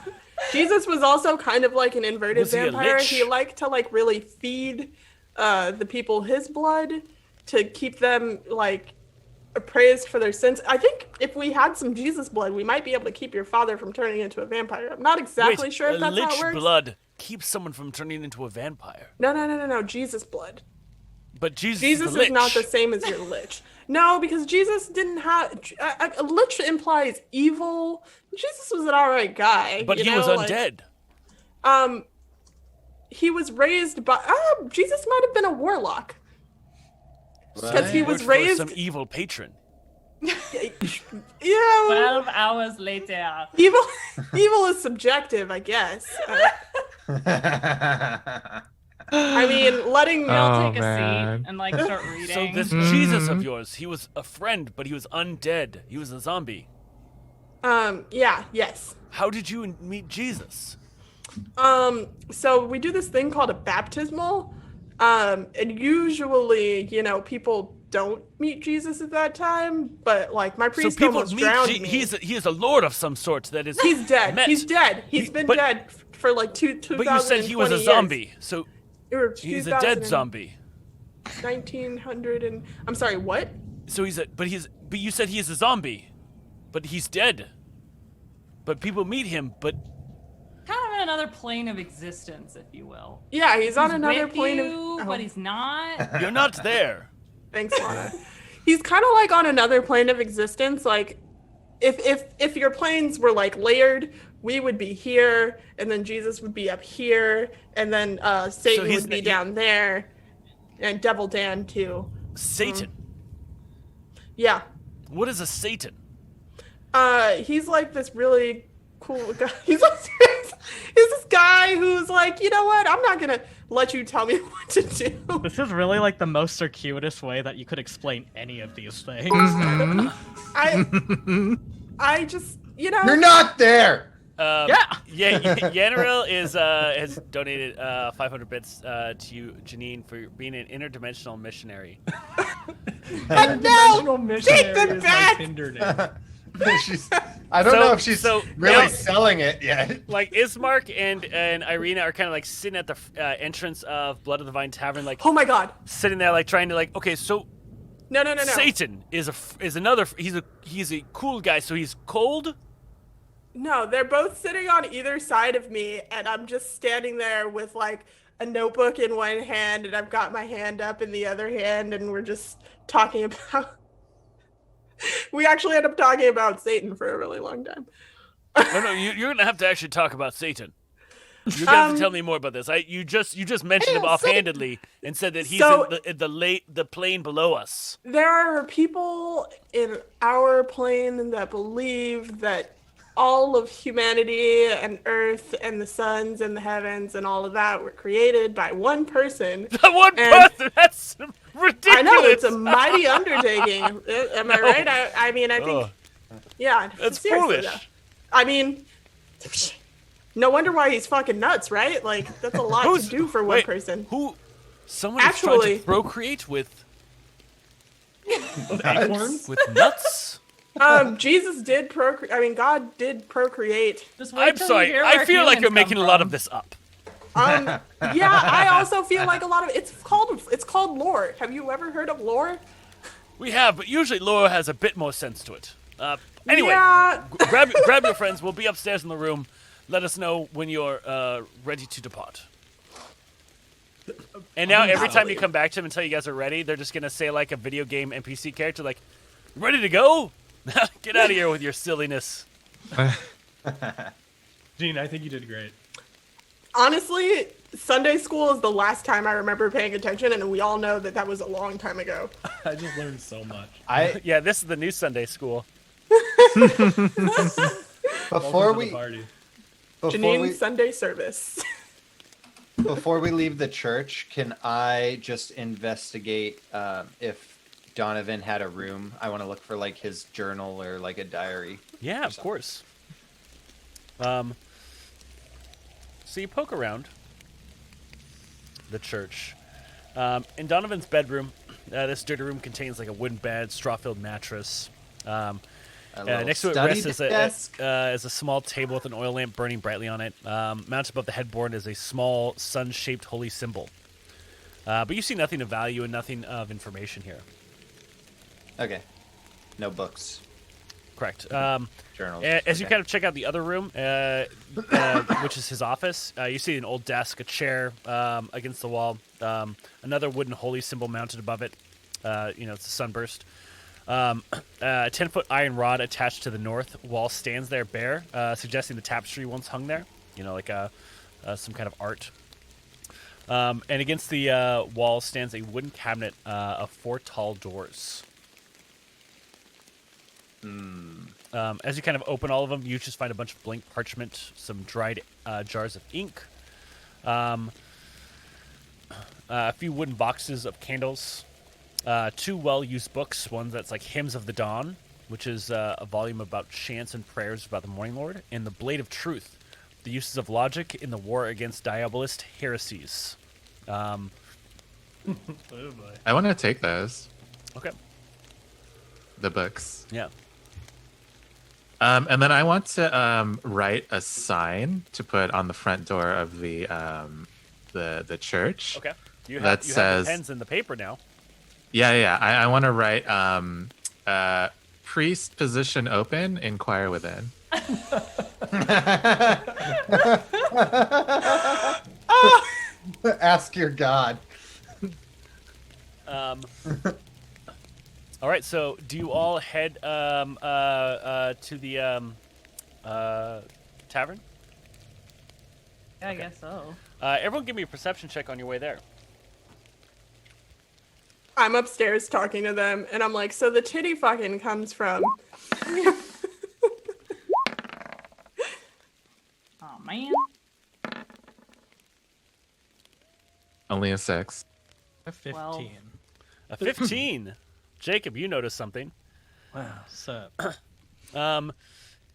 Jesus was also kind of like an inverted Was he a vampire. lich? He liked to like really feed the people his blood to keep them like appraised for their sins. I think if we had some Jesus blood, we might be able to keep your father from turning into a vampire. I'm not exactly sure if that's how it lich works. blood keeps someone from turning into a vampire. No. Jesus blood. But Jesus Jesus is not the same as your lich. No, because Jesus didn't have a lich implies evil. Jesus was an alright guy. But you he know, was like, undead. he was raised by. Jesus might have been a warlock because he was Worked for raised. some evil patron. Yeah, 12 hours later. evil is subjective, I guess. I mean, letting I'll take a man. seat and like start reading. So this Jesus of yours, he was a friend, but he was undead. He was a zombie. yes. How did you meet Jesus? So we do this thing called a baptismal. And usually, people don't meet Jesus at that time, but like my priest almost drowned me. He is a lord of some sort. That is. He's dead. met. He's dead. He's been but- dead for like 2,000. But you said he was a zombie, so he's a dead zombie. 1900 and I'm sorry, what? So but you said he is a zombie, but he's dead. But people meet him, but kind of in another plane of existence, if you will. Yeah, he's on another With plane you, of. but he's not. you're not there. Thanks, Lana. He's kind of like on another plane of existence. Like, if your planes were like layered, we would be here, and then Jesus would be up here, and then Satan would be down there, and Devil Dan too. Satan. Yeah. What is a Satan? He's like this really cool guy. He's this guy who's like, you know what? I'm not gonna let you tell me what to do. This is really like the most circuitous way that you could explain any of these things. I just, You're not there. Yanaril has donated 500 bits to you, Janine, for being an interdimensional missionary. Interdimensional missionary them is my back! Tinder name. I don't know if she's really now- selling it yet. Like Ismark and Ireena are kind of like sitting at the entrance of Blood of the Vine Tavern, like Oh my god. sitting there, like trying to like, okay, so No. Satan is another. He's a cool guy, so he's cold. No, they're both sitting on either side of me, and I'm just standing there with like a notebook in one hand, and I've got my hand up in the other hand, and we're just talking about. We actually end up talking about Satan for a really long time. No, you're gonna have to actually talk about Satan. You're gonna have to tell me more about this. You just mentioned him offhandedly and said that he's in the plane below us. There are people in our plane that believe that all of humanity and Earth and the suns and the heavens and all of that were created by one person. One person? That's ridiculous. I know, it's a mighty undertaking. Am I right? I mean, I think, yeah. That's seriously, foolish. though. I mean, no wonder why he's fucking nuts, right? Like, that's a lot to do for one person. Someone is trying to procreate with Acorns? with nuts? Jesus did procreate. I mean, God did procreate. Just wait I'm till sorry. You hear I where feel like humans you're making a come lot from. of this up. Yeah, I also feel like a lot of it's called lore. Have you ever heard of lore? We have, but usually lore has a bit more sense to it. Anyway, Yeah. grab your friends. We'll be upstairs in the room. Let us know when you're ready to depart. And now every time you come back to them and tell you guys are ready, they're just gonna say like a video game NPC character, like, "Ready to go? Get out of here with your silliness." Gene, I think you did great. Honestly, Sunday school is the last time I remember paying attention, and we all know that was a long time ago. I just learned so much. Yeah, this is the new Sunday school. Before Welcome to we the party. Janine's Sunday service. before we leave the church, can I just investigate if Donovan had a room? I want to look for like his journal or like a diary. Yeah, of course. So you poke around the church. In Donovan's bedroom, this dirty room contains like a wooden bed, straw-filled mattress. little Next to it study rests desk. is a small table with an oil lamp burning brightly on it. Mounted above the headboard is a small sun-shaped holy symbol. But you see nothing of value and nothing of information here. Okay. No books. Correct. Journals. As you Okay. kind of check out the other room, which is his office, you see an old desk, a chair against the wall, another wooden holy symbol mounted above it. It's a sunburst. A 10-foot iron rod attached to the north wall stands there bare, suggesting the tapestry once hung there. Like some kind of art. And against the wall stands a wooden cabinet of 4 tall doors. As you kind of open all of them, you just find a bunch of blank parchment, some dried jars of ink, a few wooden boxes of candles, 2 well-used books. One that's like Hymns of the Dawn, which is a volume about chants and prayers about the Morning Lord, and The Blade of Truth, the uses of logic in the war against diabolist heresies. Oh boy. I want to take those. Okay. The books. Yeah. And then I want to write a sign to put on the front door of the church. Okay. You That have says- the pens and the paper now. Yeah. I want to write priest position open, inquire within. Ask your god. All right, so do you all head to the tavern? Yeah, I guess so. Everyone give me a perception check on your way there. I'm upstairs talking to them, and I'm like, so the titty fucking comes from. Oh man. Only a 6. A 15. Well- A 15. Jacob, you noticed something. Wow. So,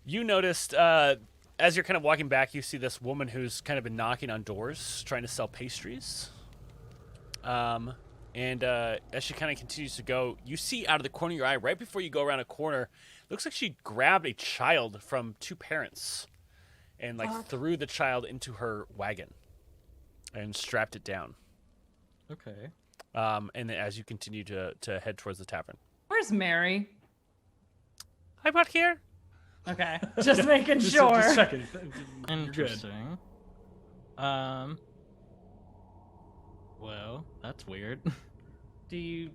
You noticed, as you're kind of walking back, you see this woman who's kind of been knocking on doors, trying to sell pastries. And as she kind of continues to go, you see out of the corner of your eye, right before you go around a corner, looks like she grabbed a child from 2 parents and threw the child into her wagon and strapped it down. okay. And then as you continue to head towards the tavern. Where's Mary? I'm out here. Okay, just making Just sure. checking. You're good. Interesting. Well, that's weird. Do you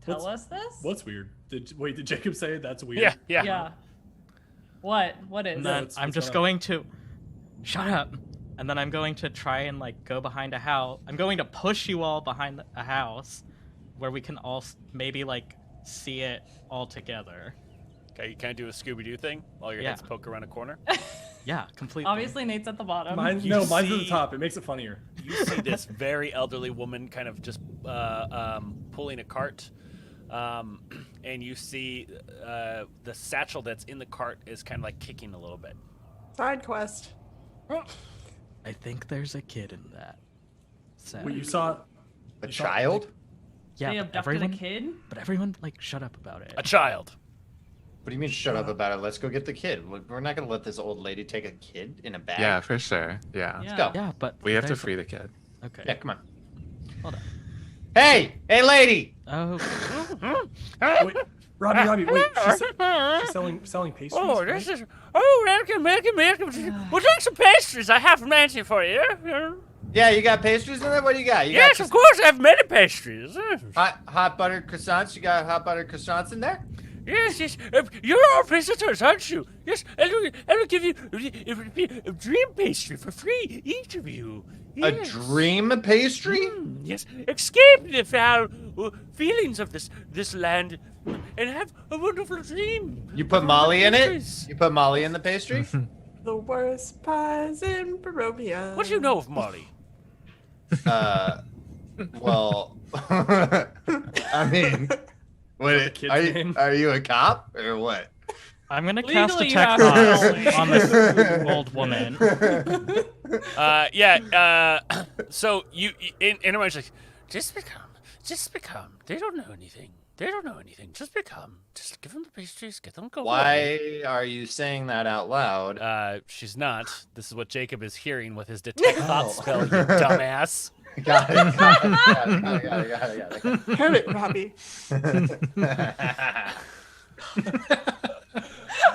tell us this? What's weird? Did Jacob say that's weird? Yeah. Yeah. What? What is? And No, then it's- I'm it's just not. going to shut up. And then I'm going to try and go behind a house. I'm going to push you all behind a house where we can all maybe see it all together. Okay, you kind of do a Scooby-Doo thing while your Yeah. heads poke around a corner. Yeah, completely. Obviously, Nate's at the bottom. Mine's You at the see- top. It makes it funnier. You see this very elderly woman kind of just pulling a cart. And you see the satchel that's in the cart is kind of kicking a little bit. Side quest. I think there's a kid in that. So, Wait, you saw A child? yeah, They but abducted everyone, a kid. but everyone shut up about it. A child. What do you mean shut up about it? Let's go get the kid. We're not going to let this old lady take a kid in a bag. Yeah, for sure. Yeah. Yeah. go. Yeah, but We have to there's free the kid. Okay. Yeah, come on. Hold on. Hey, lady. Oh, wait, Robbie, wait. She's selling pastries. Oh, right? this is. Oh, welcome. Would you like some pastries? I have plenty for you. Yeah, you got pastries in there? What do you got? You Yes, got of course. I have many pastries. hot buttered croissants? You got hot buttered croissants in there? Yes. You're all visitors, aren't you? Yes, I will give you a dream pastry for free, each of you. A Yes. dream pastry? Yes, escape the foul feelings of this land and have a wonderful dream. You put Molly in it? Pastries. You put Molly in the pastry? The worst pies in Barovia. What do you know of Molly? Well, I mean, what, kid's name? are you a cop or what? I'm gonna cast Legally, you detect have to box know. on this old woman. So you in everyone's like, just become. They don't know anything. They don't know anything. Just become. Just give them the pastries. Get them going. Why are you saying that out loud? She's not. This is what Jacob is hearing with his detect thought spell, you dumbass. Got it. Got it. Heard it, Robbie.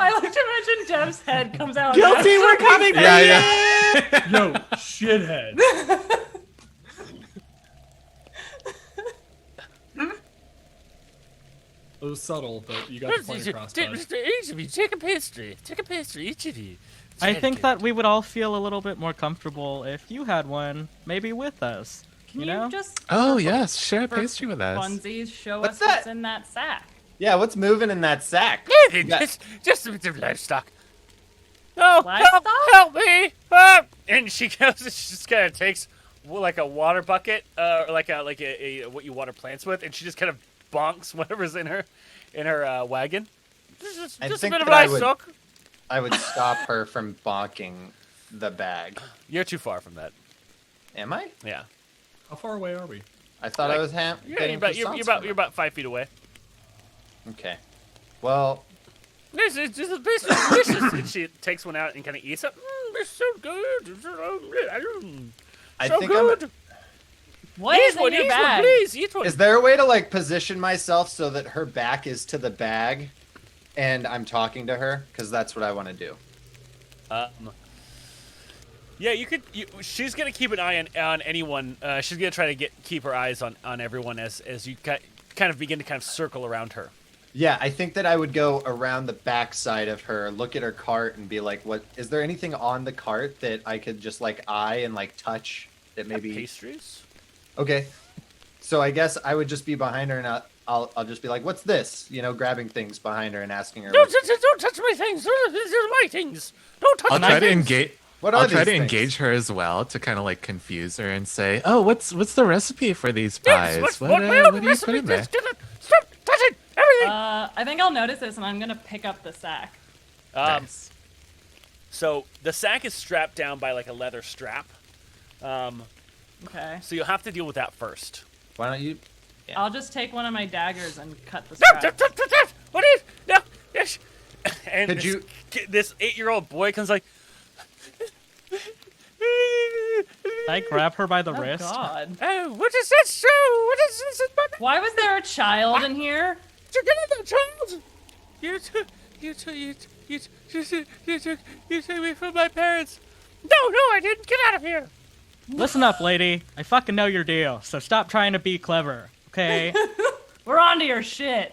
I like to imagine Dev's head comes out. Guilty, we're coming for you. Yo, shithead. It was subtle, but you got the point across. Bud. Each of you, take a pastry. Take a pastry, each of you. I think that we would all feel a little bit more comfortable if you had one, maybe with us. Can you know? just Oh yes, share a for pastry with us. funsies show What's us what's that? in that sack? Yeah, what's moving in that sack? Just a bit of livestock. No, Livestock? help me! Ah! And she goes. She just kind of takes like a water bucket, or like a what you water plants with, and she just kind of bonks whatever's in her wagon. Just a think bit of that I would- livestock. I would stop her from bonking the bag. You're too far from that. Am I? Yeah. How far away are we? I thought I was Yeah, getting you're croissants about from about 5 feet away. her. Okay. Well, This is delicious. And she takes one out and kind of eats it. It's so good. I So think good. What is in your Eat one, bag? please. Eat one. Is there a way to like position myself so that her back is to the bag and I'm talking to her? Because that's what I want to do. Yeah, you could. She's gonna keep an eye on anyone. She's gonna try to keep her eyes on everyone as you kind of begin to kind of circle around her. Yeah, I think that I would go around the back side of her, look at her cart, and be like, "What is there anything on the cart that I could just like eye and like touch that maybe?" Pastries. Okay, so I guess I would just be behind her, and I'll just be like, "What's this?" You know, grabbing things behind her and asking her. Don't touch my things. These are my things. Don't touch I'll my try to things. engage. What are I'll try these to things? engage her as well to kind of like confuse her and say, "Oh, what's the recipe for these Yes, pies? what do you put in there?" Stop touching everything. I think I'll notice this, and I'm gonna pick up the sack. Nice. So the sack is strapped down by like a leather strap. Okay. So you'll have to deal with that first. Why don't you? I'll just take one of my daggers and cut the No, strap. what is no? Yes. And Could you- this 8-year-old boy comes like. I grab her by the Oh, wrist. God. Oh, what is that show? What is this? Why was there a child in here? You get the child. You took me from my parents. No, I didn't. Get out of here. Listen up, lady. I fucking know your deal, so stop trying to be clever, okay? We're onto your shit.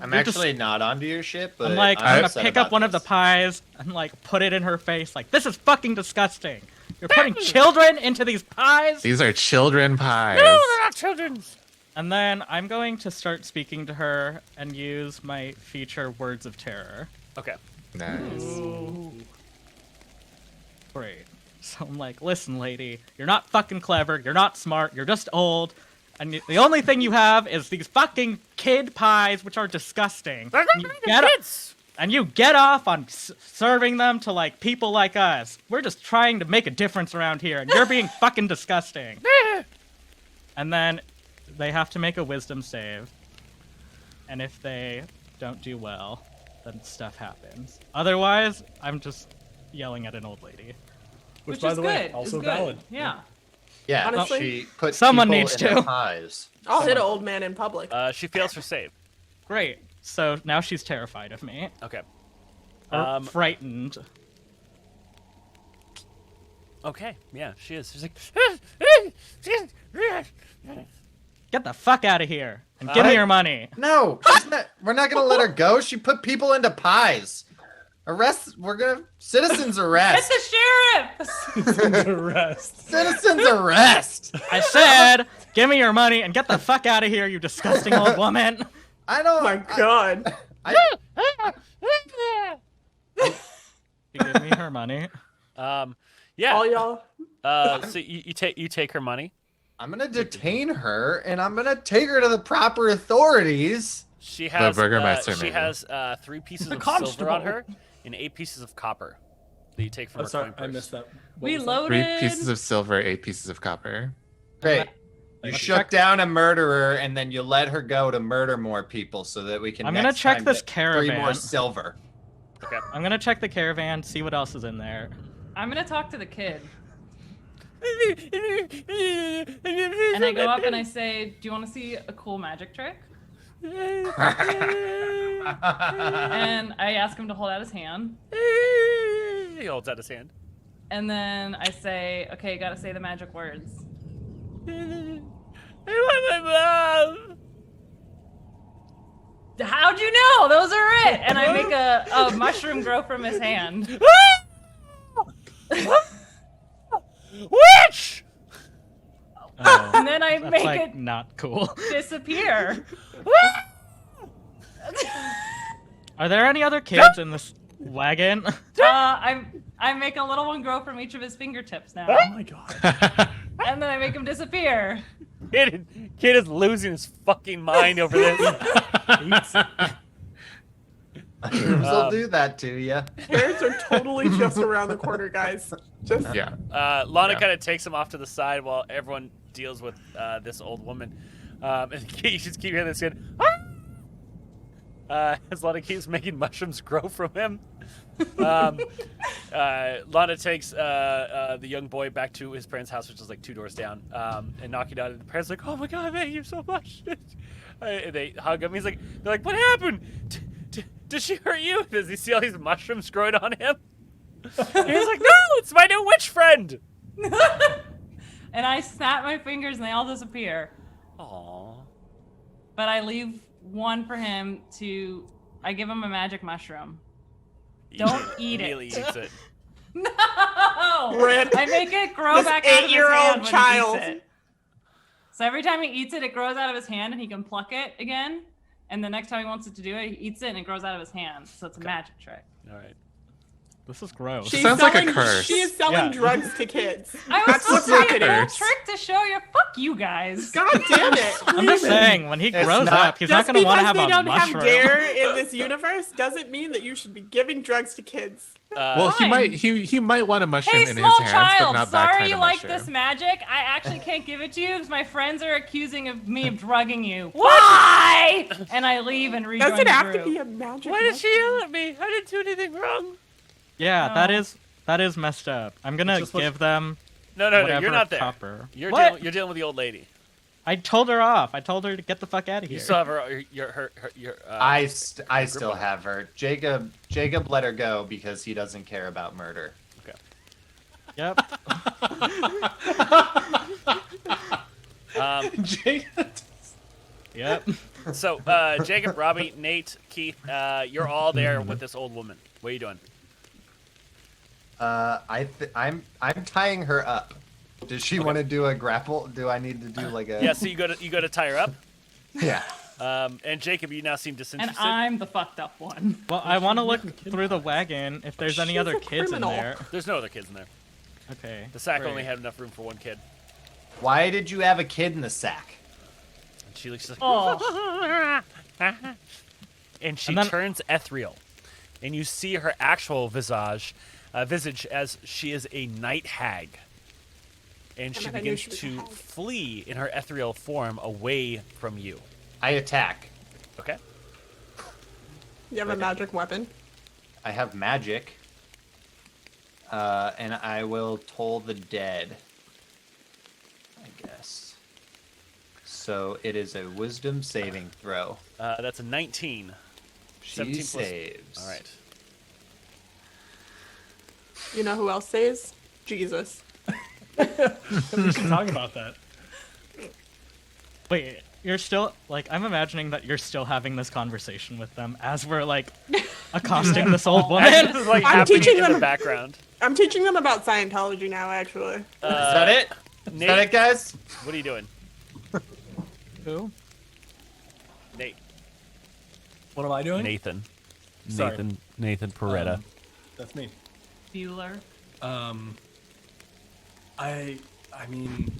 I'm You're just- actually not onto your shit, but I'm gonna upset pick up about one of the this. pies and like put it in her face. Like, this is fucking disgusting. You're putting children into these pies. These are children pies. No, they're not children's. And then I'm going to start speaking to her and use my feature Words of Terror. Okay. Nice. Great. So I'm like, listen, lady, you're not fucking clever. You're not smart. You're just old. And the only thing you have is these fucking kid pies, which are disgusting. They're And not you even get, kids. and you get off on serving them to like people like us. We're just trying to make a difference around here, and you're being fucking disgusting. And then they have to make a wisdom save. And if they don't do well, then stuff happens. Otherwise, I'm just yelling at an old lady. Which, Which by is the good. way, is also good. valid. Yeah. Yeah, Honestly, she put someone people needs in to. her pies. I'll hit an old man in public. She fails her save. Great. So now she's terrified of me. Okay. Or frightened. Okay. Yeah, she is. She's like. Get the fuck out of here and give me your money. No, we're not gonna let her go. She put people into pies. Citizens Get arrest. the sheriff! Arrest. Citizens arrest. I said, give me your money and get the fuck out of here, you disgusting old woman. I don't. Oh my god. You give me her money. Yeah. All y'all. So you take her money. I'm gonna detain her and I'm gonna take her to the proper authorities. She has. Burgermeister she man. has 3 pieces The of silver constable. on her and 8 pieces of copper that you take from I'm her sorry, coin I purse. missed that. What We was that? loaded. 3 pieces of silver, 8 pieces of copper. Great. You Let's shook check- down a murderer, and then you let her go to murder more people, so that we can. I'm gonna next check time this get 3 more caravan. silver. Okay. I'm gonna check the caravan, see what else is in there. I'm gonna talk to the kid. And I go up and I say, "Do you want to see a cool magic trick?" And I ask him to hold out his hand. He holds out his hand. And then I say, "Okay, you gotta say the magic words." I want my mom. How'd you know? Those are it. And I make a mushroom grow from his hand. Witch! Oh, And then I that's make like it not cool. disappear. Are there any other kids in this wagon? I make a little one grow from each of his fingertips now. Oh my god. And then I make him disappear. Kid is losing his fucking mind over this. Mushrooms will do that to you. Parents are totally just around the corner, guys. Just Yeah. Lana Yeah. kind of takes him off to the side while everyone deals with this old woman. And you just keep hearing this kid. As Lana keeps making mushrooms grow from him. Lana takes the young boy back to his parents' house, which is like 2 doors down, and knocking on it. The parents are like, "Oh my god, thank you so much!" And they hug him. They're like, "What happened? Did she hurt you?" Does he see all these mushrooms growing on him? And he's like, "No, it's my new witch friend." And I snap my fingers and they all disappear. Aww. But I leave one for him to. I give him a magic mushroom. Don't eat it. Immediately eats it. No! Rip. I make it grow This back out of his 8-year-old hand when child. he eats it. So every time he eats it, it grows out of his hand and he can pluck it again. And the next time he wants it to do it, he eats it and it grows out of his hand. So it's a magic trick. All right. This is gross. she's Sounds like a selling, curse. She is selling Yeah. drugs to kids. I was That's supposed what's to be a happening. cool trick to show you. Fuck you guys. God damn it. I'm just saying, when he It's grows not- up, he's not Just gonna want to because have they a don't mushroom. have dare in this universe doesn't mean that you should be giving drugs to kids. Well, he Fine. might he might want a mushroom Hey, in his small hands, but child, not that sorry kind you of like mushroom. this magic. I actually can't give it to you because my friends are accusing of me of drugging you. Why? And I leave and rejoin Does it the have to group. be a magic Why did she mushroom? yell at me? I didn't do anything wrong. Yeah, No. that is messed up. I'm gonna Just what- give them No, whatever you're not there. copper. You're What? dealing with the old lady. I told her off. I told her to get the fuck out of here. You still have her. I still have her. Jacob let her go because he doesn't care about murder. Yep. Yep. So, Jacob, Robbie, Nate, Keith, you're all there with this old woman. What are you doing? I'm tying her up. Does she want to do a grapple? Do I need to do like a? Yeah, so you go to tie her up. Yeah. And Jacob, you now seem And disinterested. I'm the fucked up one. Well, I want to look through the wagon if there's any She's other a kids criminal. in there. There's no other kids in there. Okay. The sack great. only had enough room for one kid. Why did you have a kid in the sack? And she looks like, Oh. and she And then- turns ethereal, and you see her actual visage as she is a night hag, and she I knew begins she was a to hag. flee in her ethereal form away from you. I attack. Okay. You have a magic weapon. I have magic. And I will toll the dead. I guess. So it is a wisdom saving throw. That's a 19. She 17 plus- saves. All right. You know who else saves? Jesus. We should talk about that. Wait, you're still like I'm imagining that you're still having this conversation with them as we're like accosting this old woman. This is like I'm happening teaching in the them- background. I'm teaching them about Scientology now, actually. Is that it? Is Nate, that it, guys? what are you doing? Who? Nate. What am I doing? Nathan. Sorry. Nathan Peretta. That's me. Bueller. I mean,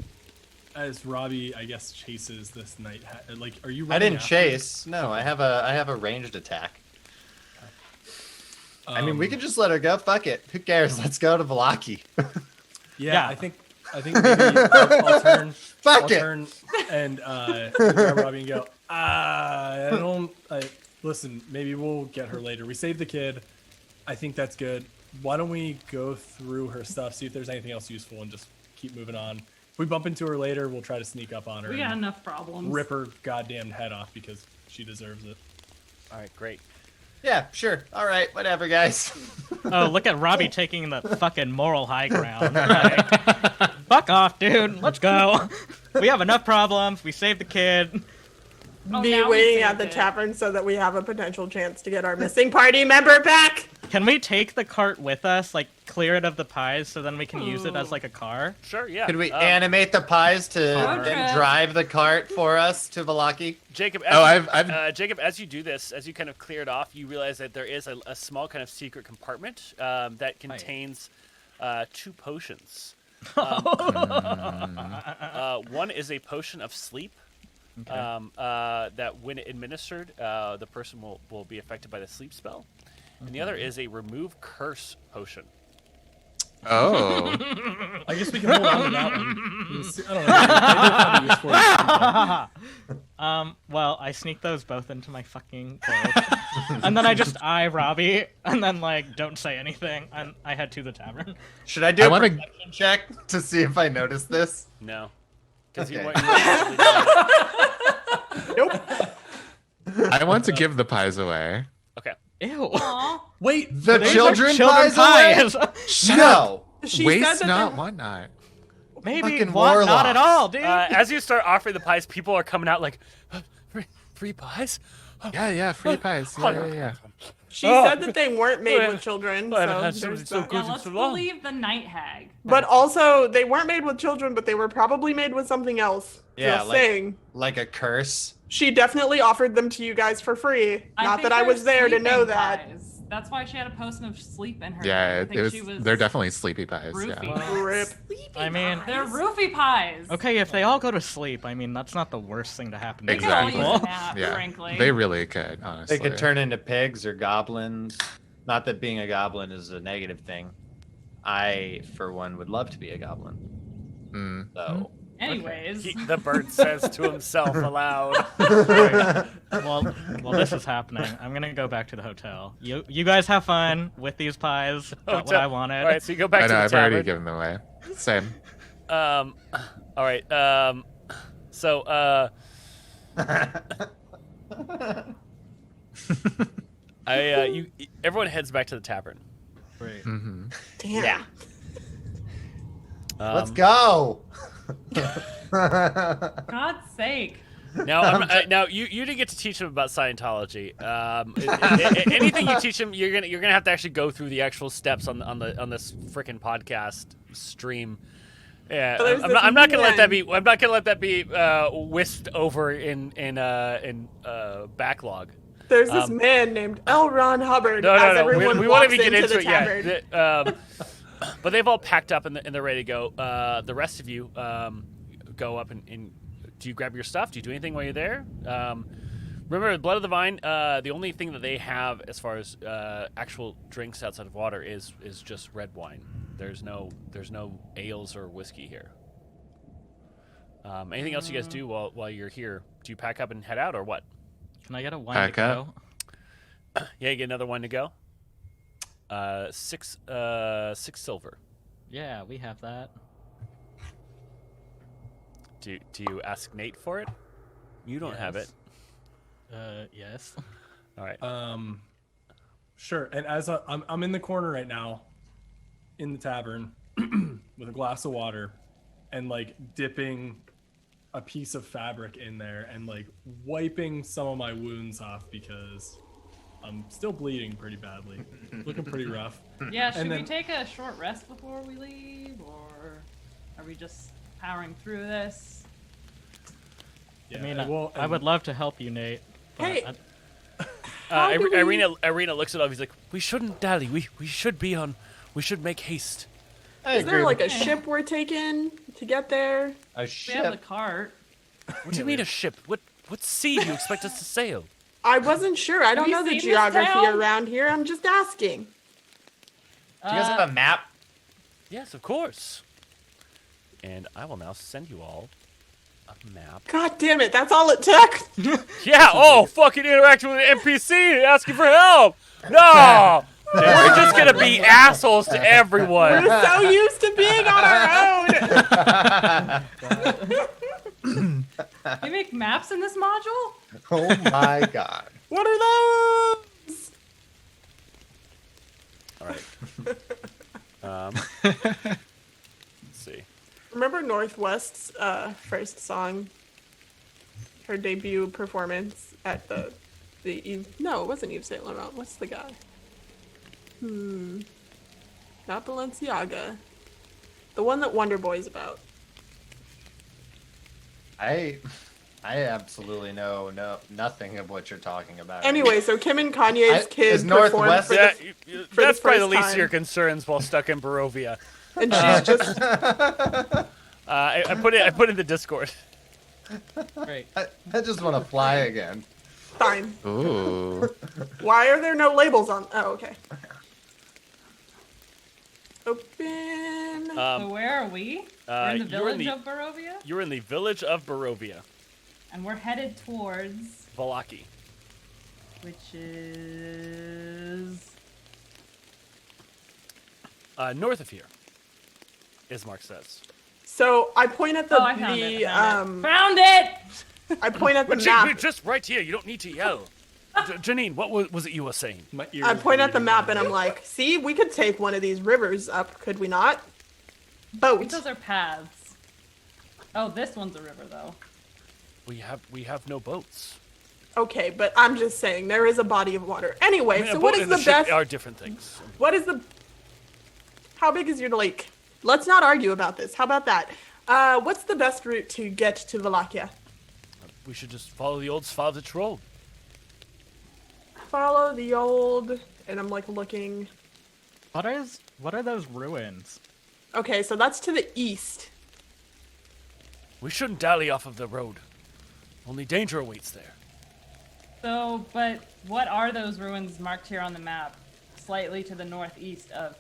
as Robbie, I guess, chases this night. Like, are you? I running didn't after chase. No, I have a ranged attack. it? I mean, we could just let her go. Fuck it. Who cares? Let's go to Villaki. Yeah, Yeah. I think maybe I'll turn. Fuck Fuck I'll it. turn and grab Robbie and go. Listen, maybe we'll get her later. We saved the kid. I think that's good. Why don't we go through her stuff, see if there's anything else useful, and just keep moving on. If we bump into her later, we'll try to sneak up on her. We got and enough problems. rip her goddamn head off because she deserves it. All right, great. Yeah, sure. All right, whatever, guys. Oh, look at Robbie taking the fucking moral high ground. Like, fuck off, dude. Let's go. We have enough problems. We saved the kid. Oh, Me now we waiting saved at the it. tavern so that we have a potential chance to get our missing party member back. Can we take the cart with us, like clear it of the pies, so then we can use it as like a car? Sure, yeah. Could we Um, animate the pies to Road then trip. drive the cart for us to Villaki? Jacob, Oh, Jacob, as you do this, as you kind of clear it off, you realize that there is a small kind of secret compartment that contains 2 potions. One is a potion of sleep. That when administered, the person will be affected by the sleep spell. And the other is a remove curse potion. Oh. I guess we can hold on to that one. I don't know. Maybe we'll find a use for it. Well, I sneak those both into my fucking clothes. And then I just eye Robbie, and then, like, don't say anything. And I head to the tavern. Should I do I a wanna- perception check to see if I notice this? No. Because Okay. I want to give the pies away. Okay. Ew. Aw. Wait, The These are children children pies away? Shut No. She Waste said that not, they- want not. Maybe Fucking what? Not at warlocks. all, dude. As you start offering the pies, people are coming out like, free pies? Yeah, free pies. Yeah. She Oh. said that they weren't made with children. I haven't had So something there's so that. good Yeah, in let's so long. believe the night hag. But also, they weren't made with children, but they were probably made with something else. Yeah, Just like- saying. Like a curse. She definitely offered them to you guys for free. Not think that I they're was there to know sleeping that. pies. That's why she had a potion of sleep in her. Yeah, I think it was, she was they're definitely sleepy pies. roofie. Yeah. Rip. I mean, They're roofie pies. okay, if they all go to sleep, I mean, that's not the worst thing to happen to They could all use Exactly. a nap, Yeah, frankly. they really could, honestly. They could turn into pigs or goblins. Not that being a goblin is a negative thing. I, for one, would love to be a goblin. Mm. So. Anyways, The bird says to himself aloud. Well, this is happening. I'm gonna go back to the hotel. You guys have fun with these pies. Got what I wanted. All right, so you go back I to know, the I've already tavern. given them away. Same. All right. So, everyone heads back to the tavern. Great. Mm-hmm. Damn. Yeah. Let's go. God's sake. Now you didn't get to teach them about Scientology. Anything you teach them, you're gonna have to actually go through the actual steps on this frickin' podcast stream. Yeah, But there's I'm not this gonna let that be. man. I'm not gonna let that be whisked over in backlog. There's this man named L. Ron Hubbard. No. Everyone We won't walks even get into into the it yet. tavern. But they've all packed up and they're ready to go. The rest of you go up and do you grab your stuff? Do you do anything while you're there? Remember, Blood of the Vine. The only thing that they have as far as actual drinks outside of water is just red wine. There's no ales or whiskey here. Anything else you guys do while you're here? Do you pack up and head out or what? Can I get a wine Pack to up. go? Yeah, you get another one to go. 6 silver. Yeah, we have that. Do you ask Nate for it? You don't have it. Yes. All right. Sure. And as I'm in the corner right now, in the tavern, with a glass of water, and like dipping a piece of fabric in there, and like wiping some of my wounds off because I'm still bleeding pretty badly, looking pretty rough. Yeah, should And we then- take a short rest before we leave, or are we just powering through this? Yeah, I mean, and we'll- I would love to help you, Nate. But Hey. How do we- Ireena looks it up. He's like, we shouldn't dally. We should be on. We should make haste. I Is there agree. like a ship we're taking to get there? a We have the ship? cart. What do you mean a ship? What sea do you expect us to sail? I wasn't sure. I don't you know the seen this geography town? around here. I'm just asking. Do you guys have a map? Yes, of course. And I will now send you all a map. God damn it, that's all it took. Yeah. Oh, fucking interacting with an NPC asking for help. No. We're just gonna be assholes to everyone. We're so used to being on our own. You make maps in this module? Oh my god. What are those? All right. Let's see. Remember Northwest's first song? Her debut performance at the no, it wasn't Yves Saint Laurent. What's the guy? Not Balenciaga. The one that Wonder Boy's about. I absolutely know nothing of what you're talking about. Anyway, so Kim and Kanye's kid is Northwest- performed for That's the probably the first least of time. your concerns while stuck in Barovia. And she's just I put in the Discord. Great. I just want to fly again. fine. Ooh. Why are there no labels on? Oh, okay. Open. So where are we? We're in the you're in village the- of Barovia, You're in the village of Barovia, and we're headed towards, Villaki. which is North of here, Ismark says. So I point at the I found it. I point at the But map. you're just right here. You don't need to yell. Janine, what was it you were saying? My ears I point at the bleeding map right and I'm like, see, we could take one of these rivers up, could we not? Boat. Those are paths. Oh, this one's a river though. We have no boats. Okay, but I'm just saying there is a body of water. Anyway, I mean, a so boat what is and a the ship best? are different things. What is the? How big is your lake? Let's not argue about this. How about that? What's the best route to get to Wallachia? We should just follow the old Slavich road. Follow the old, and I'm like looking. What are those ruins? Okay, so that's to the east. We shouldn't dally off of the road. Only danger awaits there. So, but what are those ruins marked here on the map? Slightly to the northeast of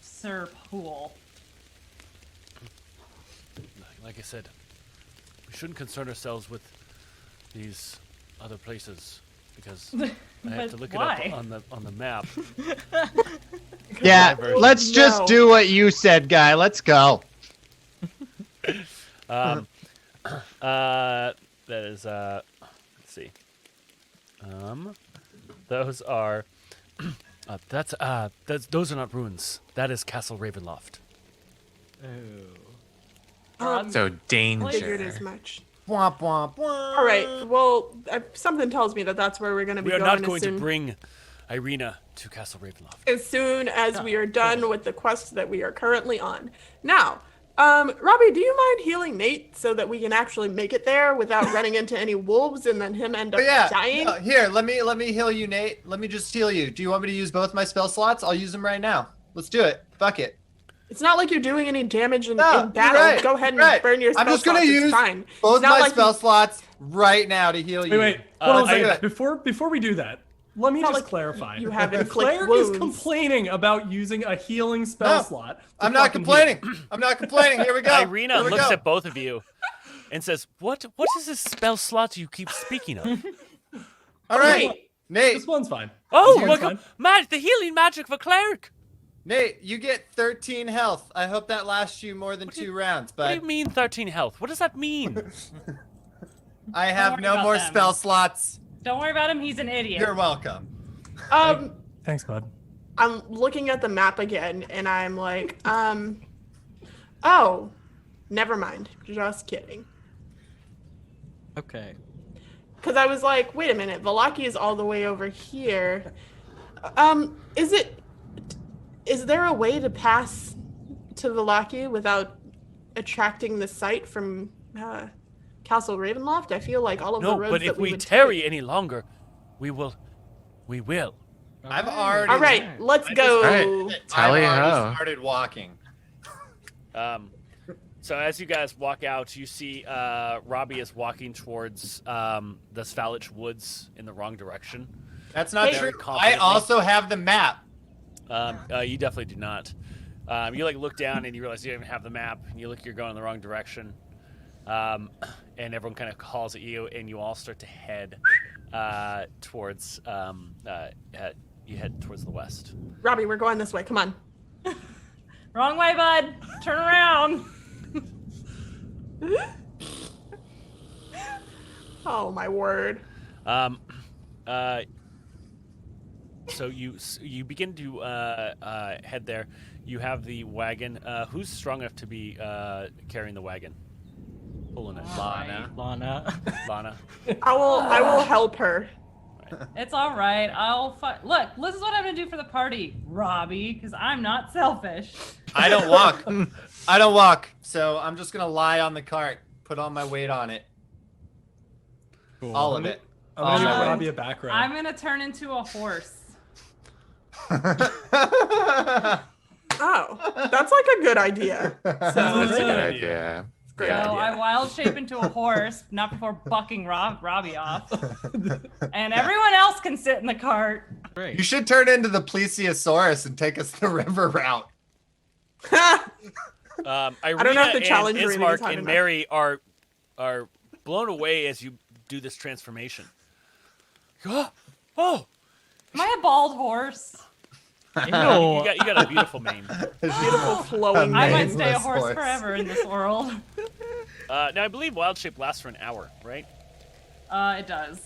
Sir Pool. Like I said, we shouldn't concern ourselves with these other places because I have But to look why? it up on the map. Yeah, Whatever. let's just No. do what you said, guy. Let's go. That is let's see. Those are those are not ruins. That is Castle Ravenloft. So Figured danger. as much. Womp womp womp. All right. Well, something tells me that that's where we're going to be We are going not going as to soon, bring Ireena to Castle Ravenloft. as soon as we are done with the quest that we are currently on. Now, Robbie, do you mind healing Nate so that we can actually make it there without running into any wolves and then him end up But yeah, dying? no, here, let me heal you, Nate. Let me just heal you. Do you want me to use both my spell slots? I'll use them right now. Let's do it. Fuck it. It's not like you're doing any damage in No, battle. you're right, Go ahead and you're right. burn your spell I'm just gonna slots. It's use fine. both It's not my like spell you- slots right now to heal you. Wait, hold on a let's do second. it. Before we do that, let me not just like clarify. you have The inflict cleric wounds. is complaining about using a healing spell No, slot. to I'm not fucking complaining. I'm not complaining. Here we go. Ireena Here we looks go. at both of you and says, "What is this spell slot you keep speaking of?" All right, Wait. heal. Nate. This one's fine. Oh, This my one's God, the healing magic of a cleric. Nate, you get 13 health. I hope that lasts you more than 2 rounds, What do but you mean 13 health? What does that mean? I have worry no about more them. spell slots. Don't worry about him. He's an idiot. You're welcome. Thanks, bud. I'm looking at the map again, and I'm like, oh, never mind. Just kidding. Okay. Because I was like, wait a minute, Villaki is all the way over here. Is there a way to pass to Villaki without attracting the sight from Castle Ravenloft? I feel like all of the No, roads but that if we would tarry take. any longer, we will. I've already. All right, let's go. Alright. Tally I've already ho. started walking. So as you guys walk out, you see Robbie is walking towards the Svalich Woods in the wrong direction. That's not Hey. true. I Confidently. also have the map. You definitely do not. You look down and you realize you don't even have the map, and you're going in the wrong direction. And everyone kind of calls at you, and you all start to head towards you head towards the west. Robbie, we're going this way. Come on. Wrong way, bud. Turn around. Oh my word. So you begin to head there. You have the wagon. Who's strong enough to be carrying the wagon? Pulling it. Lana. Lana. I will help her. It's all right. Look, this is what I'm gonna do for the party, Robbie, because I'm not selfish. I don't walk. I don't walk. So I'm just gonna lie on the cart, put all my weight on it. Cool. All of it. I'm gonna give All of Robbie a background. I'm gonna turn into a horse. Oh, that's like a good idea. That's So a That's a great good idea. idea. great So idea. I wild shape into a horse, not before bucking Robbie off. And everyone else can sit in the cart. You Great. should turn into the plesiosaurus and take us the river route. Ireena don't know if the and challenge rating is Ismark high and enough. Mary are blown away as you do this transformation. Oh, Am I a bald horse? Ew. you got a beautiful mane. Beautiful flowing I might mane. stay a Nameless horse horse. forever in this world. Now I believe wild shape lasts for an hour, right? It does.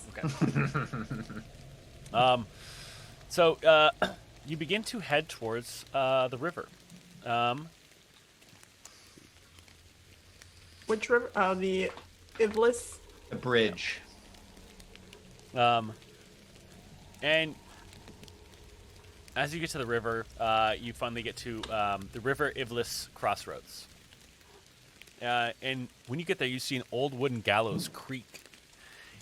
So you begin to head towards the river. Which river? Oh, the Iblis. The bridge. And as you get to the river, you finally get to the River Ivlis crossroads. And when you get there, you see an old wooden gallows creak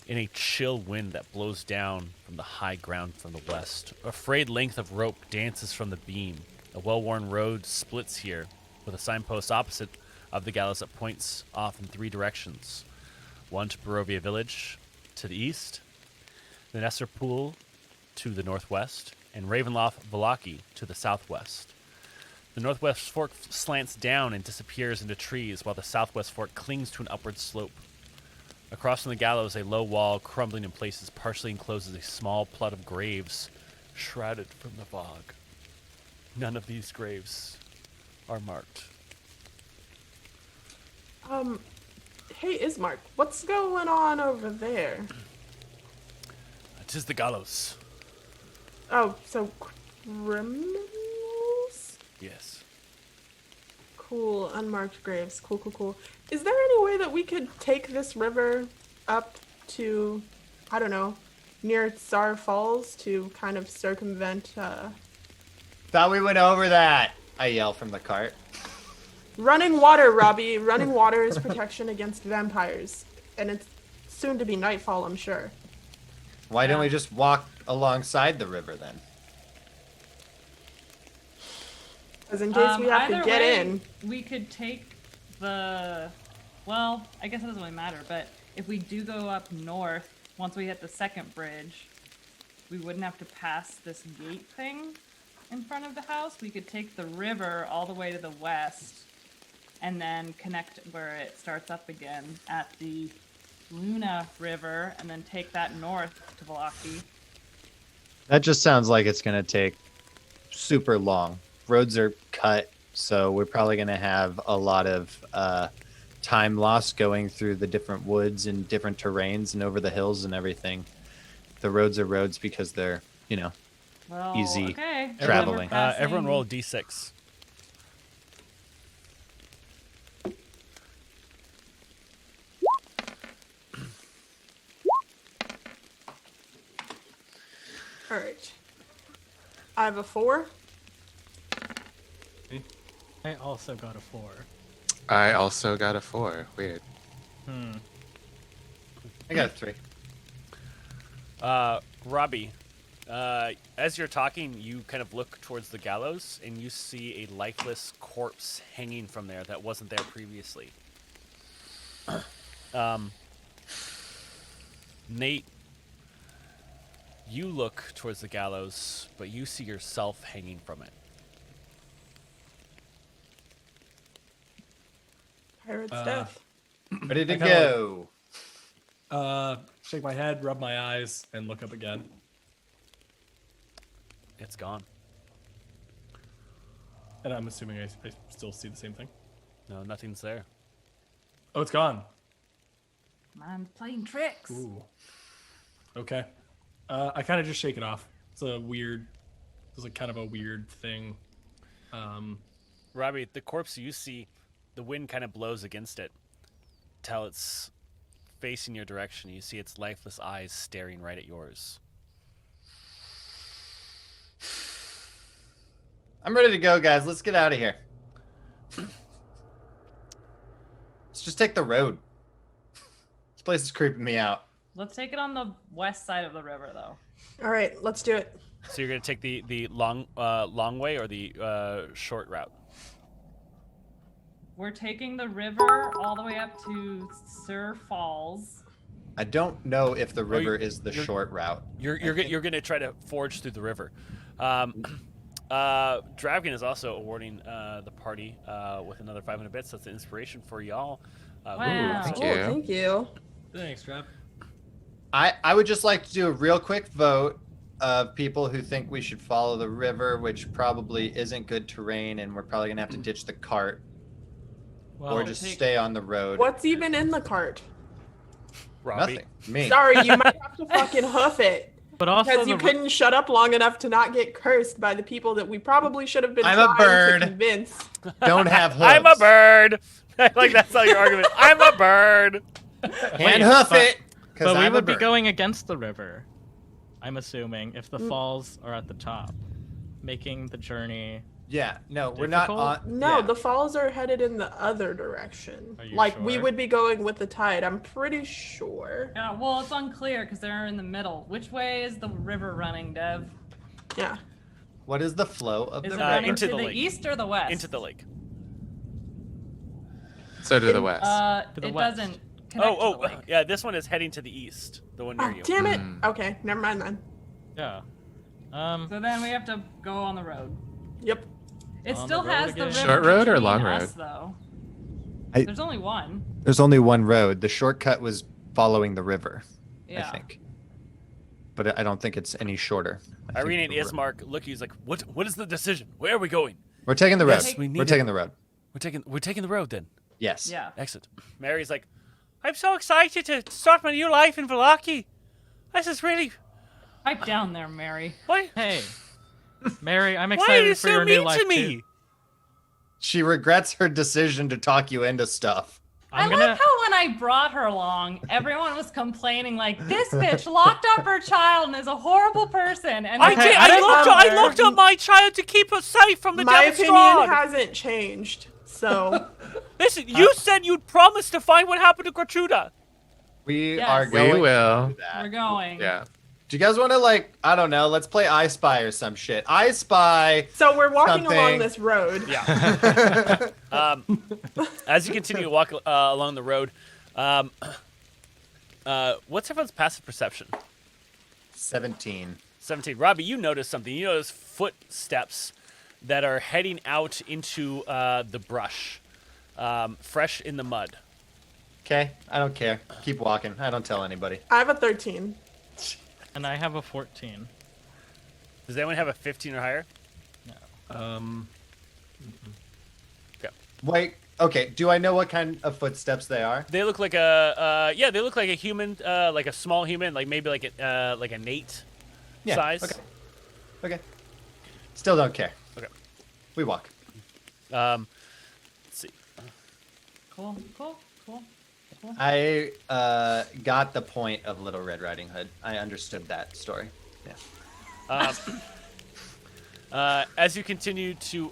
in a chill wind that blows down from the high ground from the west. A frayed length of rope dances from the beam. A well-worn road splits here, with a signpost opposite of the gallows that points off in three directions. One to Barovia Village to the east, the Nesser Pool to the northwest, and Ravenloft Villaki to the southwest. The northwest fork slants down and disappears into trees, while the southwest fork clings to an upward slope. Across from the gallows, a low wall, crumbling in places, partially encloses a small plot of graves, shrouded from the fog. None of these graves are marked. Hey, Ismark, what's going on over there? It is the gallows. Oh, so criminals? Yes. Cool, unmarked graves. Cool. Is there any way that we could take this river up to, I don't know, near Tsar Falls to kind of circumvent, Thought we went over that. I yell from the cart. running water, Robbie. Running water is protection against vampires. And it's soon to be nightfall, I'm sure. Why don't we just walk alongside the river then? Because in case we have to Either get way, in. we could take the. Well, I guess it doesn't really matter, but if we do go up north, once we hit the second bridge, we wouldn't have to pass this gate thing in front of the house. We could take the river all the way to the west and then connect where it starts up again at the Luna River and then take that north to Villaki. That just sounds like it's going to take super long. Roads are cut, so we're probably going to have a lot of time lost going through the different woods and different terrains and over the hills and everything. The roads are roads because they're, Well, Easy okay. traveling. Everyone roll a d6. All right. I have a 4. I also got a 4. I also got a 4. Weird. I got a 3. Robbie, as you're talking, you kind of look towards the gallows and you see a lifeless corpse hanging from there that wasn't there previously. Nate, you look towards the gallows, but you see yourself hanging from it. Pirate's death. Ready to I kinda go. Shake my head, rub my eyes, and look up again. It's gone. And I'm assuming I still see the same thing. No, nothing's there. Oh, it's gone. I'm playing tricks. Ooh. Okay. I kind of just shake it off. It's like kind of a weird thing. Robbie, the corpse you see, the wind kind of blows against it till it's facing your direction. You see its lifeless eyes staring right at yours. I'm ready to go, guys. Let's get out of here. Let's just take the road. This place is creeping me out. Let's take it on the west side of the river, though. All right, let's do it. So you're gonna take the long way or the short route? We're taking the river all the way up to Sir Falls. I don't know if the river is the short route. You're gonna try to forge through the river. Dragon is also awarding the party with another 500 bits. That's an inspiration for y'all. Wow. Thank Oh, you. thank you. Thanks, Trav. I would just like to do a real quick vote of people who think we should follow the river, which probably isn't good terrain, and we're probably gonna have to ditch the cart Well, or just stay on the road. What's even in the cart? Robbie. Nothing. Me. Sorry, you might have to fucking hoof it. but also Because you the couldn't shut up long enough to not get cursed by the people that we probably should have been I'm a trying bird. to convince. Don't have hooves. I'm a bird. Like that's all your argument. I'm a bird. Can't hoof it. 'Cause But we I'm a would be bird. going against the river. I'm assuming if the falls are at the top, making the journey. Yeah, no, we're not Difficult? on. No, yeah. the falls are headed in the other direction. Are you Like we sure? would be going with the tide. I'm pretty sure. Yeah, well, it's unclear because they're in the middle. Which way is the river running, Dev? Yeah. What is the flow of Is the it river? running into to the the lake. east or the west? Into the lake. So to the west. To the It west. doesn't connect to the lake. Yeah. This one is heading to the east. The one near Oh, you. damn it. Mm. Okay, never mind then. Yeah. So then we have to go on the road. Yep. It On still the road has the again. river Short road or between long us, road? though. I- There's only one. There's only one road. The shortcut was following the river, Yeah. I think. But I don't think it's any shorter. I think Ireena and the ro- Ismark look. He's like, what is the decision? Where are we going? We're taking the road. Yes, we need We're it. taking the road. We're taking the road then. Yes. Yeah. Excellent. Mary's like, I'm so excited to start my new life in Villaki. This is really. Pipe down there, Mary. What? Hey, Mary, I'm Why are excited you for so your new mean life to me? too. She regrets her decision to talk you into stuff. I I'm gonna. like how when I brought her along, everyone was complaining like, "This bitch locked up her child and is a horrible person." And I then did. I I locked up my child to keep her safe from the My devil's opinion Strahd. hasn't changed. So Listen, you said you'd promise to find what happened to Gertruda. We Yes. are We going. we will. to do that. we're going. Yeah. Do you guys want to I don't know, let's play I Spy or some shit. I Spy. so we're walking Something. along this road. Yeah. As you continue to walk along the road, what's everyone's passive perception? 17. 17. Robbie, you notice something. You notice footsteps that are heading out into the brush, fresh in the mud. Okay, I don't care. Keep walking. I don't tell anybody. I have a 13. And I have a 14. Does anyone have a 15 or higher? Wait, okay, do I know what kind of footsteps they are? They look like a they look like a human, like a small human, like maybe like a Nate size. Okay. Okay. Still don't care. Okay. We walk. Let's see. Cool. I got the point of Little Red Riding Hood. I understood that story. Yeah. As you continue to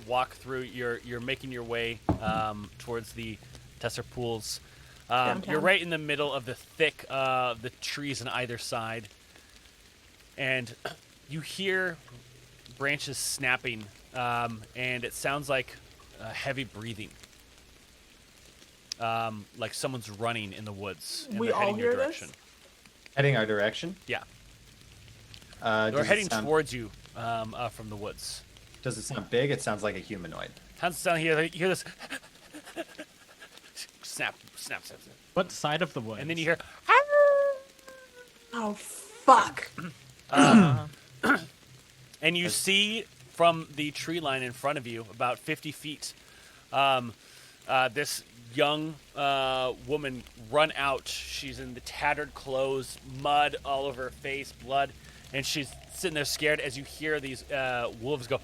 walk through, you're making your way towards the Tesser Pools. Downtown. You're right in the middle of the thick the trees on either side, and you hear branches snapping, and it sounds like heavy breathing, like someone's running in the woods. And We they're all heading your hear this? direction. Heading our direction. Yeah, Does they're it heading sound- towards you from the woods. Does it sound big? It sounds like a humanoid. Hands down here. You hear this snap, snap, snap, snap. What side of the woods? And then you hear, Oh fuck. and you see from the tree line in front of you, about 50 feet, this young woman run out. She's in the tattered clothes, mud all over her face, blood, and she's sitting there scared as you hear these wolves go.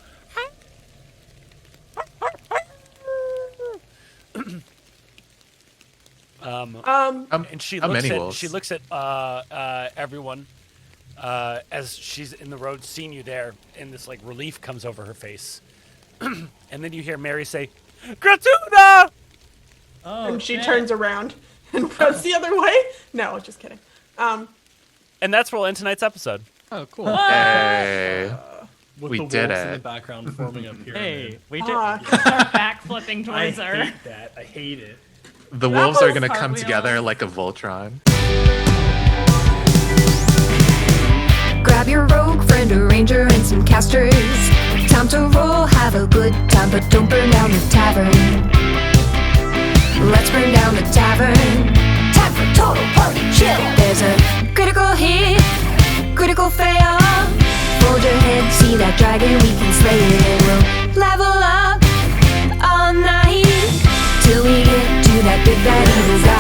And she how looks many at wolves? she looks at everyone as she's in the road, seeing you there, and this like relief comes over her face. And then you hear Mary say, "Gratuna!" Oh, And she shit. turns around and runs the other way. No, just kidding. And that's where we'll end tonight's episode. Oh, cool. Hey. With We the did wolves in the it. background forming a pyramid. Hey, we did. Fuck. Start backflipping I towards her. hate that. I hate it. The That wolves are was gonna come cartwheel. together like a Voltron. Grab your rogue friend, a ranger, and some casters. Time to roll, have a good time, but don't burn down the tavern. Let's burn down the tavern. Time for total party chill. There's a critical hit, critical fail. Hold your head, see that dragon, we can slay it, and we'll level up all night till we get to that big bad evil guy.